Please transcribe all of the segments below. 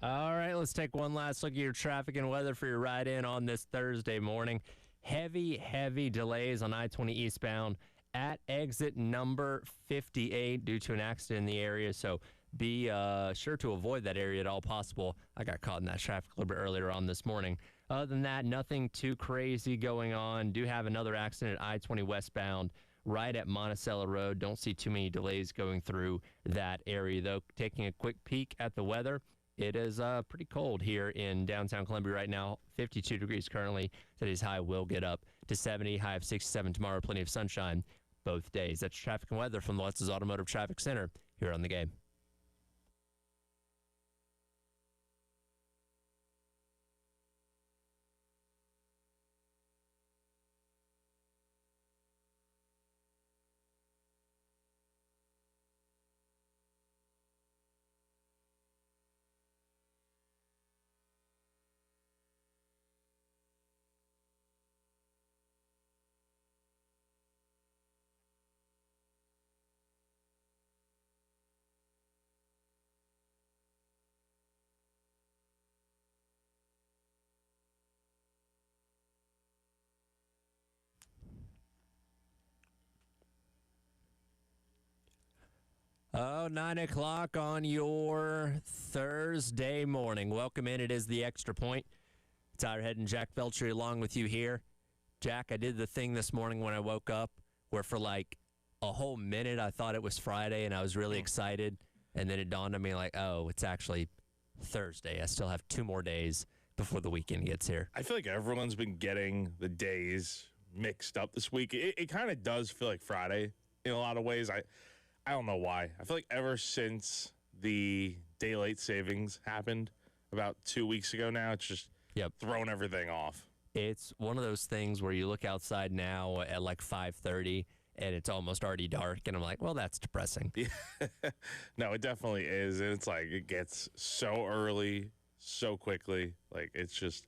All right, let's take one last look at your traffic and weather for your ride in on this Thursday morning. Heavy delays on I-20 eastbound at exit number 58 due to an accident in the area, so be sure to avoid that area at all possible. I got caught in that traffic a little bit earlier on this morning. Other than that, nothing too crazy going on. Do have another accident at I-20 westbound right at Monticello Road. Don't see too many delays going through that area, though. Taking a quick peek at the weather, it is pretty cold here in downtown Columbia right now. 52 degrees currently. Today's high will get up to 70, high of 67 tomorrow. Plenty of sunshine both days. That's traffic and weather from the Lutz's Automotive Traffic Center here on The Game. Oh, 9 o'clock on your Thursday morning. Welcome in. It is the Extra Point. Tyler Head and Jack Belcher along with you here. Jack, I did the thing this morning when I woke up where for like a whole minute I thought it was Friday and I was really excited. And then it dawned on me like, oh, it's actually Thursday. I still have 2 more days before the weekend gets here. I feel like everyone's been getting the days mixed up this week. It kind of does feel like Friday in a lot of ways. I don't know why. I feel like ever since the daylight savings happened about 2 weeks ago now, it's just thrown everything off. It's one of those things where you look outside now at like 5:30 and it's almost already dark, and I'm like, well, that's depressing. Yeah. No, it definitely is. And it's like it gets so early, so quickly. Like it's just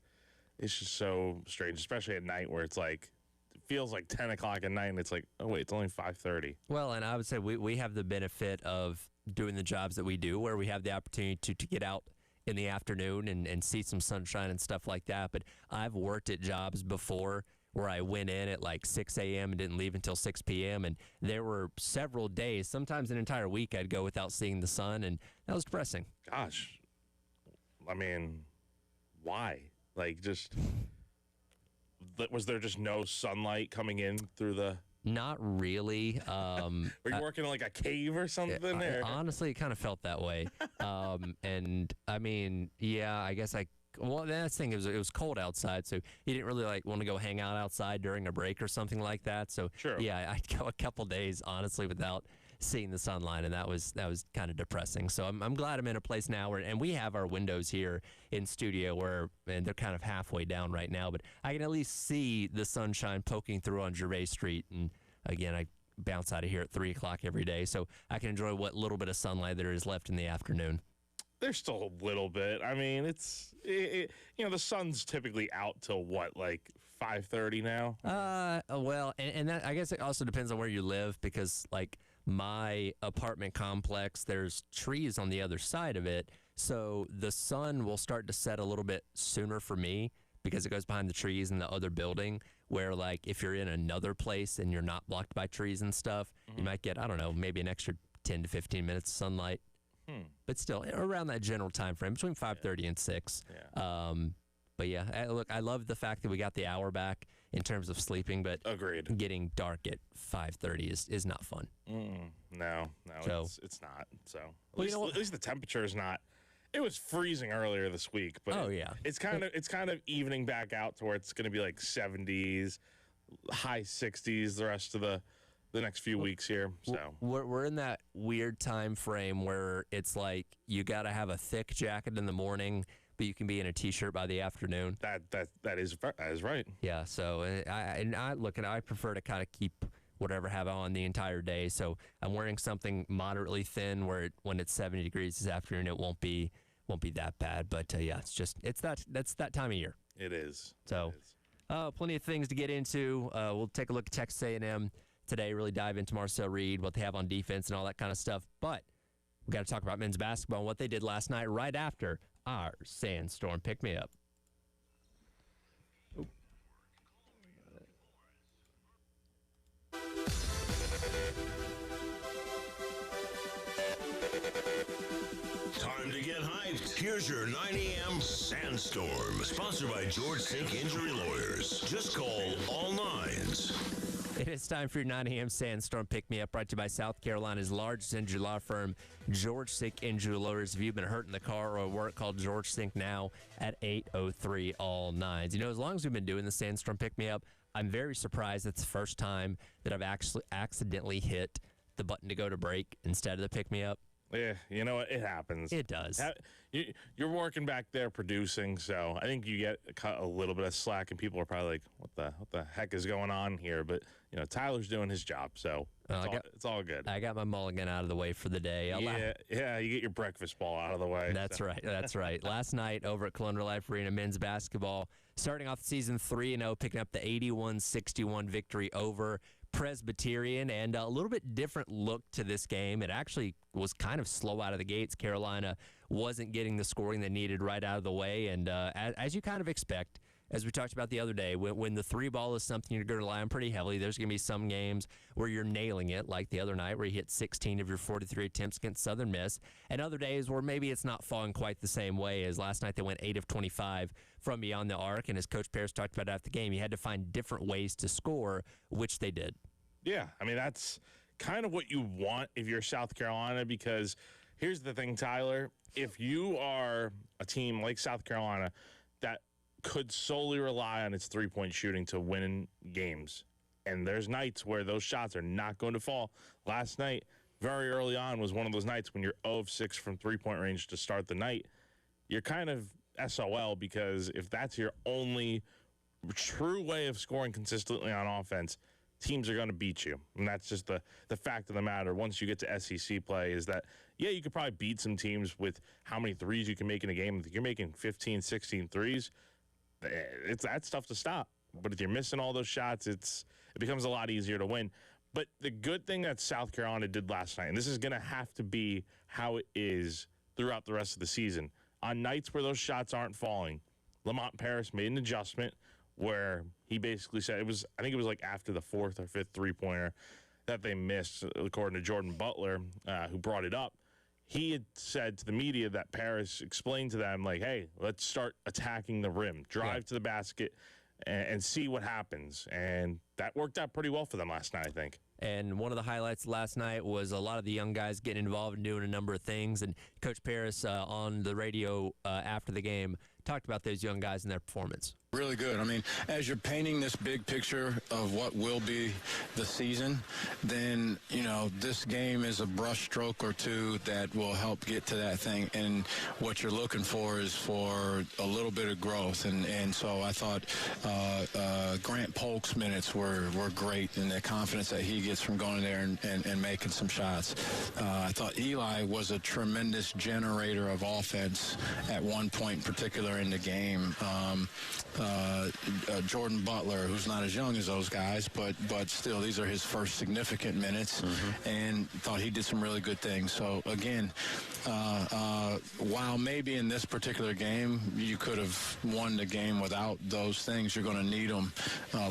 so strange, especially at night where it's like it feels like 10 o'clock at night and it's like, oh wait, it's only 5:30. Well, and I would say we have the benefit of doing the jobs that we do where we have the opportunity to get out in the afternoon and see some sunshine and stuff like that. But I've worked at jobs before where I went in at like 6 a.m. and didn't leave until 6 p.m. And there were several days, sometimes an entire week, I'd go without seeing the sun, and that was depressing. Gosh. I mean, why? Like, just, was there just no sunlight coming in through the... Not really. Were you working in like a cave or something there? Honestly, it kind of felt that way. And I mean, yeah, I guess well, that's the thing, it was cold outside, so you didn't really like want to go hang out outside during a break or something like that. So sure. Yeah, I'd go a couple days honestly without seeing the sunlight, and that was kind of depressing. So I'm glad I'm in a place now and we have our windows here in studio and they're kind of halfway down right now, but I can at least see the sunshine poking through on Gervais Street. And again, I bounce out of here at 3 o'clock every day, so I can enjoy what little bit of sunlight there is left in the afternoon. There's still a little bit. I mean, the sun's typically out till what, like 5:30 now? Well, and that, I guess it also depends on where you live, because like my apartment complex, there's trees on the other side of it, so the sun will start to set a little bit sooner for me because it goes behind the trees in the other building, where like if you're in another place and you're not blocked by trees and stuff, you might get, I don't know, maybe an extra 10 to 15 minutes of sunlight. But still, around that general time frame, between 5:30 and 6. Yeah. But yeah, look, I love the fact that we got the hour back in terms of sleeping, but agreed. Getting dark at 5:30 is not fun. No, So, it's not. So at least the temperature is not. It was freezing earlier this week, but it's kind of evening back out to where it's going to be like 70s, high 60s the rest of the next few weeks here. So we're in that weird time frame where it's like you got to have a thick jacket in the morning, but you can be in a t-shirt by the afternoon. That is right. Yeah. So I prefer to kind of keep whatever I have on the entire day. So I'm wearing something moderately thin where when it's 70 degrees this afternoon, it won't be that bad. But yeah, that's that time of year. It is. So plenty of things to get into. We'll take a look at Texas A&M today, really dive into Marcel Reed, what they have on defense and all that kind of stuff. But we got to talk about men's basketball and what they did last night right after our Sandstorm Pick Me Up. Time to get hyped. Here's your 9 a.m. Sandstorm, sponsored by George Sink Injury Lawyers. Just call all nines. It is time for your 9 a.m. Sandstorm Pick Me Up, brought to you by South Carolina's largest injury law firm, George Sink Injury Lawyers. If you've been hurt in the car or at work, call George Sink now at 803 all nines. You know, as long as we've been doing the Sandstorm Pick Me Up, I'm very surprised it's the first time that I've actually accidentally hit the button to go to break instead of the Pick Me Up. Yeah, you know what? It happens. It does. You're working back there producing, so I think you get cut a little bit of slack, and people are probably like, "What the heck is going on here?" But you know, Tyler's doing his job, so it's all good. I got my mulligan out of the way for the day. Yeah, you get your breakfast ball out of the way. That's right. That's right. Last night over at Colonial Life Arena, men's basketball, starting off the season 3-0, picking up the 81-61 victory over Presbyterian, and a little bit different look to this game. It actually was kind of slow out of the gates. Carolina wasn't getting the scoring they needed right out of the way, and as you kind of expect, as we talked about the other day, when the three ball is something you're going to rely on pretty heavily, there's going to be some games where you're nailing it, like the other night where you hit 16 of your 43 attempts against Southern Miss, and other days where maybe it's not falling quite the same way as last night. They went 8 of 25 from beyond the arc, and as Coach Paris talked about after the game, you had to find different ways to score, which they did. Yeah, I mean, that's kind of what you want if you're South Carolina, because here's the thing, Tyler. If you are a team like South Carolina that could solely rely on its three-point shooting to win games, and there's nights where those shots are not going to fall. Last night, very early on, was one of those nights when you're 0 of 6 from three-point range to start the night. You're kind of SOL, because if that's your only true way of scoring consistently on offense, teams are going to beat you. And that's just the fact of the matter. Once you get to SEC play, is that, yeah, you could probably beat some teams with how many threes you can make in a game. If you're making 15, 16 threes, that's tough to stop. But if you're missing all those shots, it becomes a lot easier to win. But the good thing that South Carolina did last night, and this is going to have to be how it is throughout the rest of the season, on nights where those shots aren't falling, Lamont Paris made an adjustment where he basically said, I think it was like after the 4th or 5th three-pointer that they missed, according to Jordan Butler, who brought it up. He had said to the media that Paris explained to them, like, hey, let's start attacking the rim, drive to the basket, and see what happens. And that worked out pretty well for them last night, I think. And one of the highlights last night was a lot of the young guys getting involved and doing a number of things. And Coach Paris on the radio after the game talked about those young guys and their performance. Really good. I mean, as you're painting this big picture of what will be the season, then, you know, this game is a brush stroke or two that will help get to that thing. And what you're looking for is for a little bit of growth. And so I thought Grant Polk's minutes were great, and the confidence that he gets from going there and making some shots. I thought Eli was a tremendous generator of offense at one point in particular in the game. Jordan Butler, who's not as young as those guys, but still, these are his first significant minutes, and thought he did some really good things. So, again, while maybe in this particular game you could have won the game without those things, you're going to need them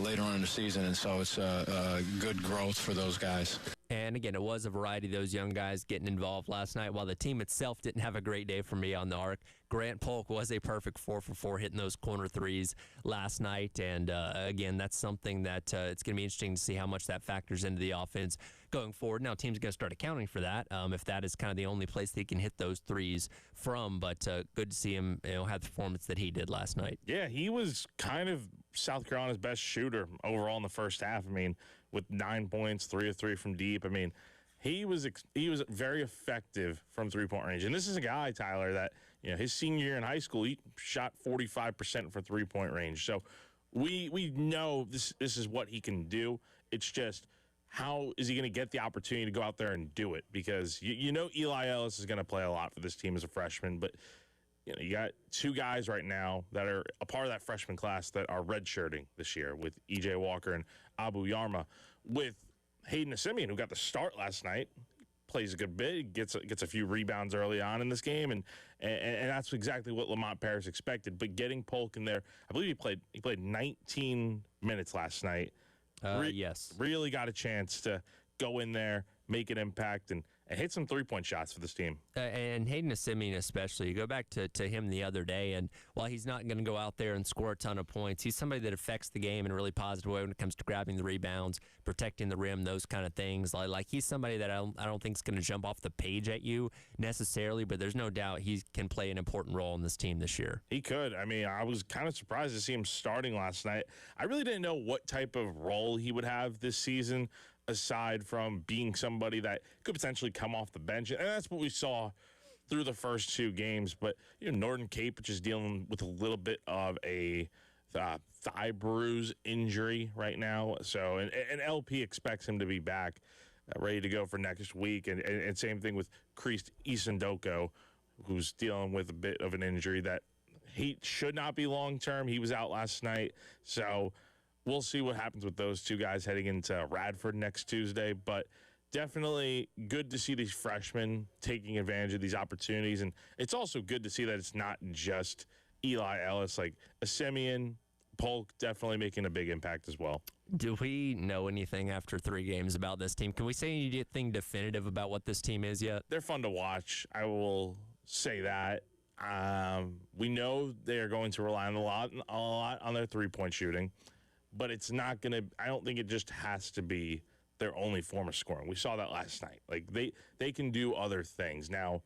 later on in the season, and so it's a good growth for those guys. And again, it was a variety of those young guys getting involved last night. While the team itself didn't have a great day for me on the arc, Grant Polk was a perfect 4 for 4 hitting those corner threes last night. And again, that's something that it's going to be interesting to see how much that factors into the offense going forward. Now, teams are going to start accounting for that if that is kind of the only place they can hit those threes from. But good to see him have the performance that he did last night. Yeah, he was kind of South Carolina's best shooter overall in the first half. I mean, with 9 points, 3 of 3 from deep. I mean, he was very effective from three-point range. And this is a guy, Tyler, that, you know, his senior year in high school, he shot 45% from three-point range. So we know this is what he can do. It's just, how is he going to get the opportunity to go out there and do it? Because you know Eli Ellis is going to play a lot for this team as a freshman, but you know, you got two guys right now that are a part of that freshman class that are redshirting this year, with E.J. Walker and Abu Yarma, with Hayden Assimian, who got the start last night, plays a good bit, gets a few rebounds early on in this game, and that's exactly what Lamont Paris expected. But getting Polk in there, I believe he played 19 minutes last night. Yes. Really got a chance to go in there, make an impact, and hit some three-point shots for this team. And Hayden Simeon especially. You go back to him the other day, and while he's not going to go out there and score a ton of points, he's somebody that affects the game in a really positive way when it comes to grabbing the rebounds, protecting the rim, those kind of things. Like he's somebody that I don't think is going to jump off the page at you necessarily, but there's no doubt he can play an important role in this team this year. He could. I mean, I was kind of surprised to see him starting last night. I really didn't know what type of role he would have this season, aside from being somebody that could potentially come off the bench. And that's what we saw through the first two games. But, Norton Capich is dealing with a little bit of a thigh bruise injury right now. So, and LP expects him to be back ready to go for next week. And same thing with Christ Isendoko, who's dealing with a bit of an injury that he should not be long-term. He was out last night. So we'll see what happens with those two guys heading into Radford next Tuesday. But definitely good to see these freshmen taking advantage of these opportunities. And it's also good to see that it's not just Eli Ellis. Like Simeon, Polk definitely making a big impact as well. Do we know anything after 3 games about this team? Can we say anything definitive about what this team is yet? They're fun to watch. I will say that. We know they are going to rely a lot on their three-point shooting. But it's not going to – I don't think it just has to be their only form of scoring. We saw that last night. Like, they can do other things. Now,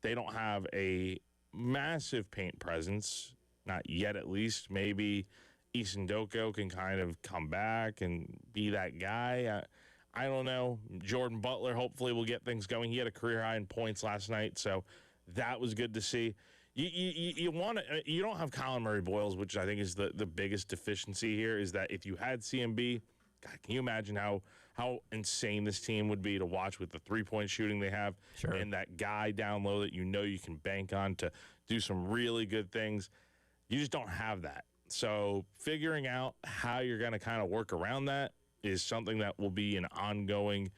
they don't have a massive paint presence, not yet at least. Maybe Isendoko can kind of come back and be that guy. I don't know. Jordan Butler hopefully will get things going. He had a career high in points last night, so that was good to see. You don't have Colin Murray Boyles, which I think is the biggest deficiency here, is that if you had CMB, God, can you imagine how insane this team would be to watch with the three-point shooting they have? Sure. And that guy down low that you can bank on to do some really good things. You just don't have that. So figuring out how you're going to kind of work around that is something that will be an ongoing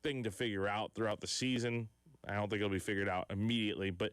thing to figure out throughout the season. I don't think it'll be figured out immediately, but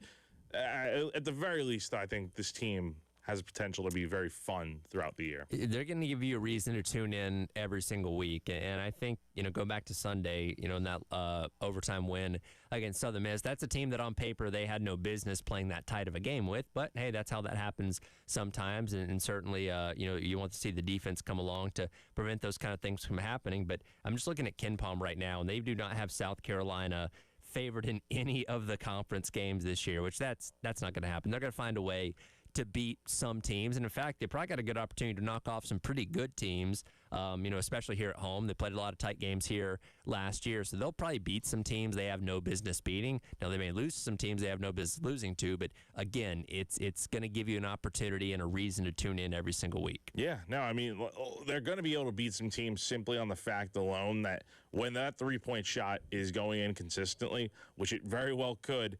at the very least, I think this team has potential to be very fun throughout the year. They're going to give you a reason to tune in every single week. And I think, go back to Sunday, in that overtime win against Southern Miss, that's a team that on paper they had no business playing that tight of a game with. But, hey, that's how that happens sometimes. And certainly, you want to see the defense come along to prevent those kind of things from happening. But I'm just looking at KenPom right now, and they do not have South Carolina favored in any of the conference games this year, which that's not going to happen. They're going to find a way to beat some teams. And in fact, they probably got a good opportunity to knock off some pretty good teams, especially here at home. They played a lot of tight games here last year, so they'll probably beat some teams they have no business beating. Now, they may lose some teams they have no business losing to, but again, it's going to give you an opportunity and a reason to tune in every single week. Yeah, no, I mean, they're going to be able to beat some teams simply on the fact alone that when that three-point shot is going in consistently, which it very well could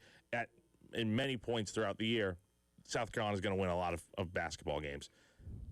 in many points throughout the year, South Carolina is going to win a lot of basketball games.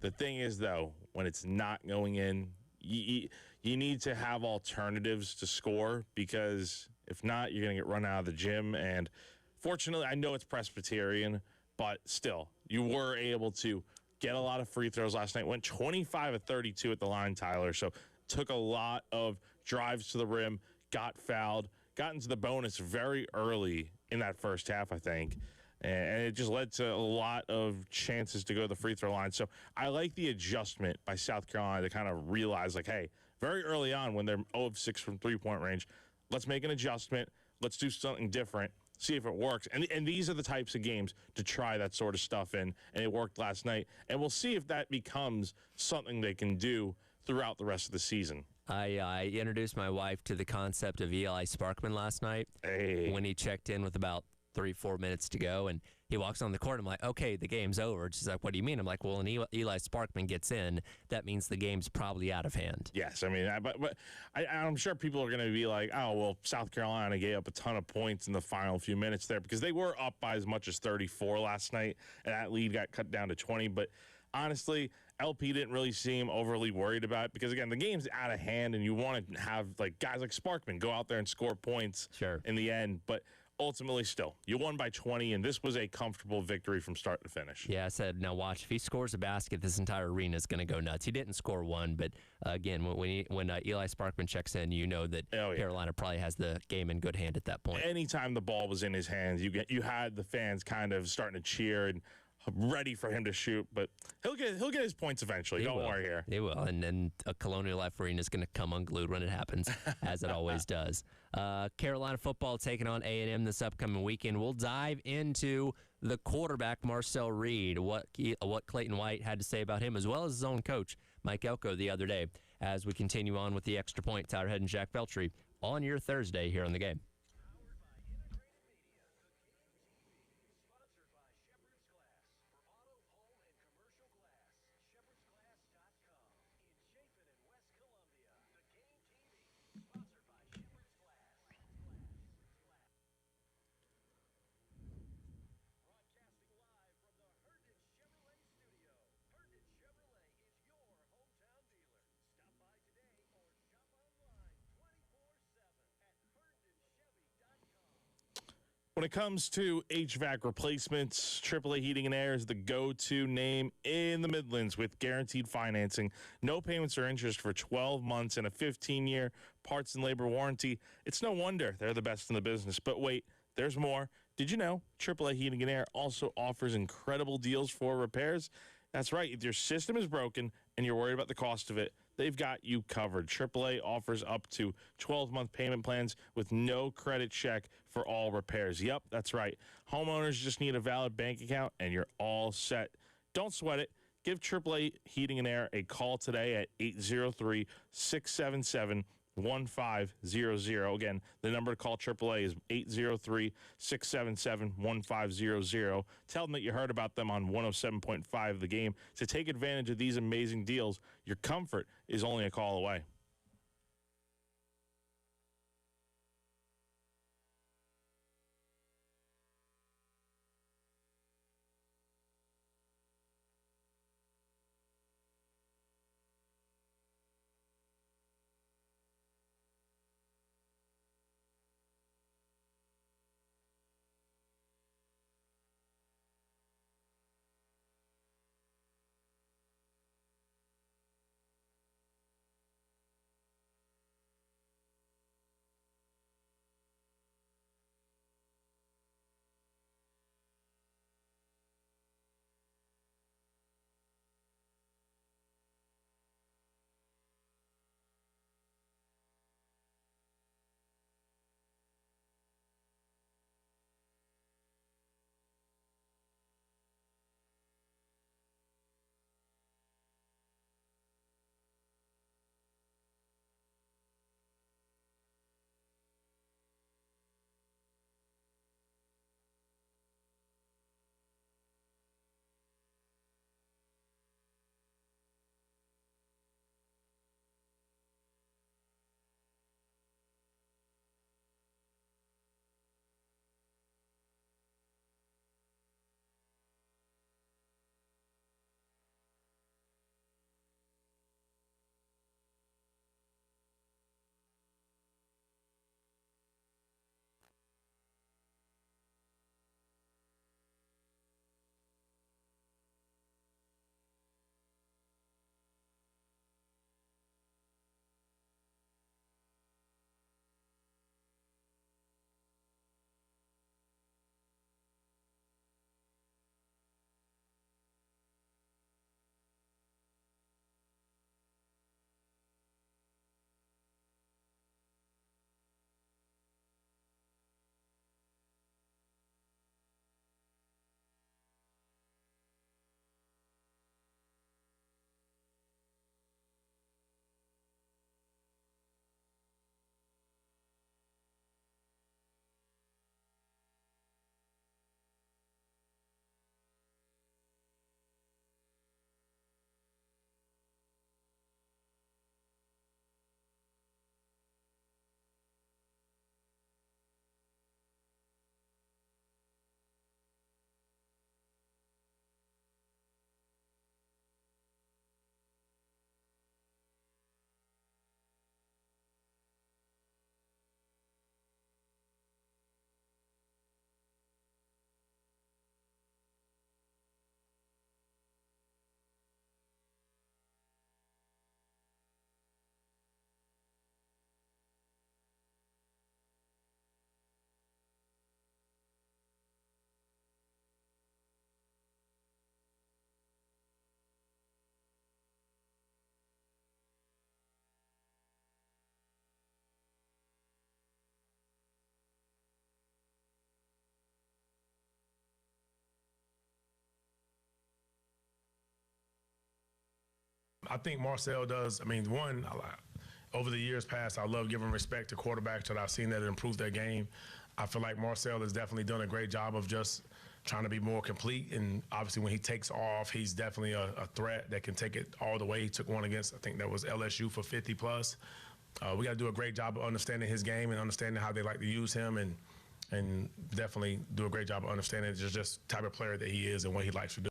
The thing is, though, when it's not going in, you need to have alternatives to score, because if not, you're going to get run out of the gym. And fortunately, I know it's Presbyterian, but still, you were able to get a lot of free throws last night. Went 25 of 32 at the line, Tyler. So took a lot of drives to the rim, got fouled, got into the bonus very early in that first half, I think. And it just led to a lot of chances to go to the free throw line. So I like the adjustment by South Carolina to kind of realize, like, hey, very early on when they're 0 of 6 from three-point range, let's make an adjustment. Let's do something different, see if it works. And these are the types of games to try that sort of stuff in. And it worked last night. And we'll see if that becomes something they can do throughout the rest of the season. I introduced my wife to the concept of Eli Sparkman last night when he checked in with about 3-4 minutes to go, and he walks on the court. I'm like, okay, the game's over. She's like, what do you mean? I'm like, well, when Eli Sparkman gets in, that means the game's probably out of hand. Yes, I mean, but I'm sure people are going to be like, oh, well, South Carolina gave up a ton of points in the final few minutes there, because they were up by as much as 34 last night, and that lead got cut down to 20. But honestly, LP didn't really seem overly worried about it because, again, the game's out of hand and you want to have like guys like Sparkman go out there and score points in the end. But ultimately, still, you won by 20, and this was a comfortable victory from start to finish. Yeah, I said, now watch. If he scores a basket, this entire arena is going to go nuts. He didn't score one, but again, when Eli Sparkman checks in, you know that Carolina probably has the game in good hand at that point. Anytime the ball was in his hands, you had the fans kind of starting to cheer and ready for him to shoot, but he'll get his points eventually. Don't worry here. He will, and then a Colonial Life Arena is going to come unglued when it happens, as it always does. Carolina football taking on A&M this upcoming weekend. We'll dive into the quarterback, Marcel Reed, what Clayton White had to say about him, as well as his own coach, Mike Elko, the other day, as we continue on with the Extra Point. Tyler Head and Jack Feltry on your Thursday here on The Game. When it comes to HVAC replacements, AAA Heating and Air is the go-to name in the Midlands with guaranteed financing. No payments or interest for 12 months and a 15-year parts and labor warranty. It's no wonder they're the best in the business. But wait, there's more. Did you know AAA Heating and Air also offers incredible deals for repairs? That's right. If your system is broken and you're worried about the cost of it, they've got you covered. AAA offers up to 12-month payment plans with no credit check for all repairs. Yep, that's right. Homeowners just need a valid bank account, and you're all set. Don't sweat it. Give AAA Heating and Air a call today at 803-677-1500. Again, the number to call AAA is 803-677-1500. Tell them that you heard about them on 107.5 The Game. To take advantage of these amazing deals, your comfort is only a call away. I think Marcel does. I mean, over the years past, I love giving respect to quarterbacks that I've seen that improve their game. I feel like Marcel has definitely done a great job of just trying to be more complete. And obviously when he takes off, he's definitely a threat that can take it all the way. He took one against, I think that was LSU for 50 plus. We got to do a great job of understanding his game and understanding how they like to use him, and definitely do a great job of understanding just type of player that he is and what he likes to do.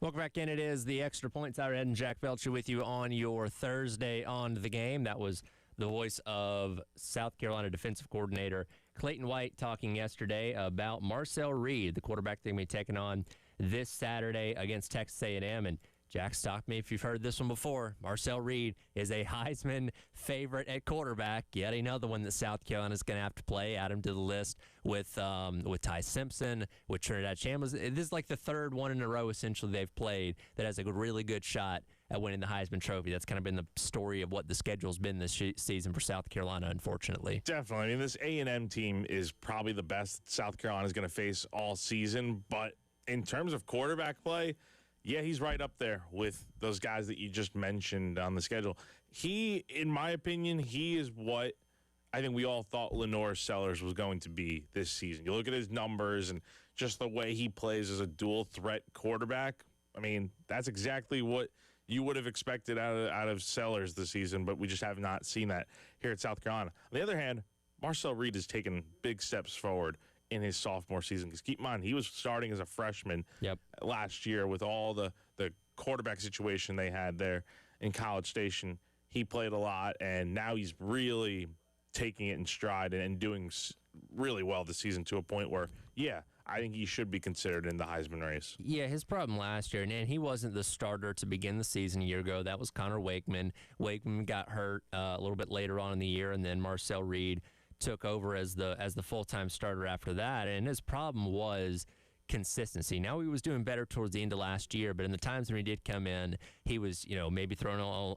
Welcome back in. It is the Extra Points Hour. Ed and Jack Belcher with you on your Thursday on the game. That was the voice of South Carolina defensive coordinator Clayton White talking yesterday about Marcel Reed, the quarterback they're going to be taking on this Saturday against Texas A&M. And Jack, stop me if you've heard this one before. Marcel Reed is a Heisman favorite at quarterback. Yet another one that South Carolina is going to have to play. Add him to the list with Ty Simpson, with Trinidad Chambliss. This is like the third one in a row, essentially, they've played that has a really good shot at winning the Heisman Trophy. That's kind of been the story of what the schedule's been this season for South Carolina, unfortunately. Definitely. I mean, this A&M team is probably the best South Carolina is going to face all season. But in terms of quarterback play, yeah, he's right up there with those guys that you just mentioned on the schedule. He, in my opinion, he is what I think we all thought Lenore Sellers was going to be this season. You look at his numbers and just the way he plays as a dual-threat quarterback. I mean, that's exactly what you would have expected out of Sellers this season, but we just have not seen that here at South Carolina. On the other hand, Marcel Reed has taken big steps forward in his sophomore season. Because keep in mind, he was starting as a freshman last year with all the quarterback situation they had there in College Station. He played a lot, and now he's really taking it in stride and doing really well this season to a point where, yeah, I think he should be considered in the Heisman race. Yeah, his problem last year, and he wasn't the starter to begin the season a year ago. That was Connor Wakeman. Wakeman got hurt a little bit later on in the year, and then Marcel Reed took over as the full-time starter after that. And his problem was consistency. Now he was doing better towards the end of last year, but in the times when he did come in, he was, maybe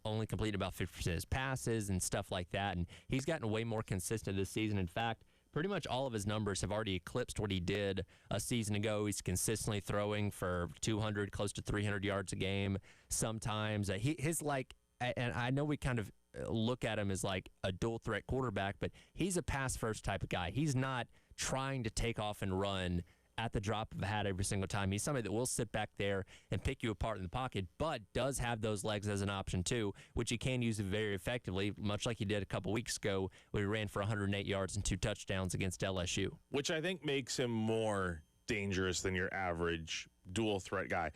only completed about 50% of his passes and stuff like that. And he's gotten way more consistent this season. In fact, pretty much all of his numbers have already eclipsed what he did a season ago. He's consistently throwing for 200, close to 300 yards a game. Sometimes and I know we kind of look at him as like a dual threat quarterback, but he's a pass first type of guy. He's not trying to take off and run at the drop of a hat every single time. He's somebody that will sit back there and pick you apart in the pocket, but does have those legs as an option too, which he can use very effectively, much like he did a couple weeks ago where he ran for 108 yards and 2 touchdowns against LSU. Which I think makes him more dangerous than your average dual threat guy.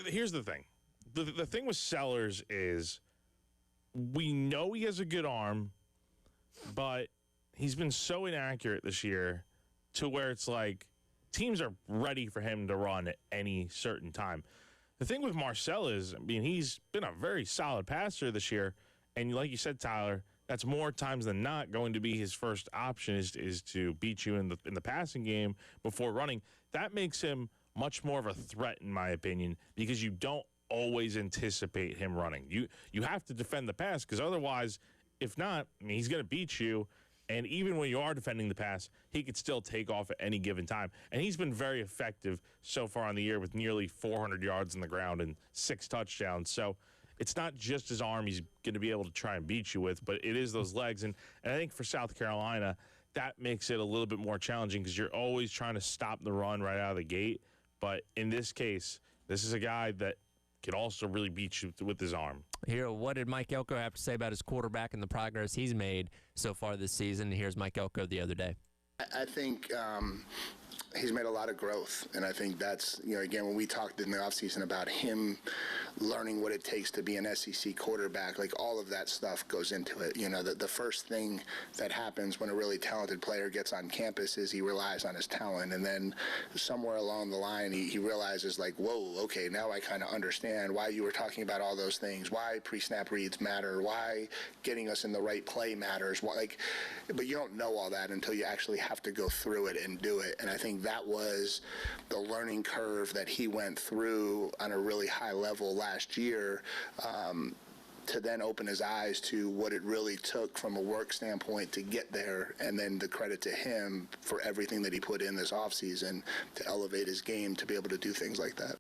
Here's the thing. The thing with Sellers is we know he has a good arm, but he's been so inaccurate this year to where it's like teams are ready for him to run at any certain time. The thing with Marcel is, I mean, he's been a very solid passer this year, and like you said, Tyler, that's more times than not going to be his first option is to beat you in the passing game before running. That makes him much more of a threat, in my opinion, because you don't always anticipate him running. You have to defend the pass, because otherwise, if not, I mean, he's going to beat you. And even when you are defending the pass, he could still take off at any given time. And he's been very effective so far on the year with nearly 400 yards on the ground and 6 touchdowns. So it's not just his arm he's going to be able to try and beat you with, but it is those legs. And I think for South Carolina, that makes it a little bit more challenging because you're always trying to stop the run right out of the gate. But in this case, this is a guy that could also really beat you with his arm. Here, what did Mike Elko have to say about his quarterback and the progress he's made so far this season? Here's Mike Elko the other day. I think he's made a lot of growth, and I think that's, again, when we talked in the offseason about him learning what it takes to be an SEC quarterback, like all of that stuff goes into it. The first thing that happens when a really talented player gets on campus is he relies on his talent, and then somewhere along the line he realizes, like, whoa, okay, now I kind of understand why you were talking about all those things, why pre-snap reads matter, why getting us in the right play matters, but you don't know all that until you actually have to go through it and do it. And I think that was the learning curve that he went through on a really high level last year, to then open his eyes to what it really took from a work standpoint to get there, and then the credit to him for everything that he put in this offseason to elevate his game to be able to do things like that.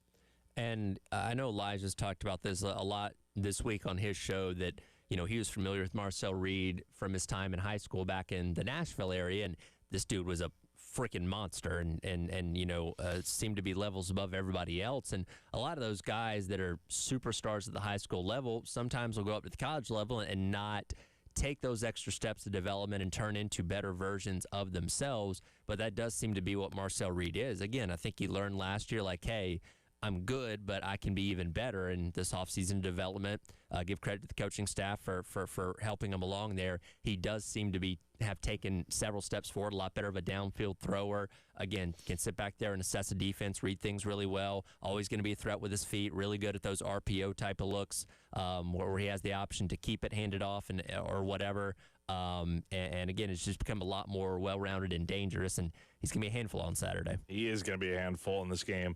And I know Elijah's talked about this a lot this week on his show that, he was familiar with Marcel Reed from his time in high school back in the Nashville area, and this dude was a freaking monster and seemed to be levels above everybody else. And a lot of those guys that are superstars at the high school level sometimes will go up to the college level and not take those extra steps of development and turn into better versions of themselves. But that does seem to be what Marcel Reed is. Again, I think he learned last year, like, hey, I'm good, but I can be even better in this offseason development. Give credit to the coaching staff for helping him along there. He does seem to have taken several steps forward, a lot better of a downfield thrower. Again, can sit back there and assess a defense, read things really well. Always going to be a threat with his feet, really good at those RPO type of looks where he has the option to keep it handed off or whatever. And again, it's just become a lot more well-rounded and dangerous, and he's going to be a handful on Saturday. He is going to be a handful in this game.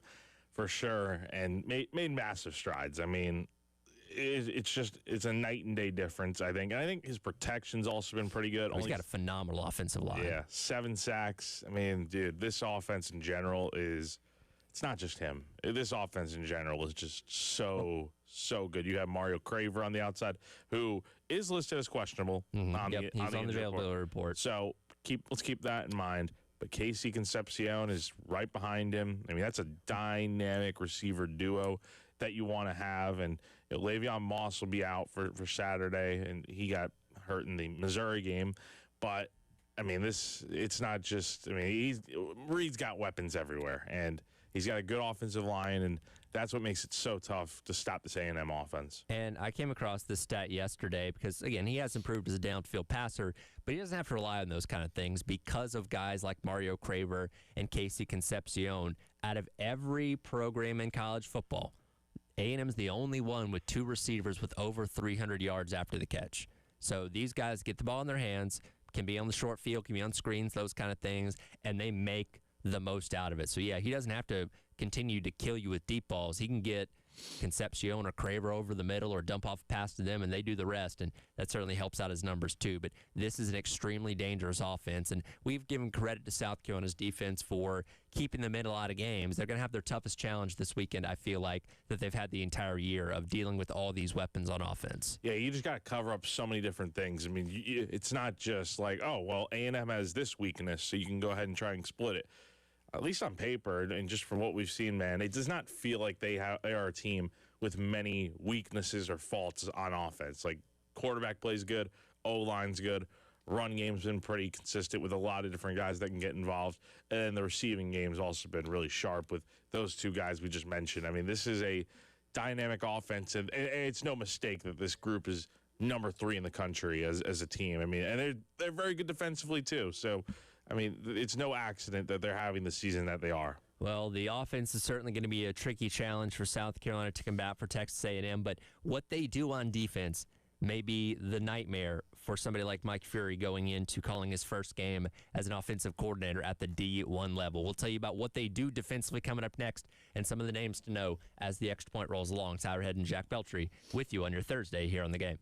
For sure, and made massive strides. I mean, it's a night and day difference, I think. And I think his protection's also been pretty good. He's got a phenomenal offensive line. Yeah, 7 sacks. I mean, dude, this offense in general it's not just him. This offense in general is just so good. You have Mario Craver on the outside, who is listed as questionable. He's on the availability report. So let's keep that in mind. But Casey Concepcion is right behind him. I mean, that's a dynamic receiver duo that you want to have. And Le'Veon Moss will be out for Saturday, and he got hurt in the Missouri game. But, I mean, it's not just – I mean, Reed's got weapons everywhere, and he's got a good offensive line, and that's what makes it so tough to stop this A&M offense. And I came across this stat yesterday because, again, he has improved as a downfield passer, but he doesn't have to rely on those kind of things because of guys like Mario Craver and Casey Concepcion. Out of every program in college football, A&M's the only one with 2 receivers with over 300 yards after the catch. So these guys get the ball in their hands, can be on the short field, can be on screens, those kind of things, and they make the most out of it. So, yeah, he doesn't have to continue to kill you with deep balls. He can get Concepcion or Craver over the middle or dump off a pass to them, and they do the rest, and that certainly helps out his numbers too. But this is an extremely dangerous offense, and we've given credit to South Carolina's defense for keeping them in a lot of games. They're going to have their toughest challenge this weekend, I feel like, that they've had the entire year of dealing with all these weapons on offense. Yeah, you just got to cover up so many different things. I mean, it's not just like, oh, well, A&M has this weakness, so you can go ahead and try and split it. At least on paper, and just from what we've seen, man, it does not feel like they are a team with many weaknesses or faults on offense. Like, quarterback plays good, O-line's good, run game's been pretty consistent with a lot of different guys that can get involved, and the receiving game's also been really sharp with those 2 guys we just mentioned. I mean, this is a dynamic offense, and it's no mistake that this group is number 3 in the country as a team. I mean, and they're very good defensively too, so I mean, it's no accident that they're having the season that they are. Well, the offense is certainly going to be a tricky challenge for South Carolina to combat for Texas A&M, but what they do on defense may be the nightmare for somebody like Mike Fury going into calling his first game as an offensive coordinator at the D1 level. We'll tell you about what they do defensively coming up next and some of the names to know as the Extra Point rolls along. Tyler Head and Jack Beltry with you on your Thursday here on The Game.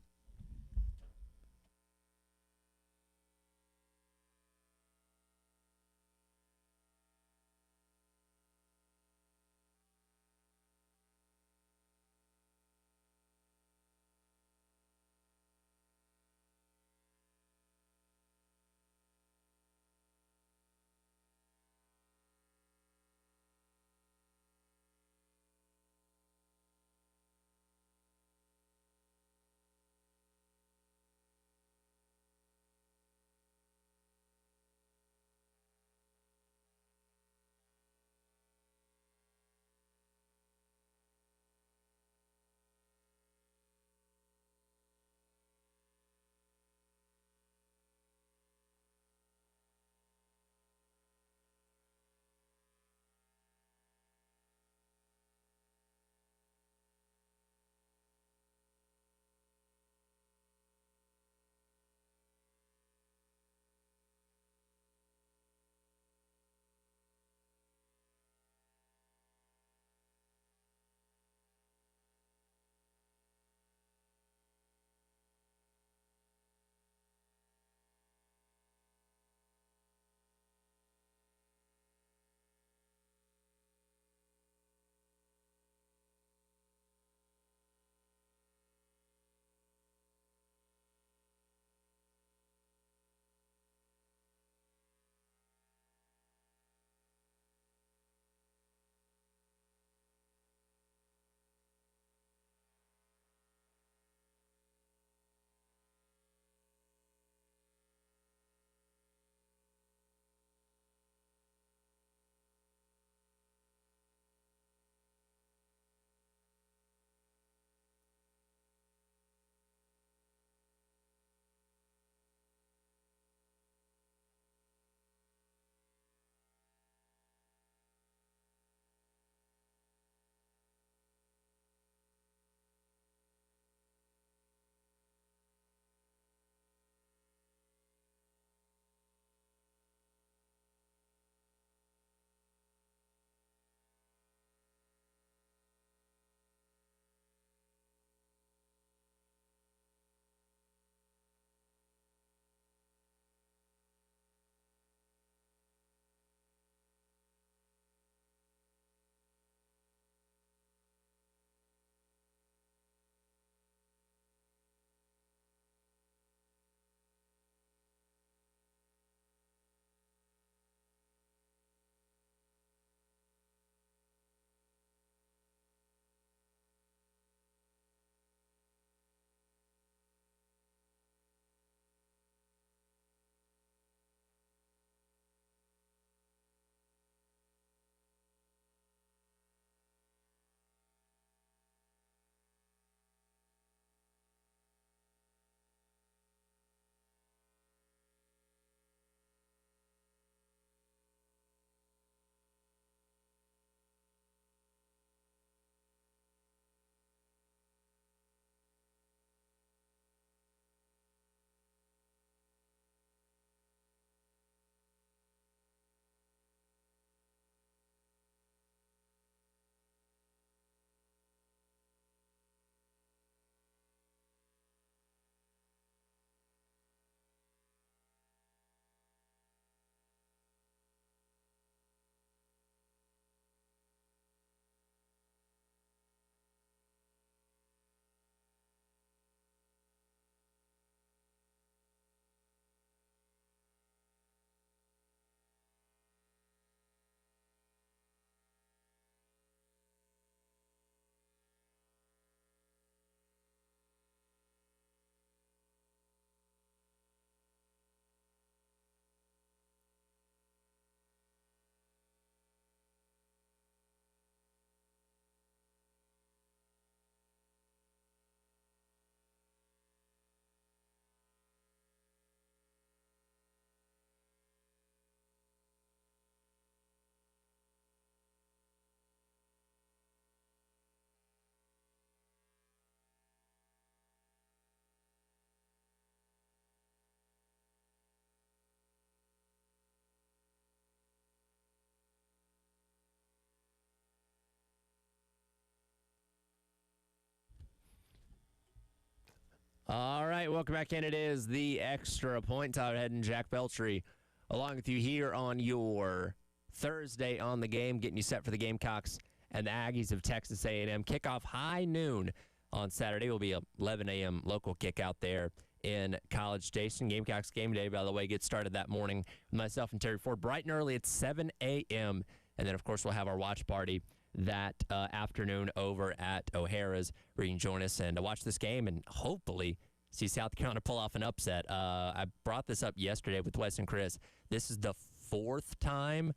All right, welcome back in. It is the Extra Point. Tyler Head and Jack Beltry along with you here on your Thursday on the game, getting you set for the Gamecocks and the Aggies of Texas A&M. Kickoff high noon on Saturday. Will be a 11 a.m. local kick out there in College Station. Gamecocks game day, by the way, gets started that morning with myself and Terry Ford bright and early at 7 a.m. And then, of course, we'll have our watch party that afternoon over at O'Hara's, where you can join us and watch this game and hopefully see South Carolina pull off an upset. I brought this up yesterday with Wes and Chris. This is the fifth time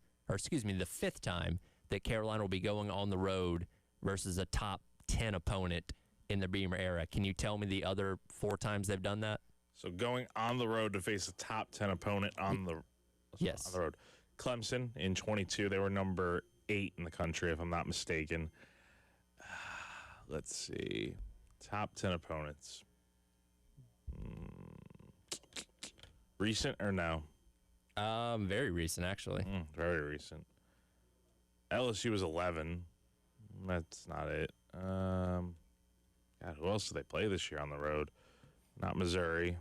that Carolina will be going on the road versus a top 10 opponent in the Beamer era. Can you tell me the other 4 times they've done that? So going on the road to face a top 10 opponent on the road. Clemson in 22, they were number 8 in the country, if I'm not mistaken. Let's see. Top 10 opponents. Recent or no? Very recent, actually. Very recent. LSU was 11. That's not it. God, who else did they play this year on the road? Not Missouri.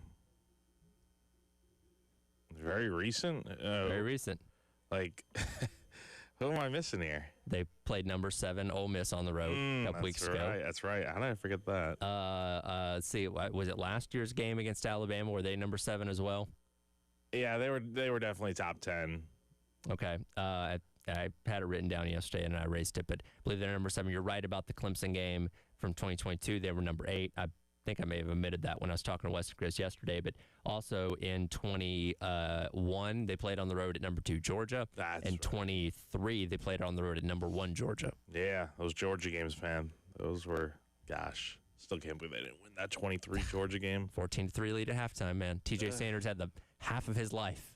Very recent? Very recent. Like, who am I missing here? They played number 7 Ole Miss on the road a couple weeks ago. That's right. How did I forget that? Let's see. Was it last year's game against Alabama? Were they number 7 as well? Yeah, they were definitely top 10. Okay. I had it written down yesterday and I erased it, but I believe they're number 7. You're right about the Clemson game from 2022. They were number 8. I think I may have omitted that when I was talking to Wes and Chris yesterday, but also in 21, they played on the road at number 2 Georgia. That's and right. 23, they played on the road at number 1 Georgia. Yeah, those Georgia games, man. Those were, gosh, still can't believe they didn't win that 23 Georgia game. 14-3 lead at halftime, man. TJ Sanders had the half of his life.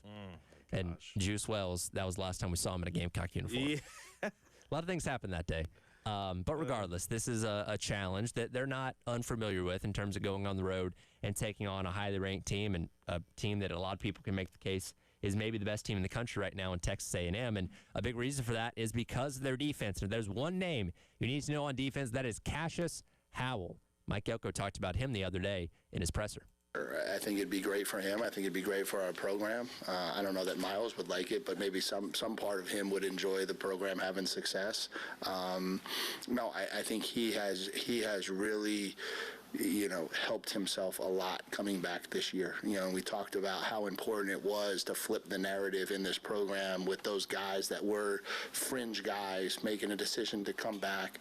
And Juice Wells, that was the last time we saw him in a Gamecock uniform. Yeah. A lot of things happened that day. But regardless, this is a challenge that they're not unfamiliar with in terms of going on the road and taking on a highly ranked team, and a team that a lot of people can make the case is maybe the best team in the country right now in Texas A&M. And a big reason for that is because of their defense. And there's one name you need to know on defense, that is Cassius Howell. Mike Elko talked about him the other day in his presser. I think it'd be great for him. I think it'd be great for our program. I don't know that Miles would like it, but maybe some part of him would enjoy the program having success. No, I think he has really, helped himself a lot coming back this year. We talked about how important it was to flip the narrative in this program with those guys that were fringe guys making a decision to come back,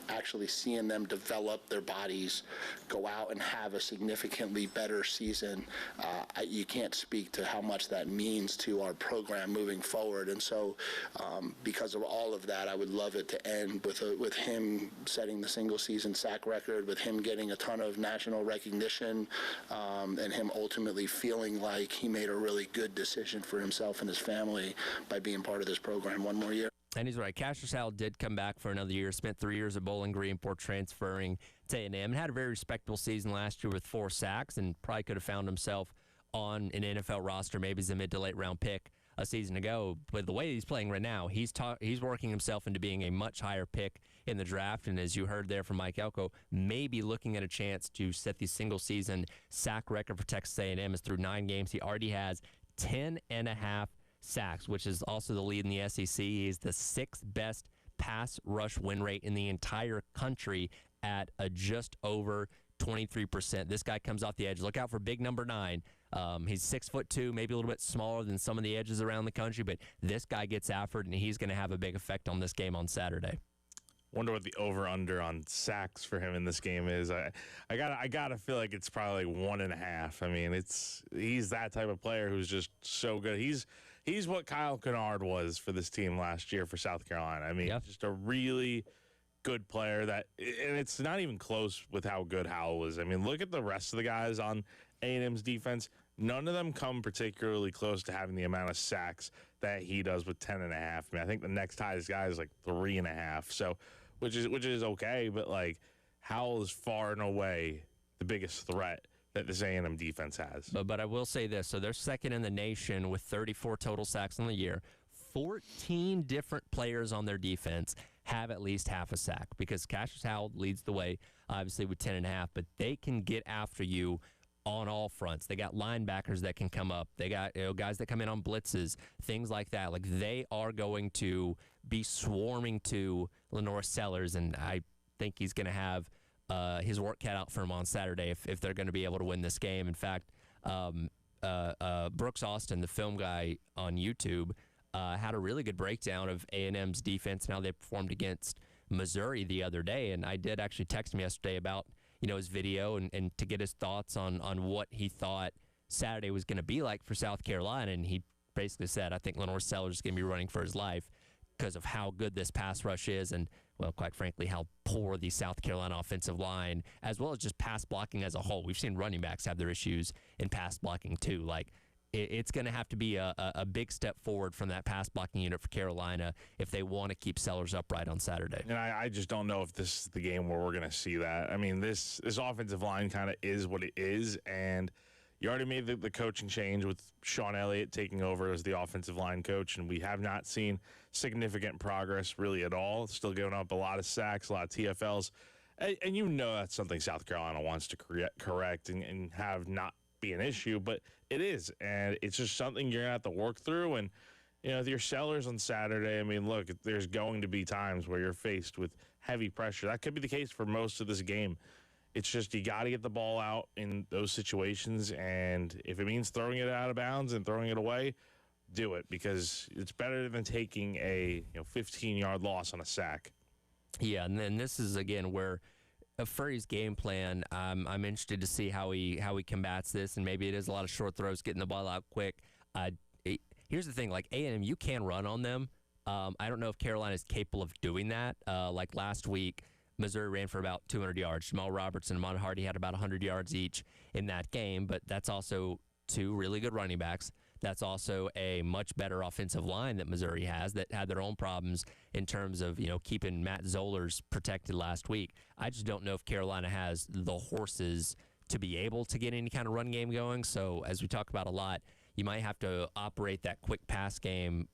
actually seeing them develop their bodies, go out and have a significantly better season. You can't speak to how much that means to our program moving forward. And so because of all of that, I would love it to end with him setting the single season sack record, with him getting a ton of national recognition, and him ultimately feeling like he made a really good decision for himself and his family by being part of this program one more year. And he's right. Cassius Howell did come back for another year, spent 3 years at Bowling Green before transferring to A&M, and had a very respectable season last year with 4 sacks, and probably could have found himself on an NFL roster, maybe as a mid to late round pick a season ago. But the way he's playing right now, he's working himself into being a much higher pick in the draft. And as you heard there from Mike Elko, maybe looking at a chance to set the single season sack record for Texas A&M. Is through 9 games. He already has 10.5 sacks, which is also the lead in the SEC. He's the 6th best pass rush win rate in the entire country at a just over 23%. This guy comes off the edge. Look out for big number 9. He's 6'2", maybe a little bit smaller than some of the edges around the country, but this guy gets after it, and he's going to have a big effect on this game on Saturday. Wonder what the over/under on sacks for him in this game is. I gotta feel like it's probably like 1.5. I mean, he's that type of player who's just so good. He's what Kyle Kennard was for this team last year for South Carolina. I mean, just a really good player and it's not even close with how good Howell is. I mean, look at the rest of the guys on A&M's defense. None of them come particularly close to having the amount of sacks that he does with 10.5. I mean, I think the next highest guy is like 3.5. So, which is okay, but like Howell is far and away the biggest threat that this A&M defense has. But I will say this. So they're second in the nation with 34 total sacks in the year. 14 different players on their defense have at least half a sack, because Cassius Howell leads the way, obviously, with 10.5, but they can get after you on all fronts. They got linebackers that can come up. They got guys that come in on blitzes, things like that. Like, they are going to be swarming to Lenore Sellers, and I think he's going to have his work cut out for him on Saturday if they're going to be able to win this game. In fact, Brooks Austin, the film guy on YouTube, had a really good breakdown of A&M's defense and how they performed against Missouri the other day. And I did actually text him yesterday about his video and to get his thoughts on what he thought Saturday was going to be like for South Carolina. And he basically said, I think Lenore Sellers is going to be running for his life because of how good this pass rush is and, well, quite frankly, how poor the South Carolina offensive line, as well as just pass blocking as a whole. We've seen running backs have their issues in pass blocking too. Like, it's going to have to be a big step forward from that pass blocking unit for Carolina if they want to keep Sellers upright on Saturday. And I just don't know if this is the game where we're going to see that. I mean, this offensive line kind of is what it is, and you already made the coaching change with Sean Elliott taking over as the offensive line coach, and we have not seen significant progress really at all. Still giving up a lot of sacks, a lot of TFLs, and that's something South Carolina wants to correct and have not be an issue, but it is, and it's just something you're gonna have to work through. And with your Sellers on Saturday, I mean, look, there's going to be times where you're faced with heavy pressure. That could be the case for most of this game. It's just you got to get the ball out in those situations, and if it means throwing it out of bounds and throwing it away, do it, because it's better than taking a 15-yard loss on a sack. Yeah, and then this is again where Furry's game plan, I'm interested to see how he combats this, and maybe it is a lot of short throws, getting the ball out quick. Here's the thing, like A&M, you can run on them. I don't know if Carolina is capable of doing that. Like last week, Missouri ran for about 200 yards. Jamal Roberts and Ahmad Hardy had about 100 yards each in that game, but that's also two really good running backs. That's also a much better offensive line that Missouri has that had their own problems in terms of, keeping Matt Zollers protected last week. I just don't know if Carolina has the horses to be able to get any kind of run game going. So as we talk about a lot, you might have to operate that quick pass game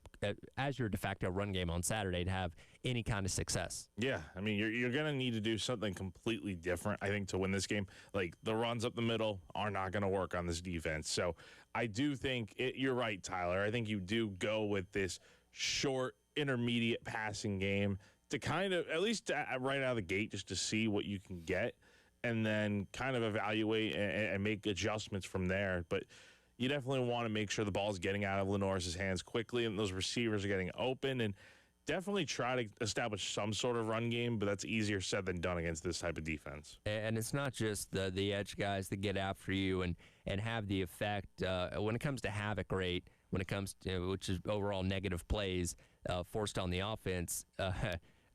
as your de facto run game on Saturday to have any kind of success. Yeah, I mean, you're going to need to do something completely different, I think, to win this game. Like, the runs up the middle are not going to work on this defense. So I do think you're right, Tyler. I think you do go with this short, intermediate passing game to kind of, at least right out of the gate, just to see what you can get, and then kind of evaluate and make adjustments from there. But you definitely want to make sure the ball's getting out of Lenore's hands quickly and those receivers are getting open, and definitely try to establish some sort of run game, but that's easier said than done against this type of defense. And it's not just the edge guys that get after you and have the effect. When it comes to havoc rate, when it comes to, which is overall negative plays forced on the offense,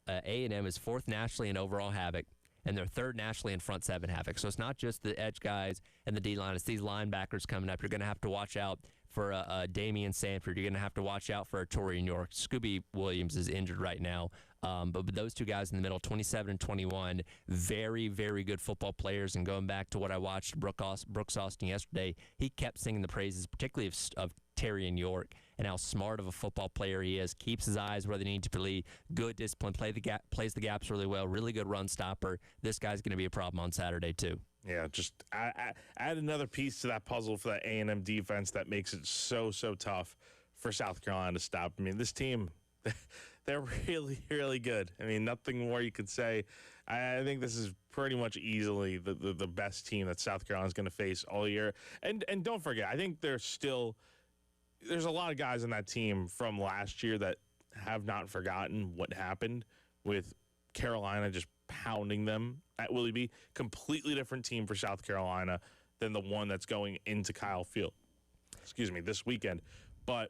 A&M is fourth nationally in overall havoc, and they're third nationally in front seven havoc. So it's not just the edge guys and the D-line. It's these linebackers coming up. You're going to have to watch out for Damian Sanford. You're going to have to watch out for Torian York. Scooby Williams is injured right now. But those two guys in the middle, 27 and 21, very, very good football players. And going back to what I watched Brooks Austin yesterday, he kept singing the praises, particularly of Torian York, and how smart of a football player he is. Keeps his eyes where they need to be. Good discipline. Plays the gaps really well. Really good run stopper. This guy's going to be a problem on Saturday too. Yeah, just add another piece to that puzzle for that A&M defense that makes it so tough for South Carolina to stop. I mean, this team, they're really, really good. I mean, nothing more you could say. I think this is pretty much easily the best team that South Carolina is going to face all year. And don't forget, I think there's a lot of guys on that team from last year that have not forgotten what happened with Carolina just pounding them at Willie B. Completely different team for South Carolina than the one that's going into Kyle Field. This weekend. But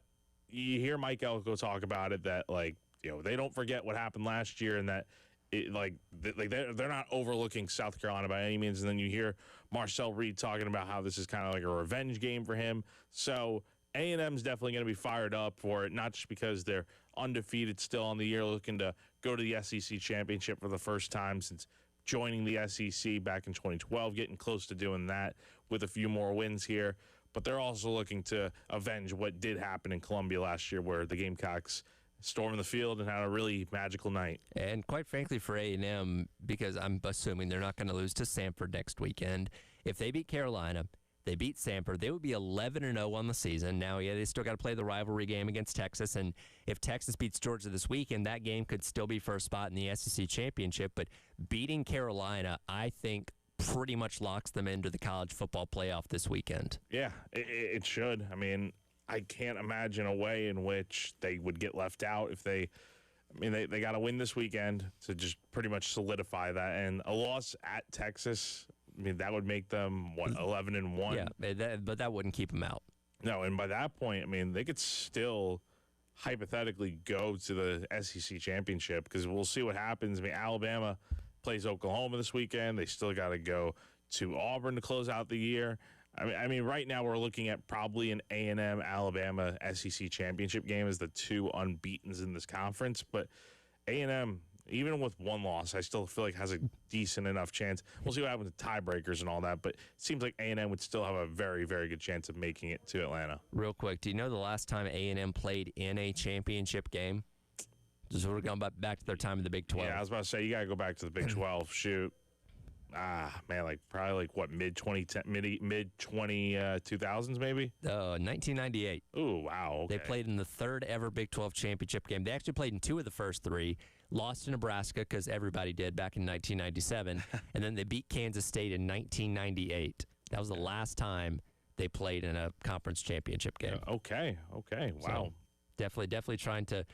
you hear Mike Elko talk about it, that they don't forget what happened last year, and that they're not overlooking South Carolina by any means. And then you hear Marcel Reed talking about how this is kind of like a revenge game for him. So A&M's definitely going to be fired up for it, not just because they're undefeated still on the year, looking to go to the SEC championship for the first time since joining the SEC back in 2012, getting close to doing that with a few more wins here. But they're also looking to avenge what did happen in Columbia last year, where the Gamecocks stormed the field and had a really magical night. And quite frankly for A&M, because I'm assuming they're not going to lose to Samford next weekend, if they beat Carolina, they beat Samford, they would be 11-0 on the season. Now, yeah, they still got to play the rivalry game against Texas, and if Texas beats Georgia this weekend, that game could still be first spot in the SEC championship. But beating Carolina, I think, pretty much locks them into the college football playoff this weekend. Yeah, it should. I mean, I can't imagine a way in which they would get left out if they. I mean, they got to win this weekend to just pretty much solidify that. And a loss at Texas, I mean, that would make them, 11-1? Yeah, but that wouldn't keep them out. No, and by that point, I mean, they could still hypothetically go to the SEC championship because we'll see what happens. I mean, Alabama plays Oklahoma this weekend. They still got to go to Auburn to close out the year. I mean, right now we're looking at probably an A&M Alabama SEC championship game as the two unbeatens in this conference. But A&M, even with one loss, I still feel like has a decent enough chance. We'll see what happens with tiebreakers and all that. But it seems like A&M would still have a very, very good chance of making it to Atlanta. Real quick, do you know the last time A&M played in a championship game? Just we're going back to their time in the Big 12. Yeah, I was about to say, you got to go back to the Big 12. Shoot. Man, probably what, mid-2010, mid-2000s maybe? 1998. Ooh, wow. Okay. They played in the third ever Big 12 championship game. They actually played in two of the first three, lost to Nebraska because everybody did back in 1997, and then they beat Kansas State in 1998. That was the last time they played in a conference championship game. Okay. Wow. So definitely trying to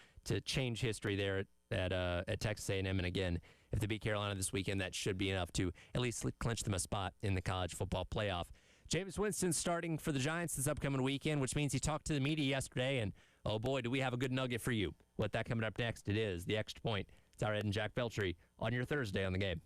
change history there at Texas A&M, and again, if they beat Carolina this weekend, that should be enough to at least clinch them a spot in the college football playoff. Jameis Winston starting for the Giants this upcoming weekend, which means he talked to the media yesterday, and oh boy, do we have a good nugget for you. What that coming up next, it is The Extra Point. It's our Ed and Jack Beltry on your Thursday on the Game.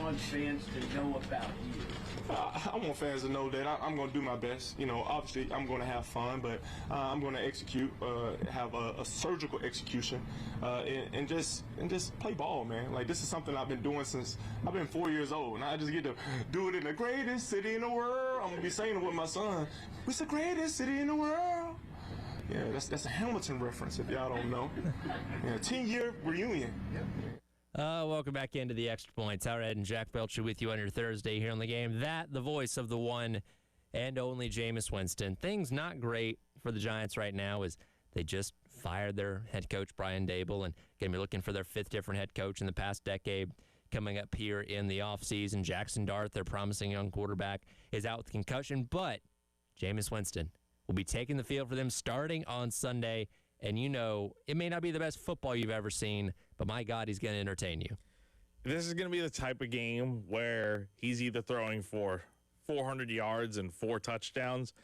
want fans to know about you? I want fans to know that I'm going to do my best. You know, obviously I'm going to have fun, but I'm going to execute, have a surgical execution, and just play ball, man. Like, this is something I've been doing since I've been 4 years old, and I just get to do it in the greatest city in the world. I'm going to be saying it with my son. It's the greatest city in the world. Yeah, that's a Hamilton reference if y'all don't know. Yeah, 10-year reunion. Welcome back into the Extra Points. Howard Ed and Jack Belcher with you on your Thursday here on the game. That, the voice of the one and only Jameis Winston. Things not great for the Giants right now as they just fired their head coach, Brian Dable, and going to be looking for their fifth different head coach in the past decade coming up here in the offseason. Jackson Dart, their promising young quarterback, is out with concussion, but Jameis Winston will be taking the field for them starting on Sunday. And you know, it may not be the best football you've ever seen, but my God, he's going to entertain you. This is going to be the type of game where he's either throwing for 400 yards and 4 touchdowns,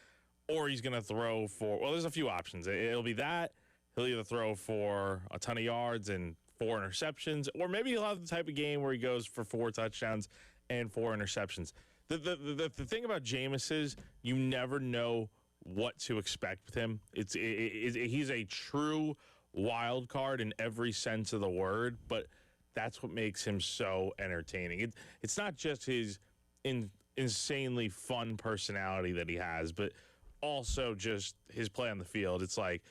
or he's going to throw for, well, there's a few options. It'll be that. He'll either throw for a ton of yards and 4 interceptions, or maybe he'll have the type of game where he goes for 4 touchdowns and 4 interceptions. The thing about Jameis is you never know what to expect with him. He's a true wild card in every sense of the word, but that's what makes him so entertaining. It's not just his insanely fun personality that he has, but also just his play on the field. It's like,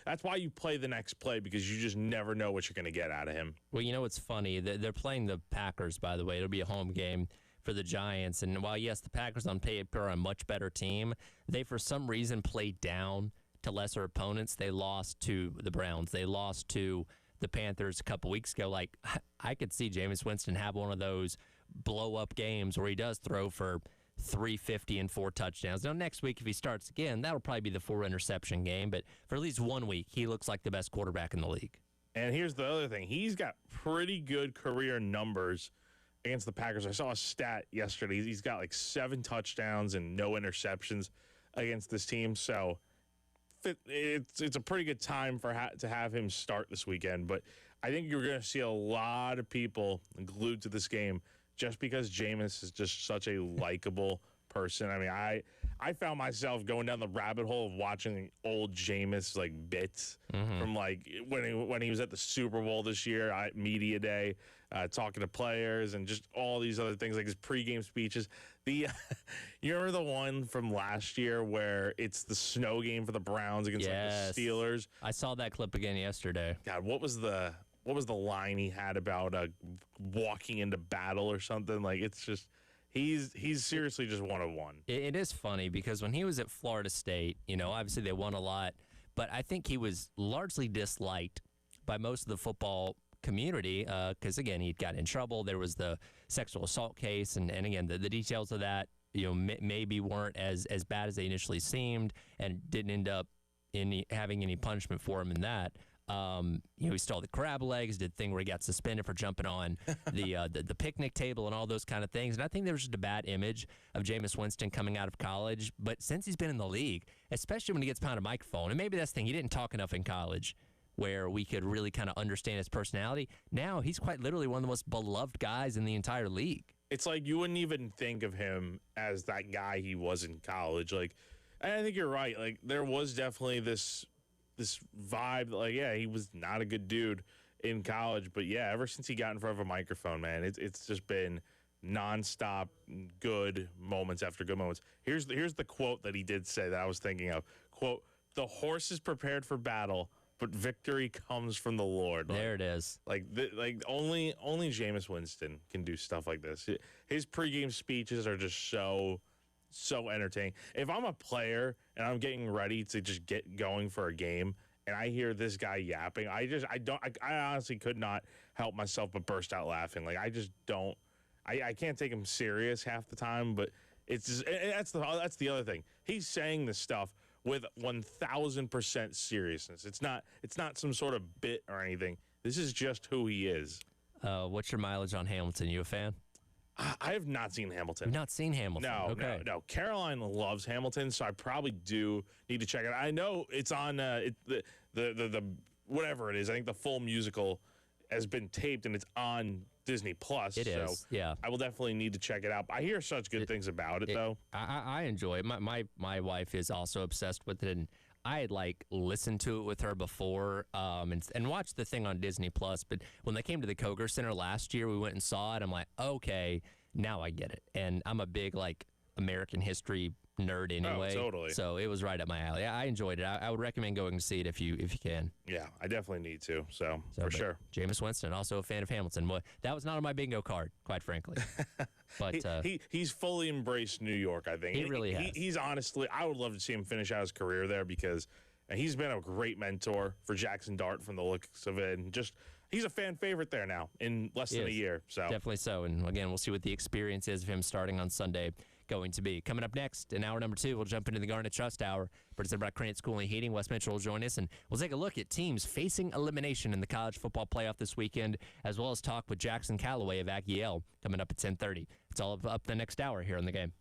that's why you play the next play, because you just never know what you're going to get out of him. Well, you know what's funny? They're playing the Packers, by the way. It'll be a home game for the Giants. And while, yes, the Packers on paper are a much better team, they for some reason played down to lesser opponents. They lost to the Browns. They lost to the Panthers a couple weeks ago. Like, I could see Jameis Winston have one of those blow-up games where he does throw for 350 and 4 touchdowns. Now, next week, if he starts again, that'll probably be the 4-interception game. But for at least 1 week, he looks like the best quarterback in the league. And here's the other thing. He's got pretty good career numbers against the Packers. I saw a stat yesterday. He's got like 7 touchdowns and no interceptions against this team. So it's a pretty good time to have him start this weekend. But I think you're going to see a lot of people glued to this game just because Jameis is just such a likable person. I mean, I found myself going down the rabbit hole of watching old Jameis like bits from like when he was at the Super Bowl this year at Media Day, talking to players and just all these other things like his pregame speeches. You remember the one from last year where it's the snow game for the Browns against like, the Steelers? I saw that clip again yesterday. God, what was the line he had about walking into battle or something? Like, it's just. He's seriously just one of one. It is funny because when he was at Florida State, obviously they won a lot, but I think he was largely disliked by most of the football community because, again, he got in trouble. There was the sexual assault case, and again, the details of that, maybe weren't as bad as they initially seemed and didn't end up having any punishment for him in that. He stole the crab legs, did the thing where he got suspended for jumping on the picnic table and all those kind of things. And I think there was just a bad image of Jameis Winston coming out of college. But since he's been in the league, especially when he gets behind a microphone, and maybe that's the thing, he didn't talk enough in college where we could really kind of understand his personality. Now he's quite literally one of the most beloved guys in the entire league. It's like you wouldn't even think of him as that guy he was in college. Like, and I think you're right. Like, there was definitely this vibe that, like, yeah, he was not a good dude in college, but yeah, ever since he got in front of a microphone, man, it's just been nonstop good moments after good moments. Here's the quote that he did say that I was thinking of. Quote, "The horse is prepared for battle, but victory comes from the Lord." There it is. Like only Jameis Winston can do stuff like this. His pregame speeches are just so entertaining. If I'm a player and I'm getting ready to just get going for a game and I hear this guy yapping, I honestly could not help myself but burst out laughing. Like, I just don't, I can't take him serious half the time, but that's the other thing. He's saying this stuff with 1,000% seriousness. It's not some sort of bit or anything. This is just who he is. What's your mileage on Hamilton? You a fan? I have not seen Hamilton. You've not seen Hamilton? No. Caroline loves Hamilton, so I probably do need to check it out. I know it's on the whatever it is. I think the full musical has been taped and it's on Disney Plus. It is, so yeah. I will definitely need to check it out. I hear such good things about it, though. I enjoy it. My wife is also obsessed with it, and I had listened to it with her before and watched the thing on Disney Plus. But when they came to the Koger Center last year, we went and saw it. I'm like, okay, now I get it. And I'm a big American history nerd anyway. Oh, totally. So it was right up my alley. I enjoyed it. I would recommend going to see it if you can. Yeah, I definitely need to. So for sure. Jameis Winston, also a fan of Hamilton. Well, that was not on my bingo card, quite frankly. But he's fully embraced New York, I think. He really has. He's honestly, I would love to see him finish out his career there because he's been a great mentor for Jackson Dart from the looks of it. And just, he's a fan favorite there now in less than a year. So definitely so. And again, we'll see what the experience is of him starting on Sunday going to be. Coming up next, in hour number 2, we'll jump into the Garnet Trust Hour. Presented by Krantz Cooling Heating. Wes Mitchell will join us, and we'll take a look at teams facing elimination in the college football playoff this weekend, as well as talk with Jackson Calloway of Aggie-El coming up at 10:30. It's all up the next hour here on The Game.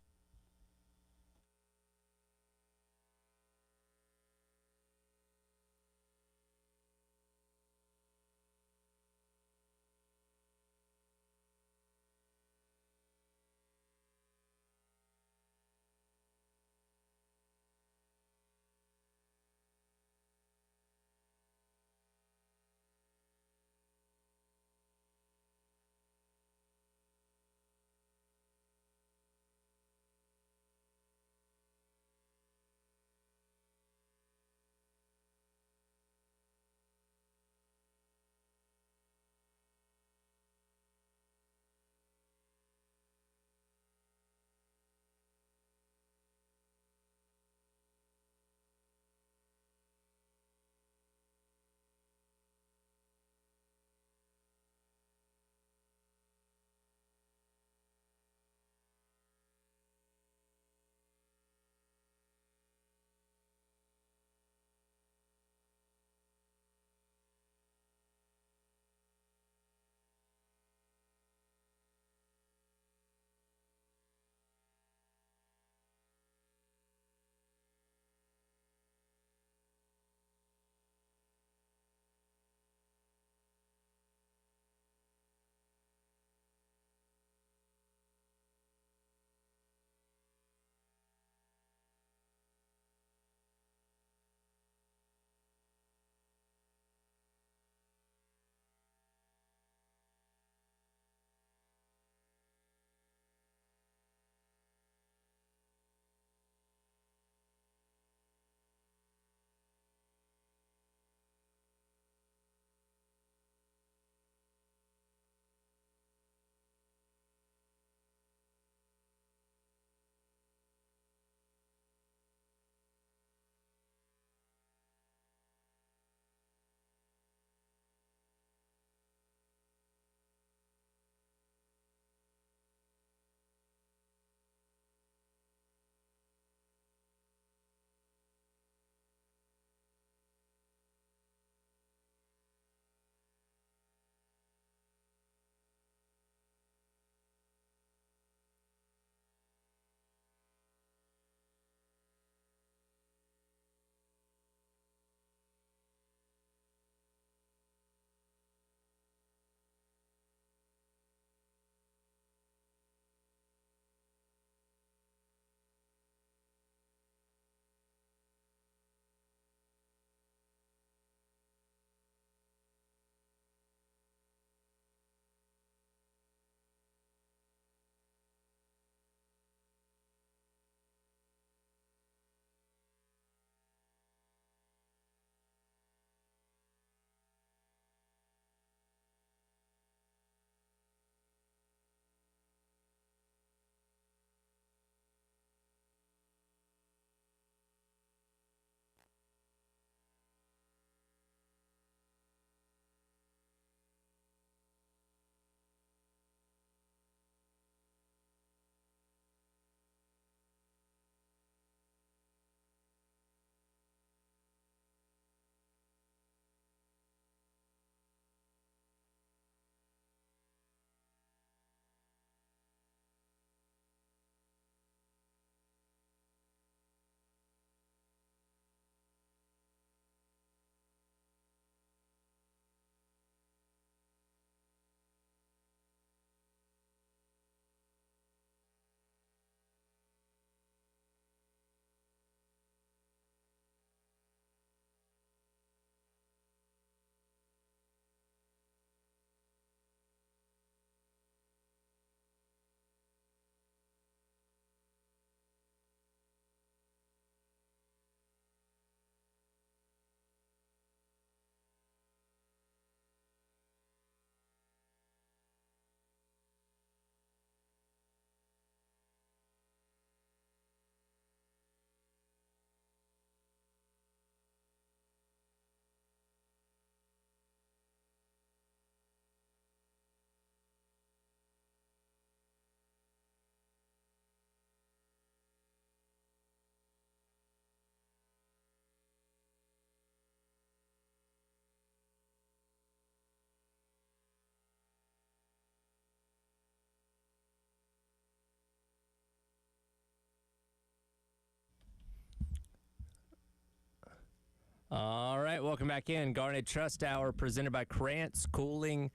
All right, welcome back in. Garnet Trust Hour presented by Krantz Cooling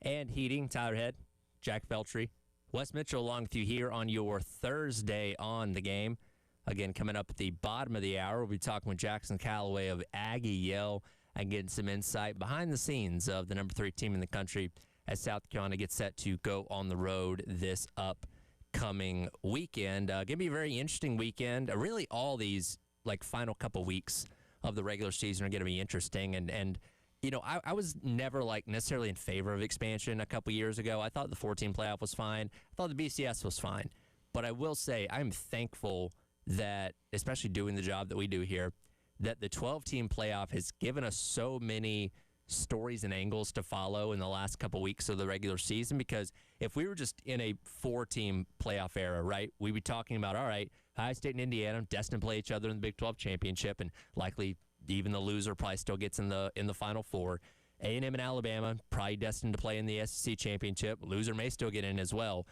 and Heating. Tyler Head, Jack Feltry, Wes Mitchell along with you here on your Thursday on the game. Again, coming up at the bottom of the hour, we'll be talking with Jackson Calloway of Aggie Yell and getting some insight behind the scenes of the number 3 team in the country as South Carolina gets set to go on the road this upcoming weekend. Going to be a very interesting weekend. Really, all these final couple weeks of the regular season are going to be interesting. And you know, I was never necessarily in favor of expansion a couple years ago. I thought the 14 playoff was fine. I thought the BCS was fine. But I will say I'm thankful that, especially doing the job that we do here, that the 12-team playoff has given us so many stories and angles to follow in the last couple weeks of the regular season. Because if we were just in a 4-team playoff era, right, we'd be talking about, all right, Ohio State and Indiana destined to play each other in the Big 12 championship, and likely even the loser probably still gets in the Final Four. A&M and Alabama probably destined to play in the SEC championship. Loser may still get in as well.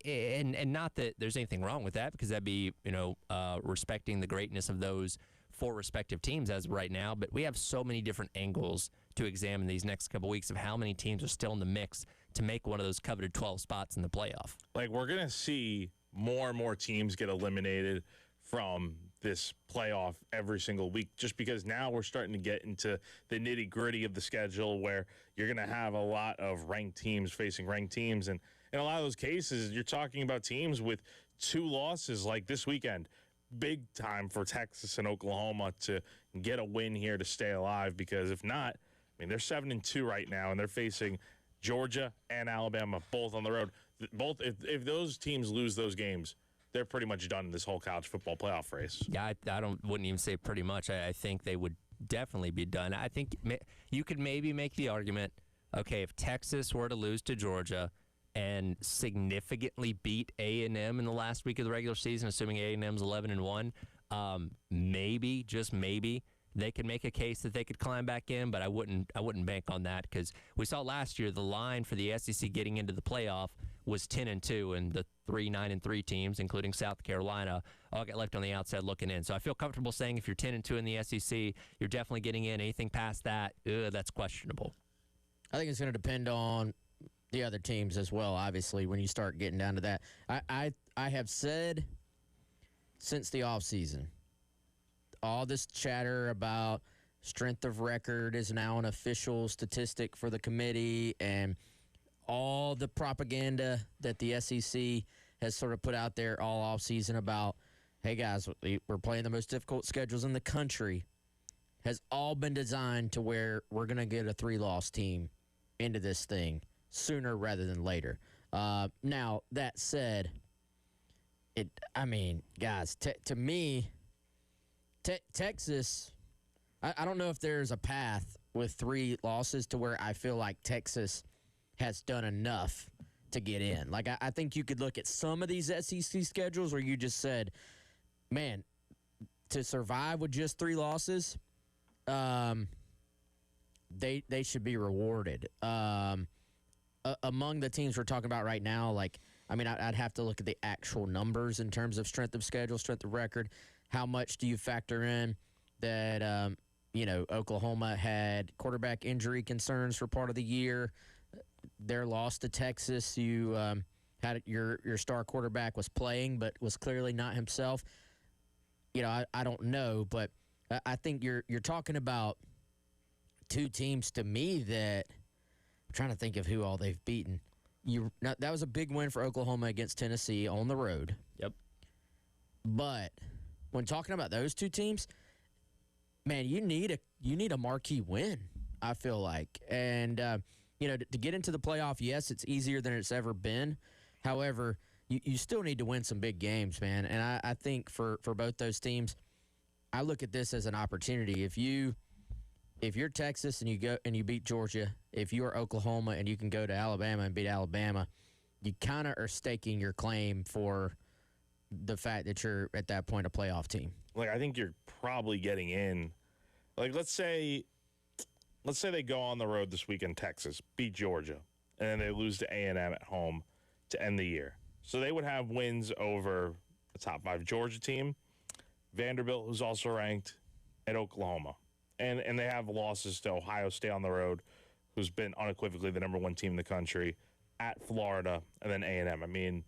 And not that there's anything wrong with that, because that'd be respecting the greatness of those 4 respective teams as of right now. But we have so many different angles to examine these next couple weeks of how many teams are still in the mix to make one of those coveted 12 spots in the playoff. We're going to see more and more teams get eliminated from this playoff every single week, just because now we're starting to get into the nitty-gritty of the schedule, where you're going to have a lot of ranked teams facing ranked teams. And in a lot of those cases, you're talking about teams with 2 losses like this weekend. Big time for Texas and Oklahoma to get a win here to stay alive, because if not, they're 7-2 right now, and they're facing Georgia and Alabama both on the road. Both, if those teams lose those games, they're pretty much done in this whole college football playoff race. Yeah, wouldn't even say pretty much. I think they would definitely be done. I think you could maybe make the argument, okay, if Texas were to lose to Georgia and significantly beat A&M in the last week of the regular season, assuming A&M's 11-1, maybe, just maybe, they could make a case that they could climb back in, but I wouldn't bank on that, because we saw last year the line for the SEC getting into the playoff was 10-2, and the 3 9-3 teams, including South Carolina, all get left on the outside looking in. So I feel comfortable saying if you're 10-2 in the SEC, you're definitely getting in. Anything past that, that's questionable. I think it's going to depend on the other teams as well, obviously, when you start getting down to that. I have said since the offseason, all this chatter about strength of record is now an official statistic for the committee, and all the propaganda that the SEC has sort of put out there all offseason about, hey, guys, we're playing the most difficult schedules in the country, has all been designed to where we're going to get a 3-loss team into this thing sooner rather than later. Now, that said, guys, to me, Texas, I don't know if there's a path with 3 losses to where I feel like Texas has done enough to get in. I think you could look at some of these SEC schedules where you just said, man, to survive with just 3 losses, they should be rewarded. Among the teams we're talking about right now, I'd have to look at the actual numbers in terms of strength of schedule, strength of record. How much do you factor in that, Oklahoma had quarterback injury concerns for part of the year? Their loss to Texas, you had your star quarterback was playing but was clearly not himself. I don't know, but I think you're talking about 2 teams to me that I'm trying to think of who all they've beaten. That was a big win for Oklahoma against Tennessee on the road. Yep. But when talking about those 2 teams, man, you need a marquee win, I feel like. And to get into the playoff, yes, it's easier than it's ever been. However, you still need to win some big games, man. And I think for both those teams, I look at this as an opportunity. If you're Texas and you go and you beat Georgia, if you're Oklahoma and you can go to Alabama and beat Alabama, you kind of are staking your claim for the fact that you're at that point a playoff team. I think you're probably getting in. Let's say they go on the road this weekend, Texas, beat Georgia, and then they lose to A&M at home to end the year. So they would have wins over the top 5 Georgia team, Vanderbilt, who's also ranked, and Oklahoma. and they have losses to Ohio State on the road, who's been unequivocally the number one team in the country, at Florida, and then A&M. I mean,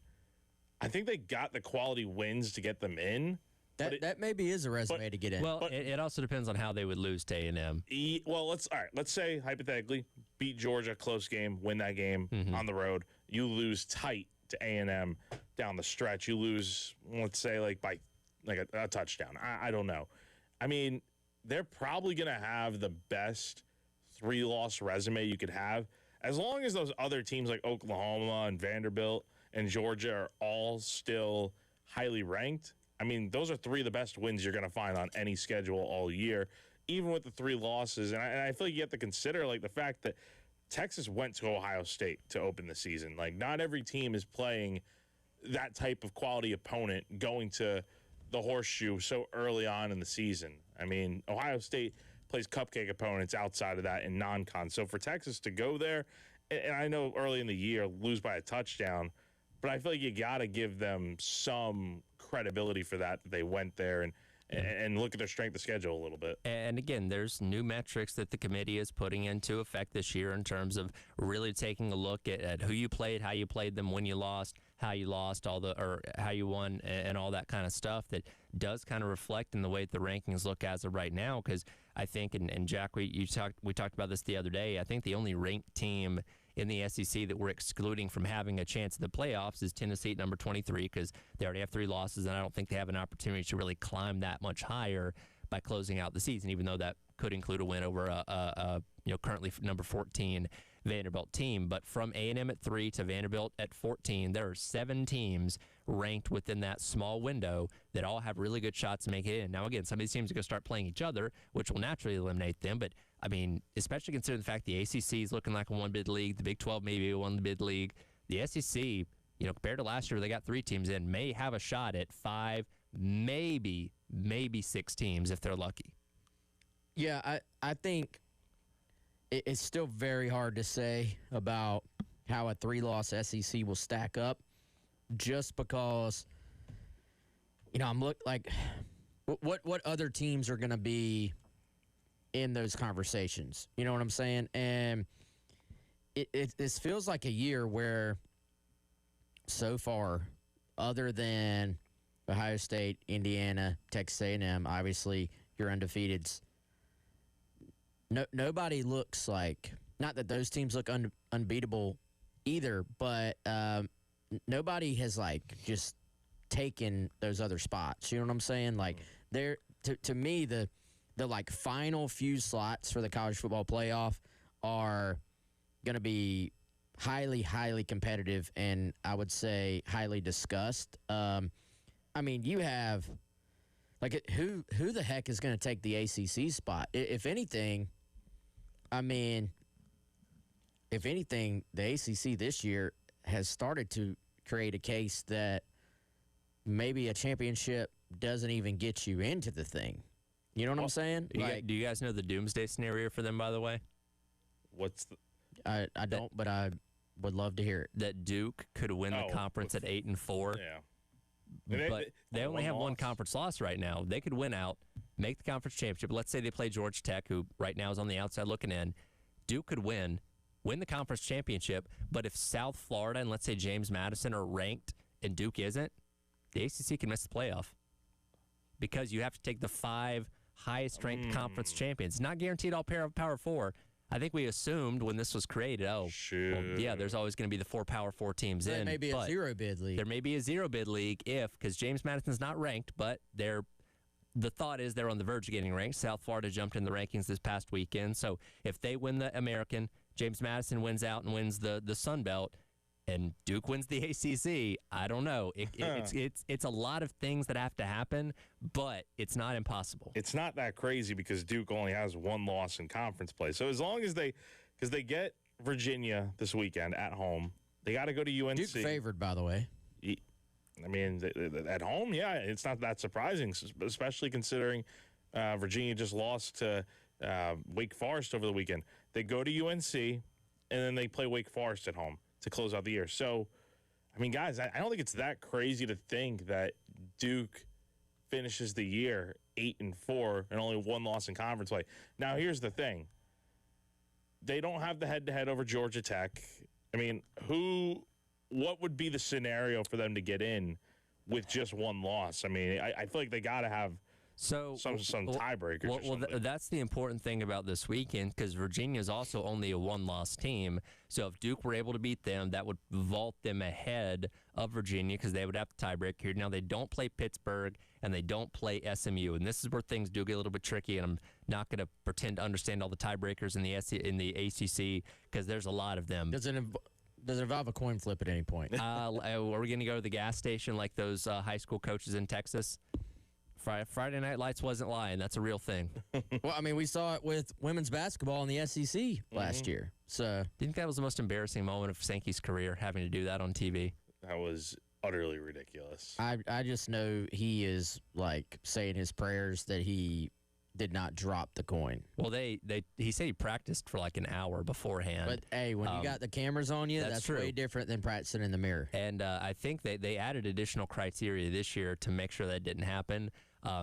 I think they got the quality wins to get them in. That maybe is a resume to get in. Well, it also depends on how they would lose to A&M. Well, let's say hypothetically beat Georgia, close game, win that game on the road. You lose tight to A&M down the stretch. You lose, let's say, by a touchdown. I don't know. I mean, they're probably going to have the best 3-loss resume you could have, as long as those other teams like Oklahoma and Vanderbilt and Georgia are all still highly ranked. I mean, those are 3 of the best wins you're going to find on any schedule all year, even with the 3 losses. And I feel like you have to consider the fact that Texas went to Ohio State to open the season. Not every team is playing that type of quality opponent going to the Horseshoe so early on in the season. I mean, Ohio State plays cupcake opponents outside of that in non-con. So for Texas to go there, and I know early in the year, lose by a touchdown, but I feel like you got to give them some credibility for that they went there and look at their strength of schedule a little bit. And again, there's new metrics that the committee is putting into effect this year in terms of really taking a look at who you played, how you played them, when you lost, how you lost, or how you won, and all that kind of stuff that does kind of reflect in the way that the rankings look as of right now. Because I think, and Jack, we talked about this the other day, I think the only ranked team in the SEC that we're excluding from having a chance at the playoffs is Tennessee at number 23, because they already have 3 losses, and I don't think they have an opportunity to really climb that much higher by closing out the season, even though that could include a win over a currently number 14 Vanderbilt team. But from A&M at 3 to Vanderbilt at 14, there are 7 teams ranked within that small window that all have really good shots to make it in. Now, again, some of these teams are going to start playing each other, which will naturally eliminate them, but I mean, especially considering the fact the ACC is looking like a one-bid league, the Big 12 maybe a one-bid league, the SEC, compared to last year, they got 3 teams in, may have a shot at 5, maybe 6 teams if they're lucky. Yeah, I think it's still very hard to say about how a 3-loss SEC will stack up, just because, I'm what other teams are going to be in those conversations. You know what I'm saying? And this feels like a year where so far, other than Ohio State, Indiana, Texas A&M, obviously your undefeateds, nobody looks like, not that those teams look unbeatable either, but nobody has just taken those other spots. You know what I'm saying? They're to me the final few slots for the college football playoff are going to be highly, highly competitive, and I would say highly discussed. I mean, you have who the heck is going to take the ACC spot? If anything, the ACC this year has started to create a case that maybe a championship doesn't even get you into the thing. You know what I'm saying? Do you guys know the doomsday scenario for them, by the way? What's the... I don't, but I would love to hear it. That Duke could win the conference at 8-4. Yeah. But they only have one conference loss right now. They could win out, make the conference championship. Let's say they play Georgia Tech, who right now is on the outside looking in. Duke could win the conference championship, but if South Florida and let's say James Madison are ranked and Duke isn't, the ACC can miss the playoff because you have to take the 5 highest-ranked conference champions. Not guaranteed all Power 4. I think we assumed when this was created, there's always going to be the 4 Power 4 teams in. There may be a 0-bid league. There may be a 0-bid league because James Madison's not ranked, but the thought is they're on the verge of getting ranked. South Florida jumped in the rankings this past weekend. So if they win the American, James Madison wins out and wins the Sun Belt, and Duke wins the ACC, I don't know. It's a lot of things that have to happen, but it's not impossible. It's not that crazy because Duke only has 1 loss in conference play. So as long as because they get Virginia this weekend at home, they got to go to UNC. Duke favored, by the way. I mean, at home, yeah, it's not that surprising, especially considering Virginia just lost to Wake Forest over the weekend. They go to UNC, and then they play Wake Forest at home to close out the year. So, I mean, guys, I don't think it's that crazy to think that Duke finishes the year 8-4 and only one loss in conference play. Now, here's the thing. They don't have the head-to-head over Georgia Tech. I mean, what would be the scenario for them to get in with just one loss? I mean, I feel like they got to have some tiebreakers. Well, that's the important thing about this weekend, because Virginia is also only a one-loss team. So if Duke were able to beat them, that would vault them ahead of Virginia, because they would have the tiebreaker here. Now, they don't play Pittsburgh and they don't play SMU, and this is where things do get a little bit tricky. And I'm not going to pretend to understand all the tiebreakers in the ACC, because there's a lot of them. Does it involve a coin flip at any point? Are we going to go to the gas station like those high school coaches in Texas? Friday Night Lights wasn't lying. That's a real thing. Well, I mean, we saw it with women's basketball in the SEC last year. So, do you think that was the most embarrassing moment of Sankey's career, having to do that on TV? That was utterly ridiculous. I just know he is like saying his prayers that he did not drop the coin. Well, he said he practiced for like an hour beforehand. But hey, when you got the cameras on you, that's true. way different than practicing in the mirror. And I think they added additional criteria this year to make sure that didn't happen.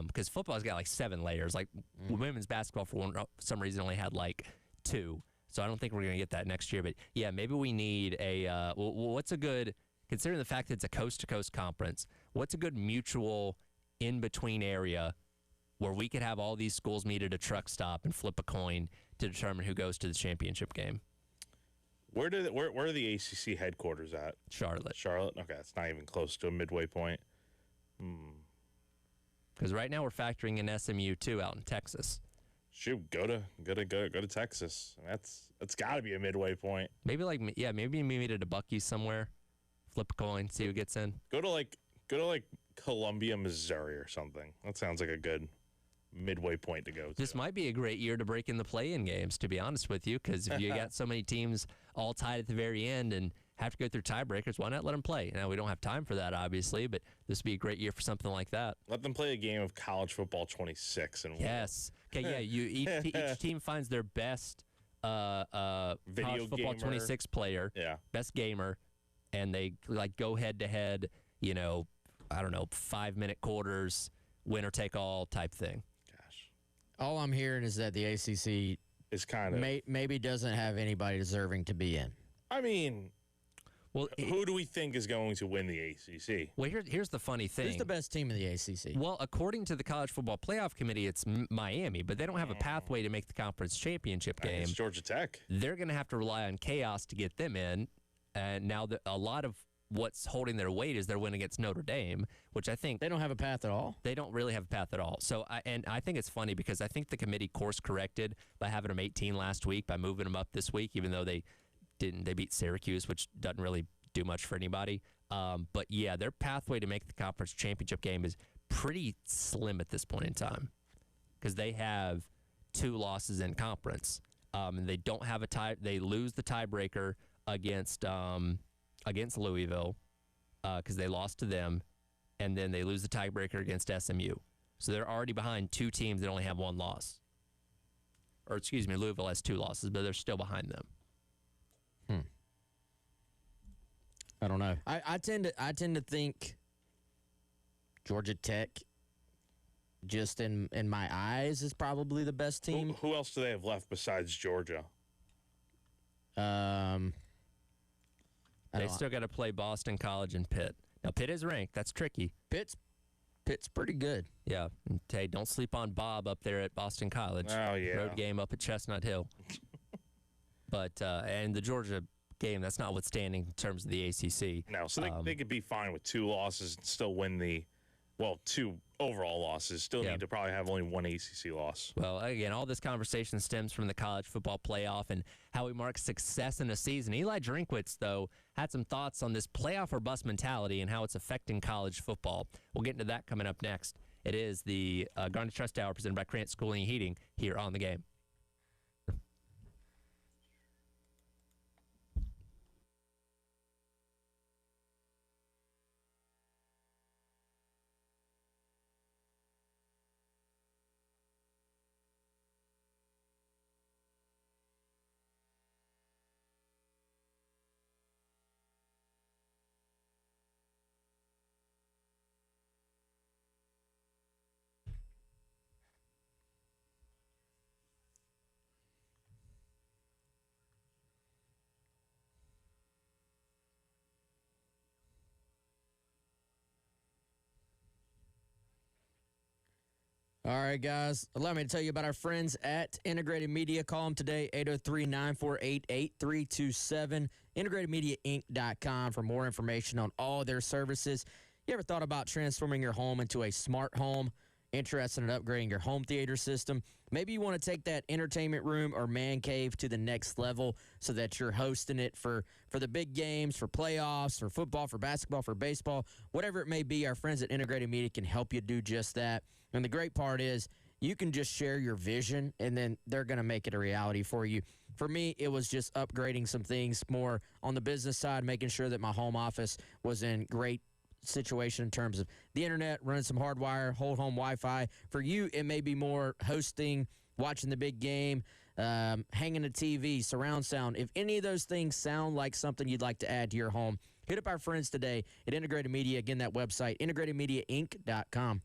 Because football's got like 7 layers. Like women's basketball, for some reason, only had like 2. So I don't think we're going to get that next year. But yeah, maybe we need a. What's a good, considering the fact that it's a coast-to-coast conference, what's a good mutual in-between area where we could have all these schools meet at a truck stop and flip a coin to determine who goes to the championship game? Where are the ACC headquarters at? Charlotte. Charlotte? Okay, it's not even close to a midway point. Because right now we're factoring in SMU too out in Texas. Shoot, go to Texas. That's got to be a midway point. Maybe maybe meet at a Buc-ee's somewhere, flip a coin, see who gets in. Go to Columbia, Missouri or something. That sounds like a good midway point to go to. This might be a great year to break in the play-in games, to be honest with you, because if you got so many teams all tied at the very end and have to go through tiebreakers, why not let them play? Now, we don't have time for that, obviously, but this would be a great year for something like that. Let them play a game of college football 26 and yes. Okay, yeah, each team finds their best college football 26 player, best gamer, and they like go head-to-head, 5-minute quarters, winner take all type thing. Gosh. All I'm hearing is that the ACC is kind of maybe doesn't have anybody deserving to be in. I mean, who do we think is going to win the ACC? Well, here's the funny thing. Who's the best team in the ACC? Well, according to the College Football Playoff Committee, it's Miami, but they don't have a pathway to make the conference championship game. It's Georgia Tech. They're going to have to rely on chaos to get them in. And now a lot of what's holding their weight is their win against Notre Dame, which I think they don't have a path at all. They don't really have a path at all. So I think it's funny because I think the committee course corrected by having them 18 last week, by moving them up this week, even though they beat Syracuse, which doesn't really do much for anybody. But yeah, their pathway to make the conference championship game is pretty slim at this point in time because they have 2 losses in conference. And they don't have a tie. They lose the tiebreaker against Louisville because they lost to them, and then they lose the tiebreaker against SMU. So they're already behind 2 teams that only have 1 loss. Or excuse me, Louisville has 2 losses, but they're still behind them. I don't know. I tend to think Georgia Tech, just in my eyes, is probably the best team. Who else do they have left besides Georgia? They still got to play Boston College and Pitt. Now, Pitt is ranked. That's tricky. Pitt's pretty good. Yeah. And, hey, don't sleep on Bob up there at Boston College. Oh, yeah. Road game up at Chestnut Hill. But, and the Georgia game, that's notwithstanding in terms of the ACC. No, so they could be fine with 2 losses and still win 2 overall losses. Still need to probably have only 1 ACC loss. Well, again, all this conversation stems from the college football playoff and how we mark success in a season. Eli Drinkwitz, though, had some thoughts on this playoff or bust mentality and how it's affecting college football. We'll get into that coming up next. It is the Garnet Trust Hour presented by Krantz Schooling and Heating here on The Game. All right, guys. Allow me to tell you about our friends at Integrated Media. Call them today, 803-948-8327, integratedmediainc.com for more information on all their services. You ever thought about transforming your home into a smart home? Interested in upgrading your home theater system? Maybe you want to take that entertainment room or man cave to the next level so that you're hosting it for the big games, for playoffs, for football, for basketball, for baseball, whatever it may be. Our friends at Integrated Media can help you do just that. And the great part is you can just share your vision, and then they're going to make it a reality for you. For me, it was just upgrading some things more on the business side, making sure that my home office was in great situation in terms of the internet, running some hardwire, whole home Wi-Fi. For you, it may be more hosting, watching the big game, hanging a TV, surround sound. If any of those things sound like something you'd like to add to your home, hit up our friends today at Integrated Media. Again, that website, integratedmediainc.com.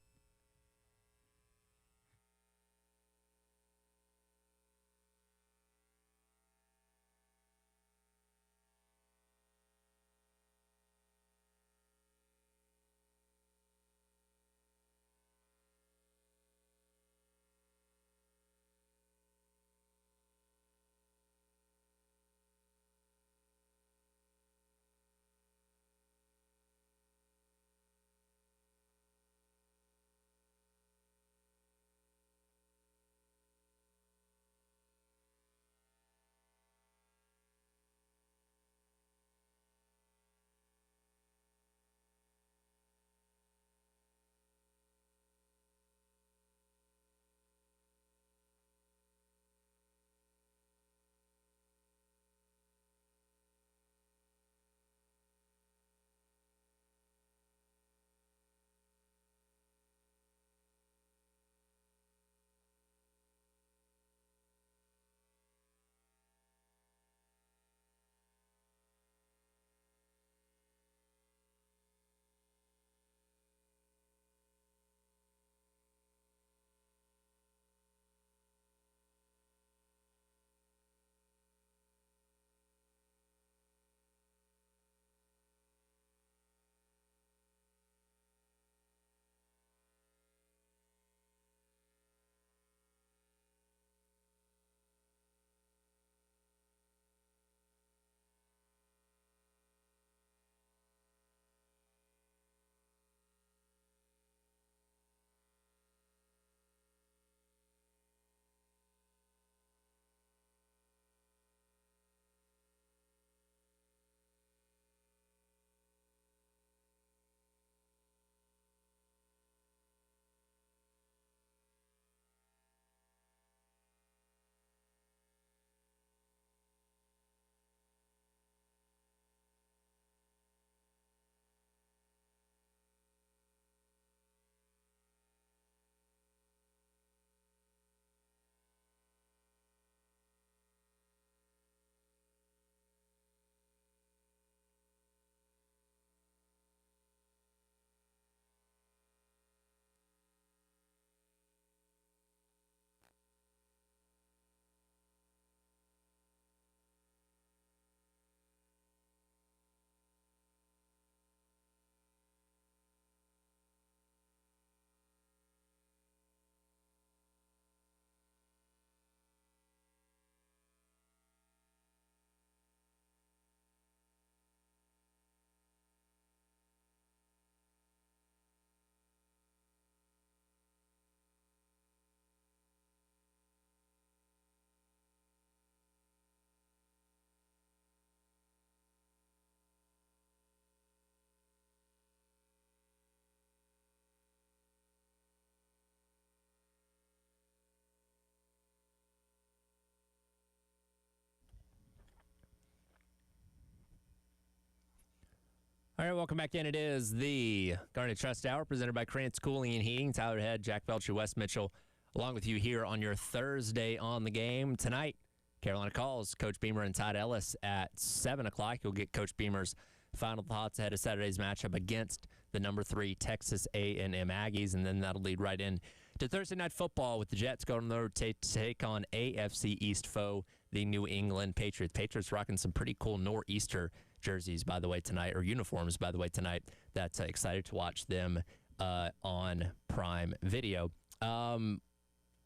All right, welcome back in. It is the Garnet Trust Hour presented by Krantz Cooling and Heating. Tyler Head, Jack Belcher, Wes Mitchell, along with you here on your Thursday on the game. Tonight, Carolina calls Coach Beamer and Todd Ellis at 7 o'clock. You'll get Coach Beamer's final thoughts ahead of Saturday's matchup against the number 3 Texas A&M Aggies, and then that'll lead right in to Thursday Night Football with the Jets going on the road to take on AFC East foe, the New England Patriots. Patriots rocking some pretty cool nor'easter jerseys, by the way, tonight, or uniforms, by the way, tonight. That's excited to watch them on Prime Video.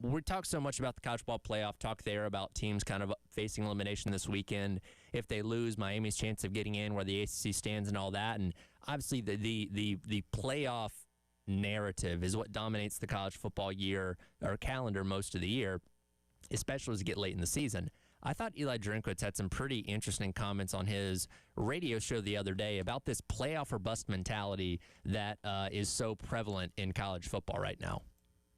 We talk so much about the college football playoff, talk there about teams kind of facing elimination this weekend. If they lose, Miami's chance of getting in, where the ACC stands and all that. And obviously the playoff narrative is what dominates the college football year or calendar most of the year, especially as you get late in the season. I thought Eli Drinkwitz had some pretty interesting comments on his radio show the other day about this playoff or bust mentality that is so prevalent in college football right now.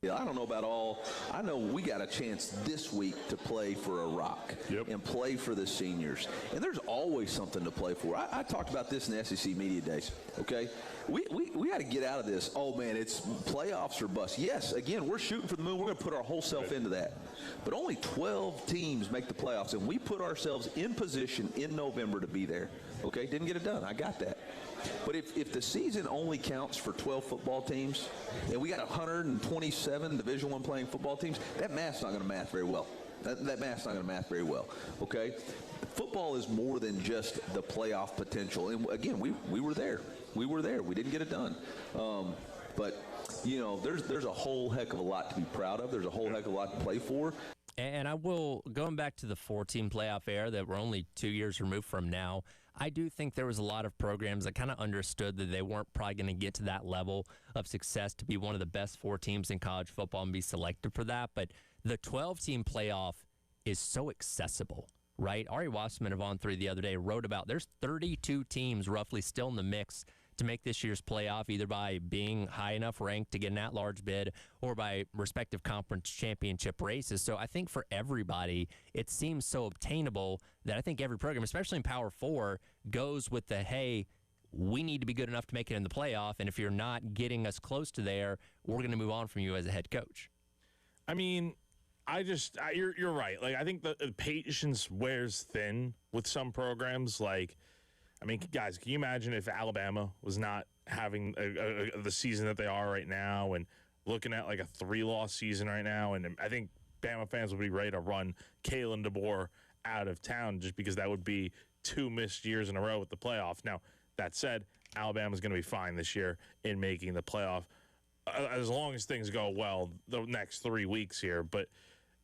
Yeah, I don't know about all. I know we got a chance this week to play for a rock and play for the seniors. And there's always something to play for. I talked about this in the SEC Media Days, okay? We got to get out of this, oh, man, it's playoffs or bust. Yes, again, we're shooting for the moon. We're going to put our whole self into that. But only 12 teams make the playoffs, and we put ourselves in position in November to be there, okay? Didn't get it done. I got that. But if the season only counts for 12 football teams, and we got 127 Division I playing football teams, that math's not going to math very well. That math's not going to math very well, okay? Football is more than just the playoff potential. And, again, we were there. We were there. We didn't get it done. But, you know, there's a whole heck of a lot to be proud of. There's a whole heck of a lot to play for. And I will, going back to the 4-team playoff era that we're only 2 years removed from now, I do think there was a lot of programs that kind of understood that they weren't probably going to get to that level of success to be one of the best 4 teams in college football and be selected for that. But the 12-team playoff is so accessible, right? Ari Wasserman of On3 the other day wrote about there's 32 teams roughly still in the mix to make this year's playoff, either by being high enough ranked to get an at-large bid or by respective conference championship races. So I think for everybody, it seems so obtainable that I think every program, especially in Power 4, goes with the, hey, we need to be good enough to make it in the playoff, and if you're not getting us close to there, we're going to move on from you as a head coach. I mean, you're right. Like, I think the patience wears thin with some programs. Like, I mean, guys, can you imagine if Alabama was not having the season that they are right now and looking at like a 3-loss season right now? And I think Bama fans would be ready to run Kalen DeBoer out of town just because that would be 2 missed years in a row with the playoff. Now, that said, Alabama's going to be fine this year in making the playoff as long as things go well the next 3 weeks here. But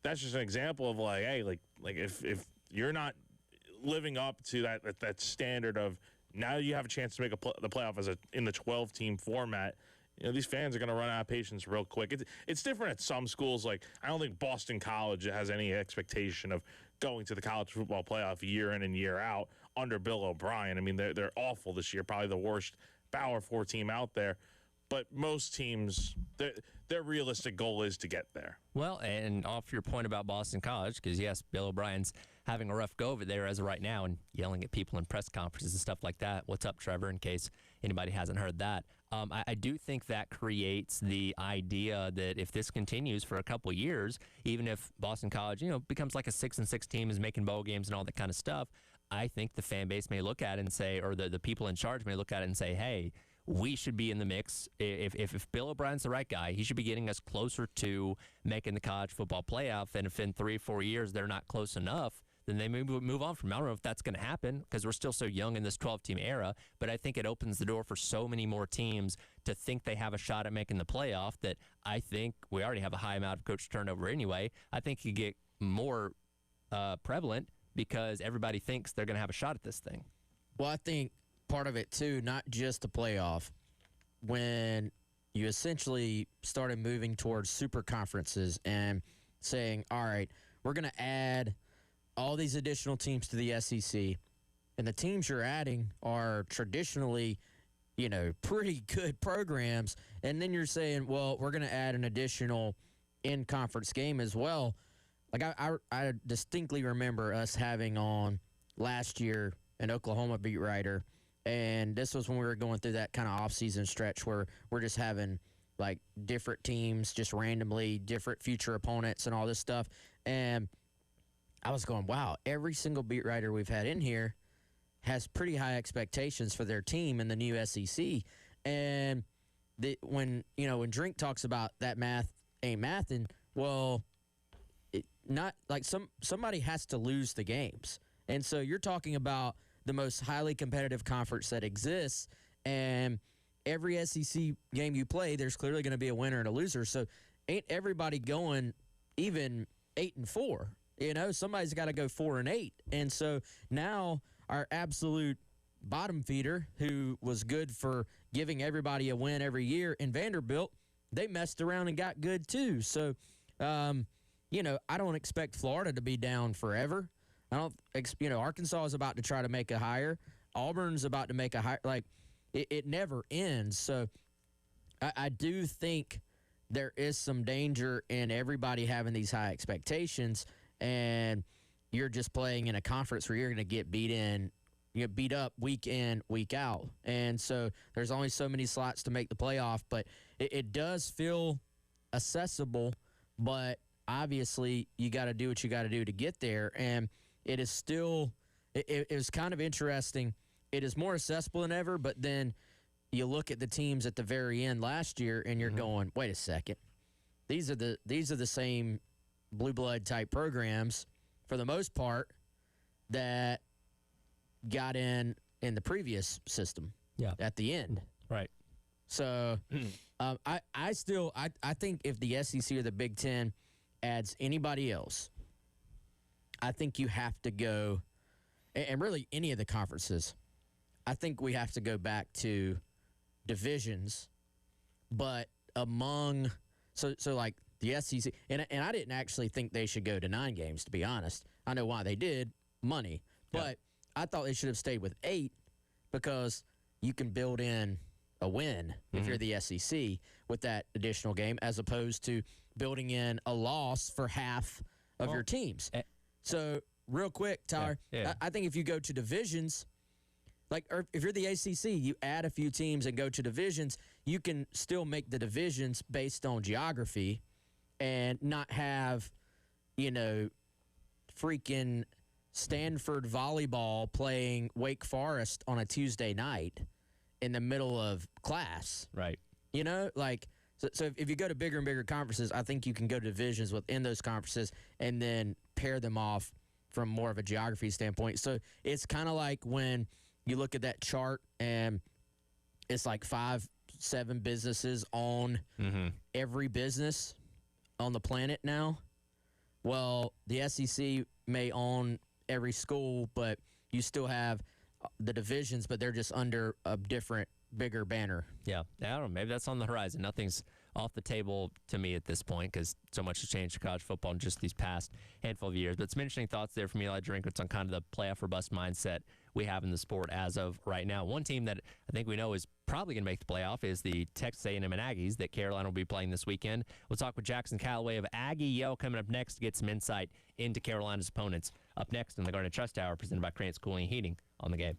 that's just an example of like, hey, like if you're not living up to that standard of now you have a chance to make the playoff in the 12-team format, you know, these fans are going to run out of patience real quick. It's different at some schools. Like, I don't think Boston College has any expectation of going to the college football playoff year in and year out under Bill O'Brien. I mean, they're awful this year, probably the worst Power 4 team out there. But most teams, their realistic goal is to get there. Well, and off your point about Boston College, because, yes, Bill O'Brien's having a rough go over there as of right now and yelling at people in press conferences and stuff like that. What's up, Trevor, in case anybody hasn't heard that. I do think that creates the idea that if this continues for a couple of years, even if Boston College, you know, becomes like a 6-6 team, is making bowl games and all that kind of stuff, I think the fan base may look at it and say, or the people in charge may look at it and say, hey, we should be in the mix. If Bill O'Brien's the right guy, he should be getting us closer to making the college football playoff. And if in 3 or 4 years they're not close enough, then they move on from it. I don't know if that's going to happen because we're still so young in this 12-team era, but I think it opens the door for so many more teams to think they have a shot at making the playoff that I think we already have a high amount of coach turnover anyway. I think you get more prevalent because everybody thinks they're going to have a shot at this thing. Well, I think part of it, too, not just the playoff, when you essentially started moving towards super conferences and saying, all right, we're going to add all these additional teams to the SEC, and the teams you're adding are traditionally, you know, pretty good programs, and then you're saying, well, we're going to add an additional in-conference game as well. Like, I distinctly remember us having on last year an Oklahoma beat writer, and this was when we were going through that kind of off-season stretch where we're just having, like, different teams, just randomly, different future opponents and all this stuff, and I was going, wow, every single beat writer we've had in here has pretty high expectations for their team in the new SEC. And when Drink talks about that math ain't mathin', well, not like somebody has to lose the games. And so you're talking about the most highly competitive conference that exists, and every SEC game you play, there's clearly going to be a winner and a loser. So ain't everybody going even 8-4. You know, somebody's got to go 4-8. And so now our absolute bottom feeder, who was good for giving everybody a win every year in Vanderbilt, they messed around and got good too. So, you know, I don't expect Florida to be down forever. Arkansas is about to try to make a hire. Auburn's about to make a hire. Like, it never ends. So I do think there is some danger in everybody having these high expectations, and you're just playing in a conference where you're going to get beat up week in, week out. And so there's only so many slots to make the playoff, but it does feel accessible, but obviously you got to do what you got to do to get there. And it is still, it was kind of interesting. It is more accessible than ever, but then you look at the teams at the very end last year and you're going, wait a second. These are the same blue blood type programs for the most part that got in the previous system at the end. Right. So I think if the SEC or the Big Ten adds anybody else, I think you have to go, and really any of the conferences, I think we have to go back to divisions, but among so like the SEC, and I didn't actually think they should go to 9 games, to be honest. I know why they did, money, but I thought they should have stayed with 8 because you can build in a win if you're the SEC with that additional game, as opposed to building in a loss for half of your teams. So real quick, Tyler, I think if you go to divisions, or if you're the ACC, you add a few teams and go to divisions, you can still make the divisions based on geography and not have, freaking Stanford volleyball playing Wake Forest on a Tuesday night in the middle of class. Right. So if you go to bigger and bigger conferences, I think you can go to divisions within those conferences and then pair them off from more of a geography standpoint. So it's kind of like when you look at that chart and it's like 5-7 businesses own every business on the planet now. Well, the SEC may own every school, but you still have the divisions, but they're just under a different, bigger banner. Yeah, I don't know. Maybe that's on the horizon. Nothing's off the table to me at this point because so much has changed in college football in just these past handful of years. But some interesting thoughts there from Eli Drinkwitz on kind of the playoff or bust mindset we have in the sport as of right now. One team that I think we know is probably going to make the playoff is the Texas A&M and Aggies that Carolina will be playing this weekend. We'll talk with Jackson Callaway of Aggie Yell coming up next to get some insight into Carolina's opponents. Up next in the Garnet Trust Hour, presented by Krantz Cooling and Heating on the Game.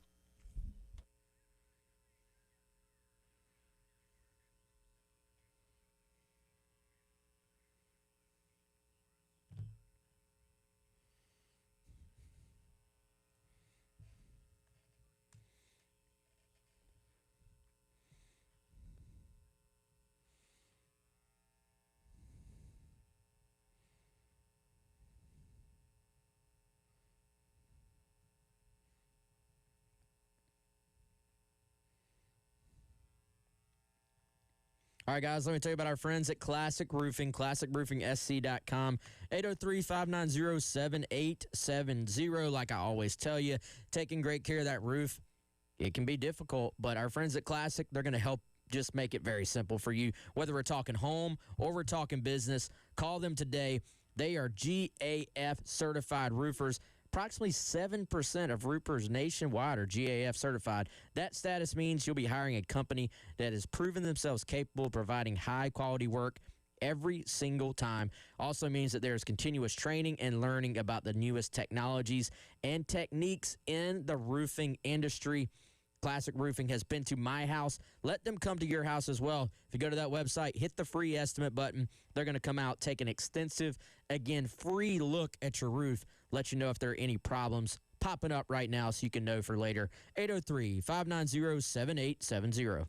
All right, guys, let me tell you about our friends at Classic Roofing, classicroofingsc.com, 803-590-7870. Like I always tell you, taking great care of that roof, it can be difficult, but our friends at Classic, they're going to help just make it very simple for you. Whether we're talking home or we're talking business, call them today. They are GAF certified roofers. Approximately 7% of roofers nationwide are GAF certified. That status means you'll be hiring a company that has proven themselves capable of providing high-quality work every single time. Also means that there's continuous training and learning about the newest technologies and techniques in the roofing industry. Classic Roofing has been to my house. Let them come to your house as well. If you go to that website, hit the free estimate button. They're going to come out, take an extensive, again, free look at your roof, let you know if there are any problems popping up right now so you can know for later. 803-590-7870.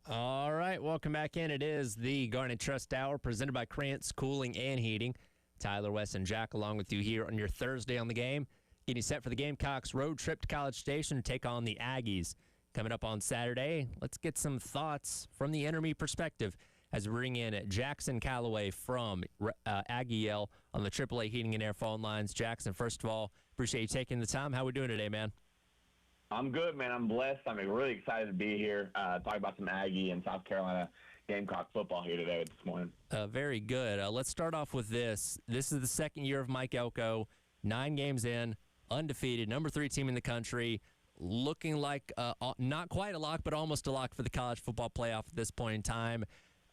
All right, welcome back in. It is the Garnet Trust Hour presented by Krantz Cooling and Heating. Tyler, Wes, and Jack along with you here on your Thursday on the game. Getting set for the Gamecocks road trip to College Station to take on the Aggies. Coming up on Saturday, let's get some thoughts from the enemy perspective as we bring in Jackson Calloway from Aggie Yell on the AAA Heating and Air phone lines. Jackson, first of all, appreciate you taking the time. How are we doing today, man? I'm good, man. I'm blessed. I'm really excited to be here, talk about some Aggie and South Carolina Gamecock football here today this morning. Very good. Let's start off with this. This is the second year of Mike Elko, 9 games in, undefeated, number 3 team in the country, looking like not quite a lock, but almost a lock for the college football playoff at this point in time.